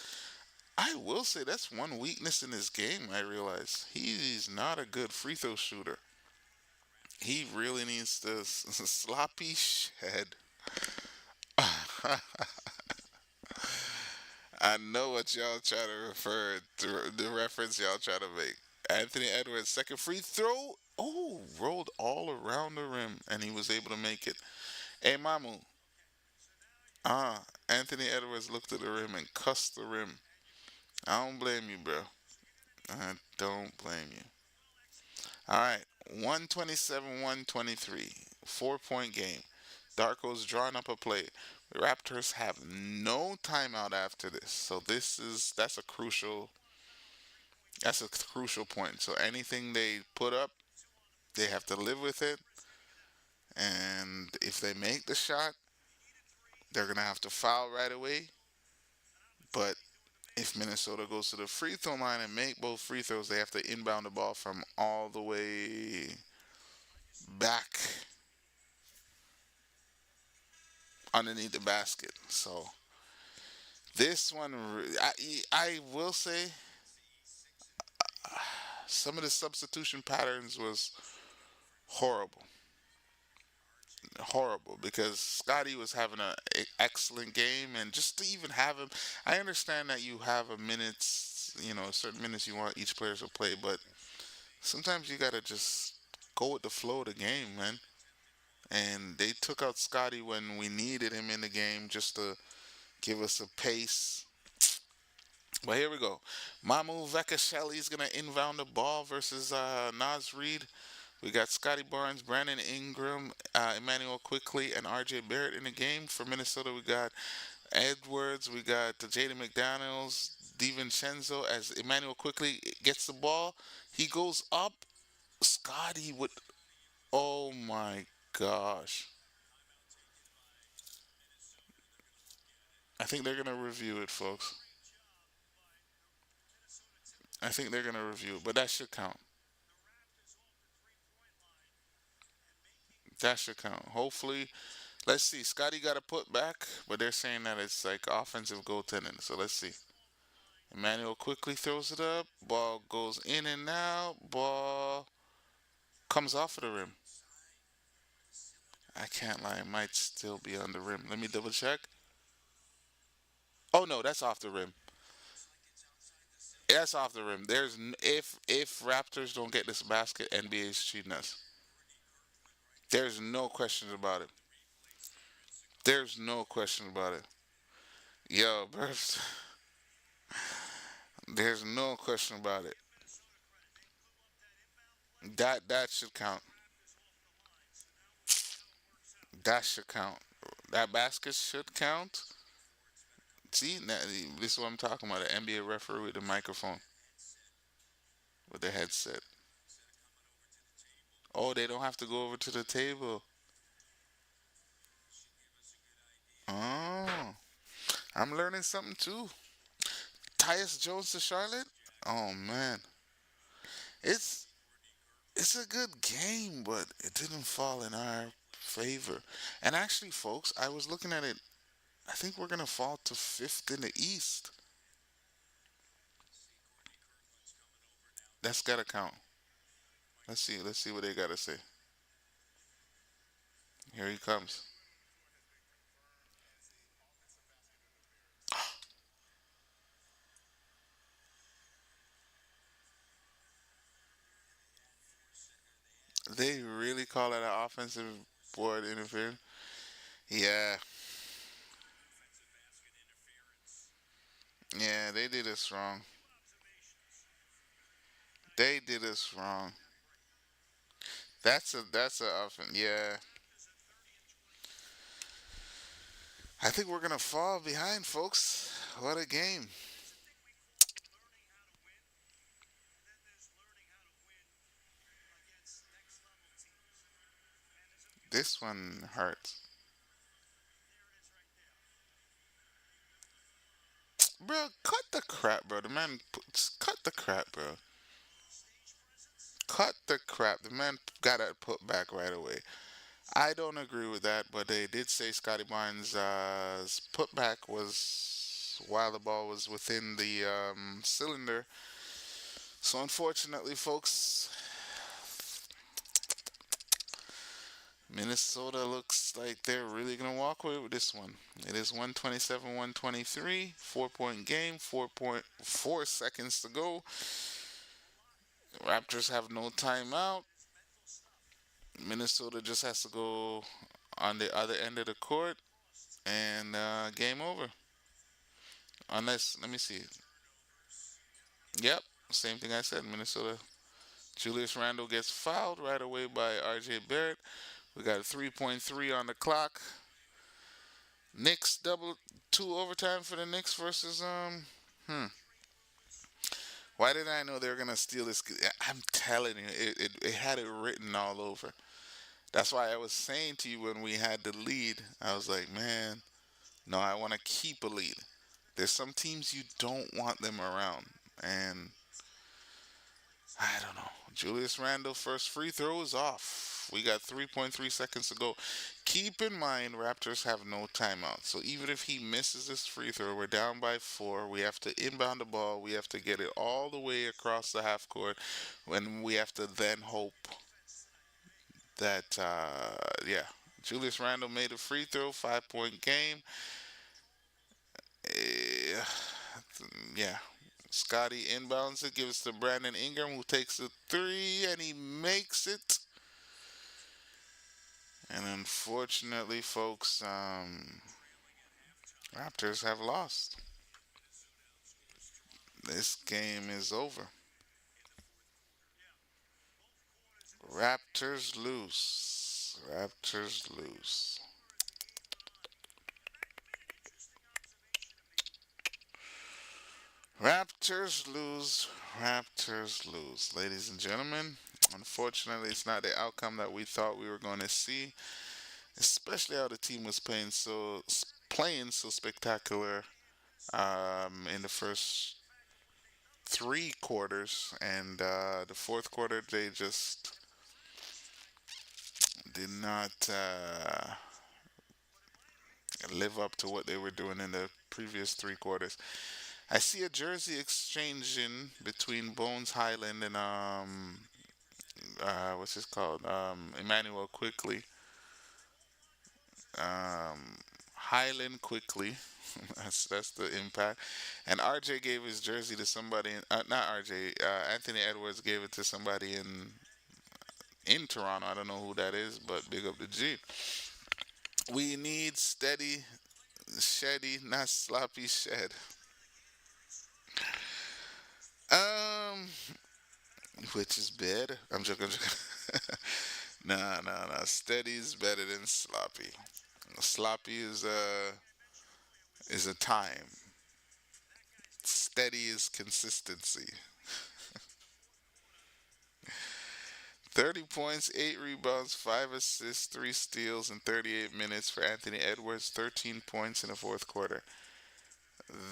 I will say that's one weakness in his game, I realize. He's not a good free throw shooter. He really needs to sloppy shed. I know what y'all try to refer to, the reference y'all try to make. Anthony Edwards, second free throw. Oh, rolled all around the rim, and he was able to make it. Hey, Mamu. Anthony Edwards looked at the rim and cussed the rim. I don't blame you, bro. I don't blame you. All right, 127, 123. 4 point game. Darko's drawing up a play. The Raptors have no timeout after this. So that's a crucial point. So anything they put up, they have to live with it. And if they make the shot, they're gonna have to foul right away. But if Minnesota goes to the free throw line and make both free throws, they have to inbound the ball from all the way back underneath the basket. So this one, I will say, some of the substitution patterns was horrible, horrible because Scotty was having a excellent game, and just to even have him, I understand that you have a minutes, certain minutes you want each player to play, but Sometimes you gotta just go with the flow of the game, man. And they took out Scotty when we needed him in the game just to give us a pace. But here we go. Mamu Vekasheli is gonna inbound the ball versus Nas Reed. We got Scottie Barnes, Brandon Ingram, Emmanuel Quickly, and R.J. Barrett in the game. For Minnesota, we got Edwards, we got Jaden McDaniels, DiVincenzo. As Emmanuel Quickly gets the ball, he goes up. Scottie with, oh my gosh. I think they're gonna review it, folks. I think they're gonna review it, but that should count. That should count. Hopefully, let's see. Scotty got a put back, but they're saying that it's like offensive goaltending. So let's see. Emmanuel quickly throws it up. Ball goes in and out. Ball comes off of the rim. I can't lie. It might still be on the rim. Let me double check. Oh no, that's off the rim. That's off the rim. If Raptors don't get this basket, NBA is cheating us. There's no questions about it. There's no question about it. Yo, bro, there's no question about it. That should count. That should count. That basket should count. See, now, this is what I'm talking about. An NBA referee with the microphone, with the headset. Oh, they don't have to go over to the table. Oh, I'm learning something too. Tyus Jones to Charlotte. Oh man, it's it's a good game, but it didn't fall in our favor. And actually, folks, I was looking at it. I think we're gonna fall to fifth in the East. That's gotta count. Let's see. Let's see what they gotta say. Here he comes. They really call it an offensive board interference. Yeah, yeah, they did us wrong. They did us wrong. That's a offense. Yeah, I think we're gonna fall behind, folks. What a game. This one hurts, bro. Cut the crap, bro. The man, cut the crap, bro. Cut the crap. The man got it put back right away. I don't agree with that, but they did say Scotty Barnes' putback was while the ball was within the cylinder. So unfortunately, folks, Minnesota looks like they're really gonna walk away with this one. It is 127, 123, 4 point game, 4.4 seconds to go. Raptors have no timeout. Minnesota just has to go on the other end of the court and game over. Unless, let me see. Yep, same thing I said. Minnesota. Julius Randle gets fouled right away by R.J. Barrett. We got a 3.3 on the clock. Knicks double two overtime for the Knicks versus Hmm. Why did I know they were gonna steal this? I'm telling you, it had it written all over. That's why I was saying to you when we had the lead, I was like, man, no, I want to keep a lead. There's some teams you don't want them around, and I don't know. Julius Randle first free throw is off. We got 3.3 seconds to go. Keep in mind, Raptors have no timeout. So even if he misses this free throw, we're down by four. We have to inbound the ball. We have to get it all the way across the half court. When we have to then hope that, yeah, Julius Randle made a free throw, 5 point game. Eh, yeah, Scottie inbounds it, gives to Brandon Ingram, who takes a three, and he makes it. And unfortunately, folks, Raptors have lost. This game is over. Raptors lose. Raptors lose. Raptors lose. Raptors lose. Ladies and gentlemen, unfortunately, it's not the outcome that we thought we were going to see, especially how the team was playing so spectacular in the first three quarters, and the fourth quarter they just did not live up to what they were doing in the previous three quarters. I see a jersey exchanging between Bones Highland and what's this called? Emmanuel Quickly. Highland Quickly. That's the impact. And RJ gave his jersey to somebody. Not RJ. Anthony Edwards gave it to somebody in Toronto. I don't know who that is, but big up the G. We need steady, sheddy, not sloppy shed. Um, which is better? I'm joking. I'm joking. Nah, nah, nah. Steady is better than sloppy. Sloppy is a time. Steady is consistency. 30 points, 8 rebounds, 5 assists, 3 steals in 38 minutes for Anthony Edwards, 13 points in the fourth quarter.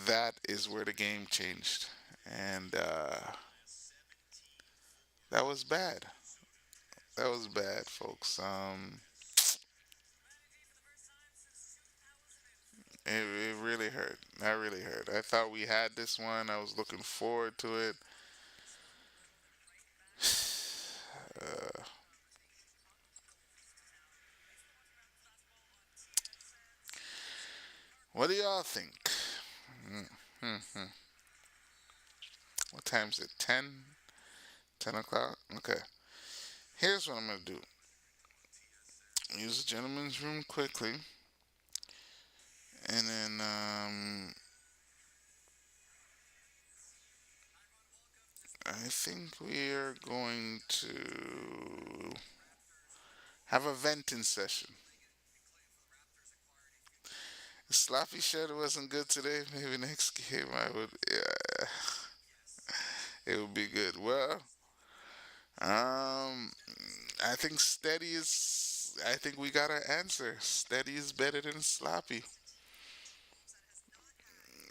That is where the game changed. And that was bad. That was bad, folks. It really hurt. That really hurt. I thought we had this one. I was looking forward to it. Uh, what do y'all think? Mm-hmm. What time is it? 10? 10 o'clock? Okay. Here's what I'm going to do. Use the gentleman's room quickly. And then I think we are going to have a venting session. Sloppy Shed wasn't good today. Maybe next game I would. Yeah, it would be good. Well, I think steady is. I think we got our answer. Steady is better than sloppy.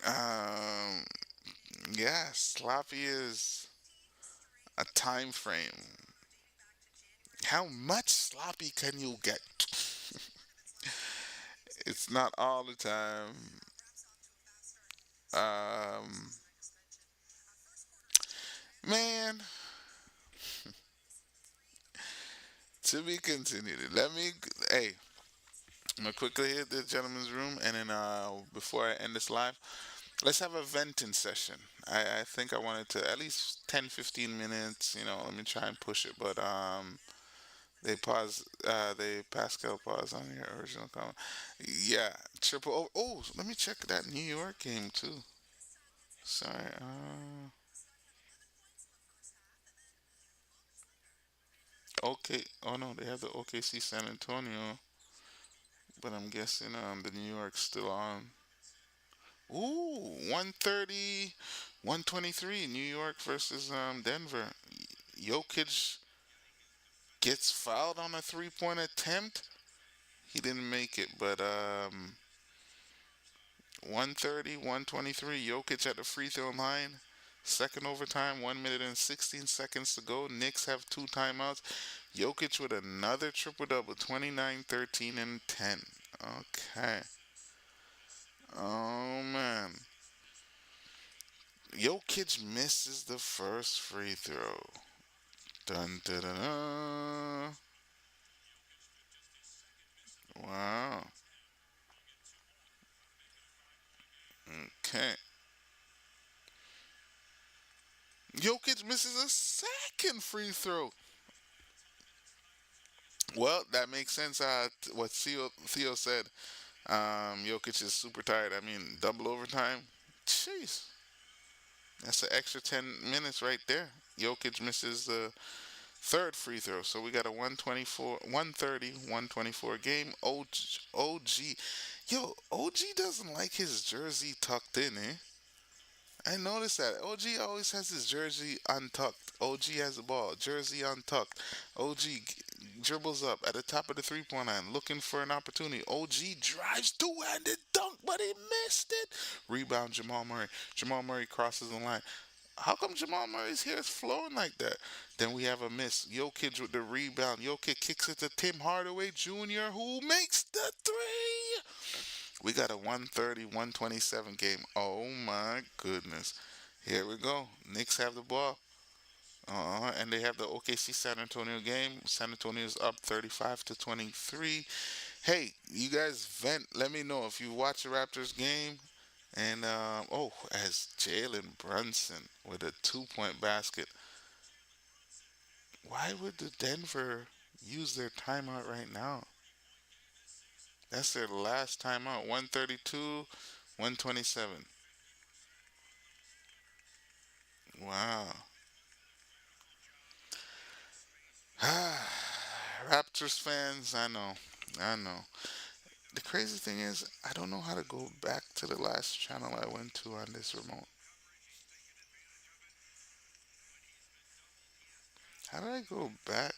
Um, yeah, sloppy is a time frame. How much sloppy can you get? It's not all the time. Um, man, to be continued. Hey, I'm gonna quickly hit the gentleman's room, and then before I end this live, let's have a venting session. I think I wanted to at least 10, 15 minutes. Let me try and push it, but they Pascal pause on your original comment. Yeah, triple. Oh, let me check that New York game too. Sorry. Okay. Oh no, they have the OKC San Antonio, but I'm guessing the New York's still on. Ooh, 130, 123. New York versus Denver. Jokic gets fouled on a three-point attempt. He didn't make it, but 130, 123. Jokic at the free throw line. Second overtime, 1 minute and 16 seconds to go. Knicks have two timeouts. Jokic with another triple double, 29, 13, and 10. Okay. Oh, man. Jokic misses the first free throw. Dun, dun, dun, dun. Wow. Okay. Jokic misses a second free throw. Well, that makes sense. What Theo said. Jokic is super tired. I mean, double overtime. Jeez, that's an extra 10 minutes right there. Jokic misses the third free throw. So we got a 124, 130, 124 game. OG. Yo, OG doesn't like his jersey tucked in, eh? I noticed that. OG always has his jersey untucked. OG has the ball, jersey untucked. OG dribbles up at the top of the 3 point line looking for an opportunity. OG drives two-handed dunk, but he missed it. Rebound Jamal Murray. Jamal Murray crosses the line. How come Jamal Murray's hair is flowing like that? Then we have a miss. Jokic with the rebound. Jokic kicks it to Tim Hardaway Jr., who makes the three. We got a 130, 127 game. Oh my goodness. Here we go. Knicks have the ball. And they have the OKC San Antonio game. San Antonio's up 35 to 23. Hey, you guys vent. Let me know if you watch the Raptors game. And as Jalen Brunson with a 2 point basket. Why would the Denver use their timeout right now? That's their last timeout. 132, 127. Wow. Raptors fans, I know. I know. The crazy thing is, I don't know how to go back to the last channel I went to on this remote. How do I go back?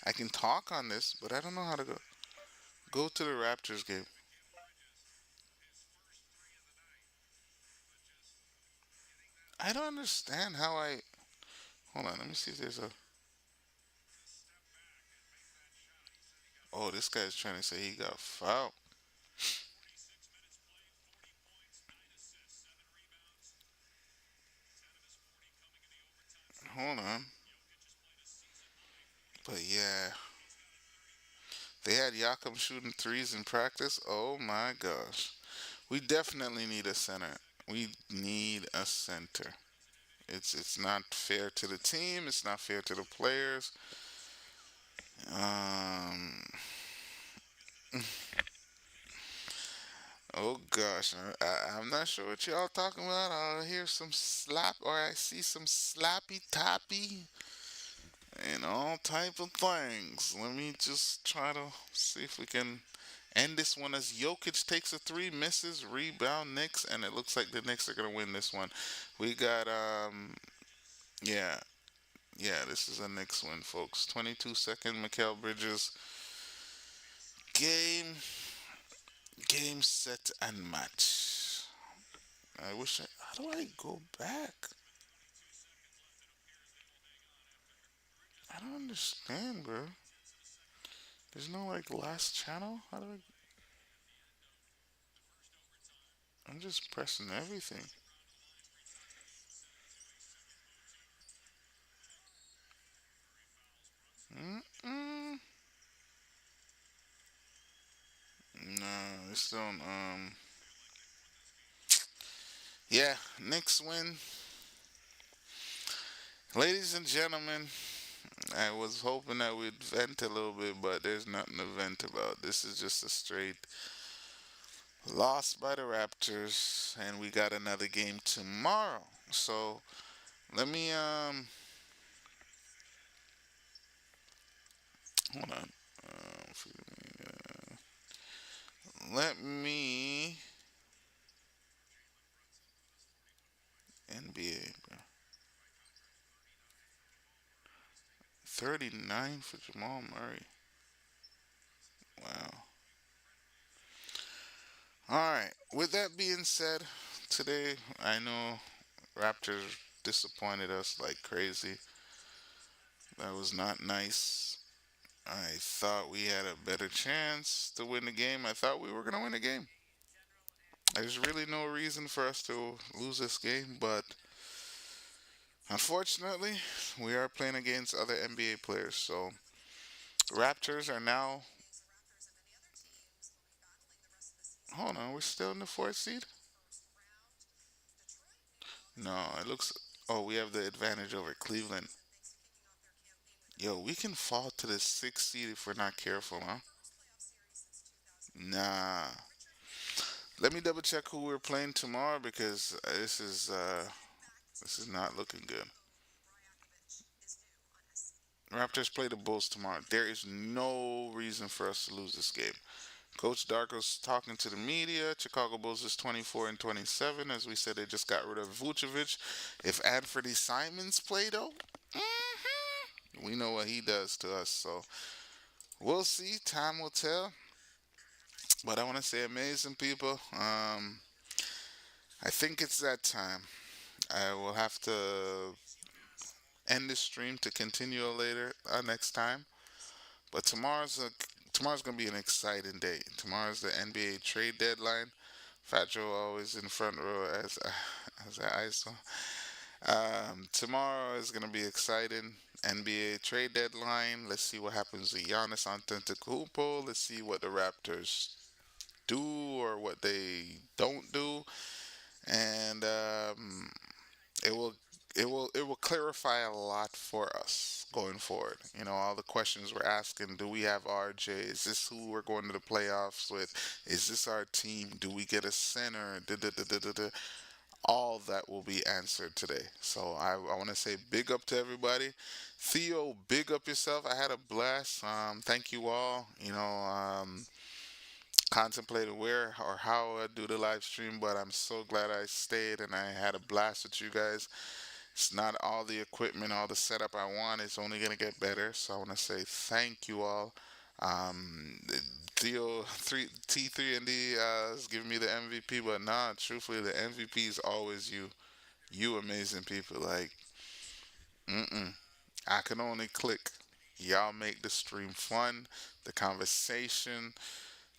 I can talk on this, but I don't know how to go to the Raptors game. I don't understand how I. Hold on, let me see if there's a. Oh, this guy's trying to say he got fouled. Hold on. But yeah, they had Yakum shooting threes in practice. Oh my gosh. We definitely need a center. We need a center. It's not fair to the team. It's not fair to the players. Um. Oh gosh, I'm not sure what y'all talking about. I hear some slap, or I see some slappy toppy, and all type of things. Let me just try to see if we can end this one as Jokic takes a three, misses, rebound Knicks, and it looks like the Knicks are gonna win this one. We got yeah, yeah, this is a Knicks win, folks. 22-second, Mikal Bridges. Game, game, set, and match. I wish I. How do I go back? I don't understand, bro. There's no like last channel. How do I? I'm just pressing everything. Mm-mm. No, it's don't. Yeah, Knicks win. Ladies and gentlemen, I was hoping that we'd vent a little bit, but there's nothing to vent about. This is just a straight loss by the Raptors, and we got another game tomorrow. So let me hold on. Let me NBA, bro. 39 for Jamal Murray. Wow. All right. With that being said, today I know Raptors disappointed us like crazy. That was not nice. I thought we had a better chance to win the game. I thought we were going to win the game. There's really no reason for us to lose this game, but unfortunately, we are playing against other NBA players. So, Raptors are now. Hold on, we're still in the fourth seed? No, it looks. Oh, we have the advantage over Cleveland. Yo, we can fall to the sixth seed if we're not careful, huh? Nah. Let me double check who we're playing tomorrow because this is not looking good. Raptors play the Bulls tomorrow. There is no reason for us to lose this game. Coach Darko's talking to the media. Chicago Bulls is 24 and 27. As we said, they just got rid of Vucevic. If Anthony Simons play though, we know what he does to us. So we'll see. Time will tell. But I want to say, amazing people. I think it's that time. I will have to end this stream to continue later next time. But tomorrow's gonna be an exciting day. Tomorrow's the NBA trade deadline. Fat Joe always in front row as I saw. Tomorrow is gonna be exciting. NBA trade deadline. Let's see what happens with Giannis Antetokounmpo. Let's see what the Raptors do or what they don't do, and it will clarify a lot for us going forward. You know, all the questions we're asking: do we have RJ? Is this who we're going to the playoffs with? Is this our team? Do we get a center? Da, da, da, da, da, da. All that will be answered today. So I want to say big up to everybody. Theo, big up yourself. I had a blast. Thank you all. Contemplated where or how I do the live stream, but I'm so glad I stayed and I had a blast with you guys. It's not all the equipment, all the setup I want. It's only gonna get better. So I want to say thank you all. Um, Theo three T3 and D is giving me the MVP, but nah, truthfully, the MVP is always you. You amazing people. Like, mm-mm. I can only click. Y'all make the stream fun, the conversation,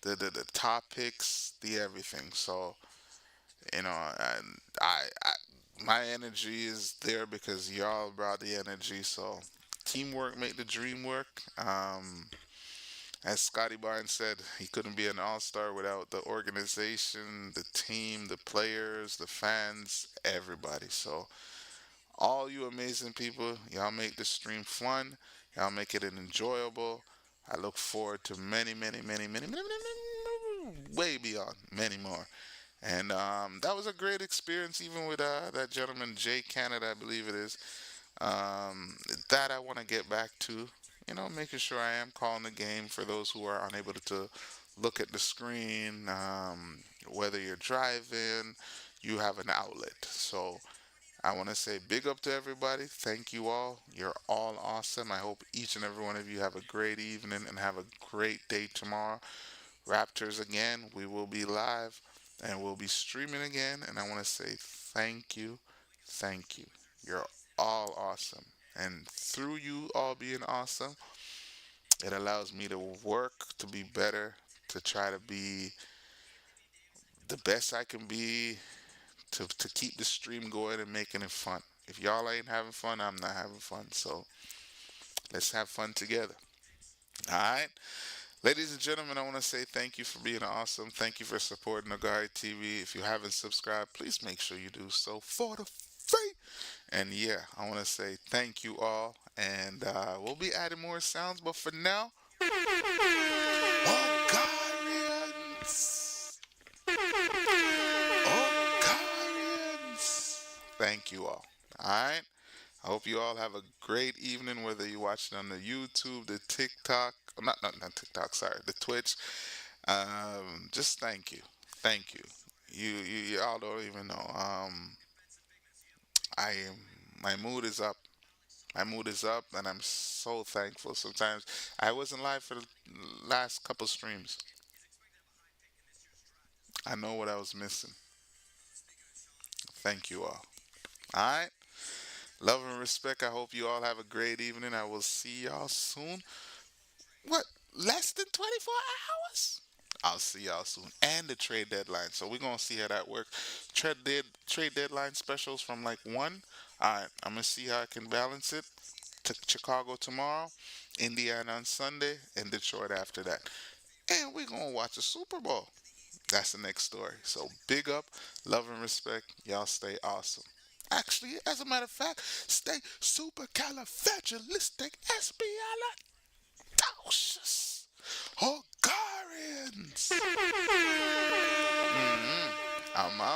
the topics, the everything. So and I my energy is there because y'all brought the energy. So teamwork make the dream work. As Scottie Barnes said, he couldn't be an all-star without the organization, the team, the players, the fans, everybody. So all you amazing people, y'all make this stream fun. Y'all make it an enjoyable. I look forward to many, many, many, many, many, many, many, way beyond many more. And that was a great experience, even with that gentleman, Jay Canada, I believe it is. That I want to get back to, making sure I am calling the game for those who are unable to look at the screen. Whether you're driving, you have an outlet. So I want to say big up to everybody. Thank you all. You're all awesome. I hope each and every one of you have a great evening and have a great day tomorrow. Raptors again, we will be live and we'll be streaming again. And I want to say thank you. Thank you. You're all awesome. And through you all being awesome, it allows me to work to be better, to try to be the best I can be, to keep the stream going and making it fun. If y'all ain't having fun, I'm not having fun. So let's have fun together. All right. Ladies and gentlemen, I want to say thank you for being awesome. Thank you for supporting Nagari TV. If you haven't subscribed, please make sure you do so for the free. And yeah, I want to say thank you all. And we'll be adding more sounds. But for now, OGARYTV. OGARYTV. Thank you all. All right. I hope you all have a great evening, whether you're watching on the YouTube, the TikTok, not TikTok, sorry, the Twitch. Just thank you. You all don't even know. I am my mood is up. My mood is up, and I'm so thankful. Sometimes I wasn't live for the last couple streams. I know what I was missing. Thank you all. All right. Love and respect. I hope you all have a great evening. I will see y'all soon. What? Less than 24 hours? I'll see y'all soon. And the trade deadline. So we're gonna see how that works. Trade deadline specials from like one. Alright, I'm gonna see how I can balance it. To Chicago tomorrow, Indiana on Sunday, and Detroit after that. And we're gonna watch the Super Bowl. That's the next story. So big up, love and respect. Y'all stay awesome. Actually, as a matter of fact, stay supercalifragilisticexpialidocious. Hungarians. I'm out.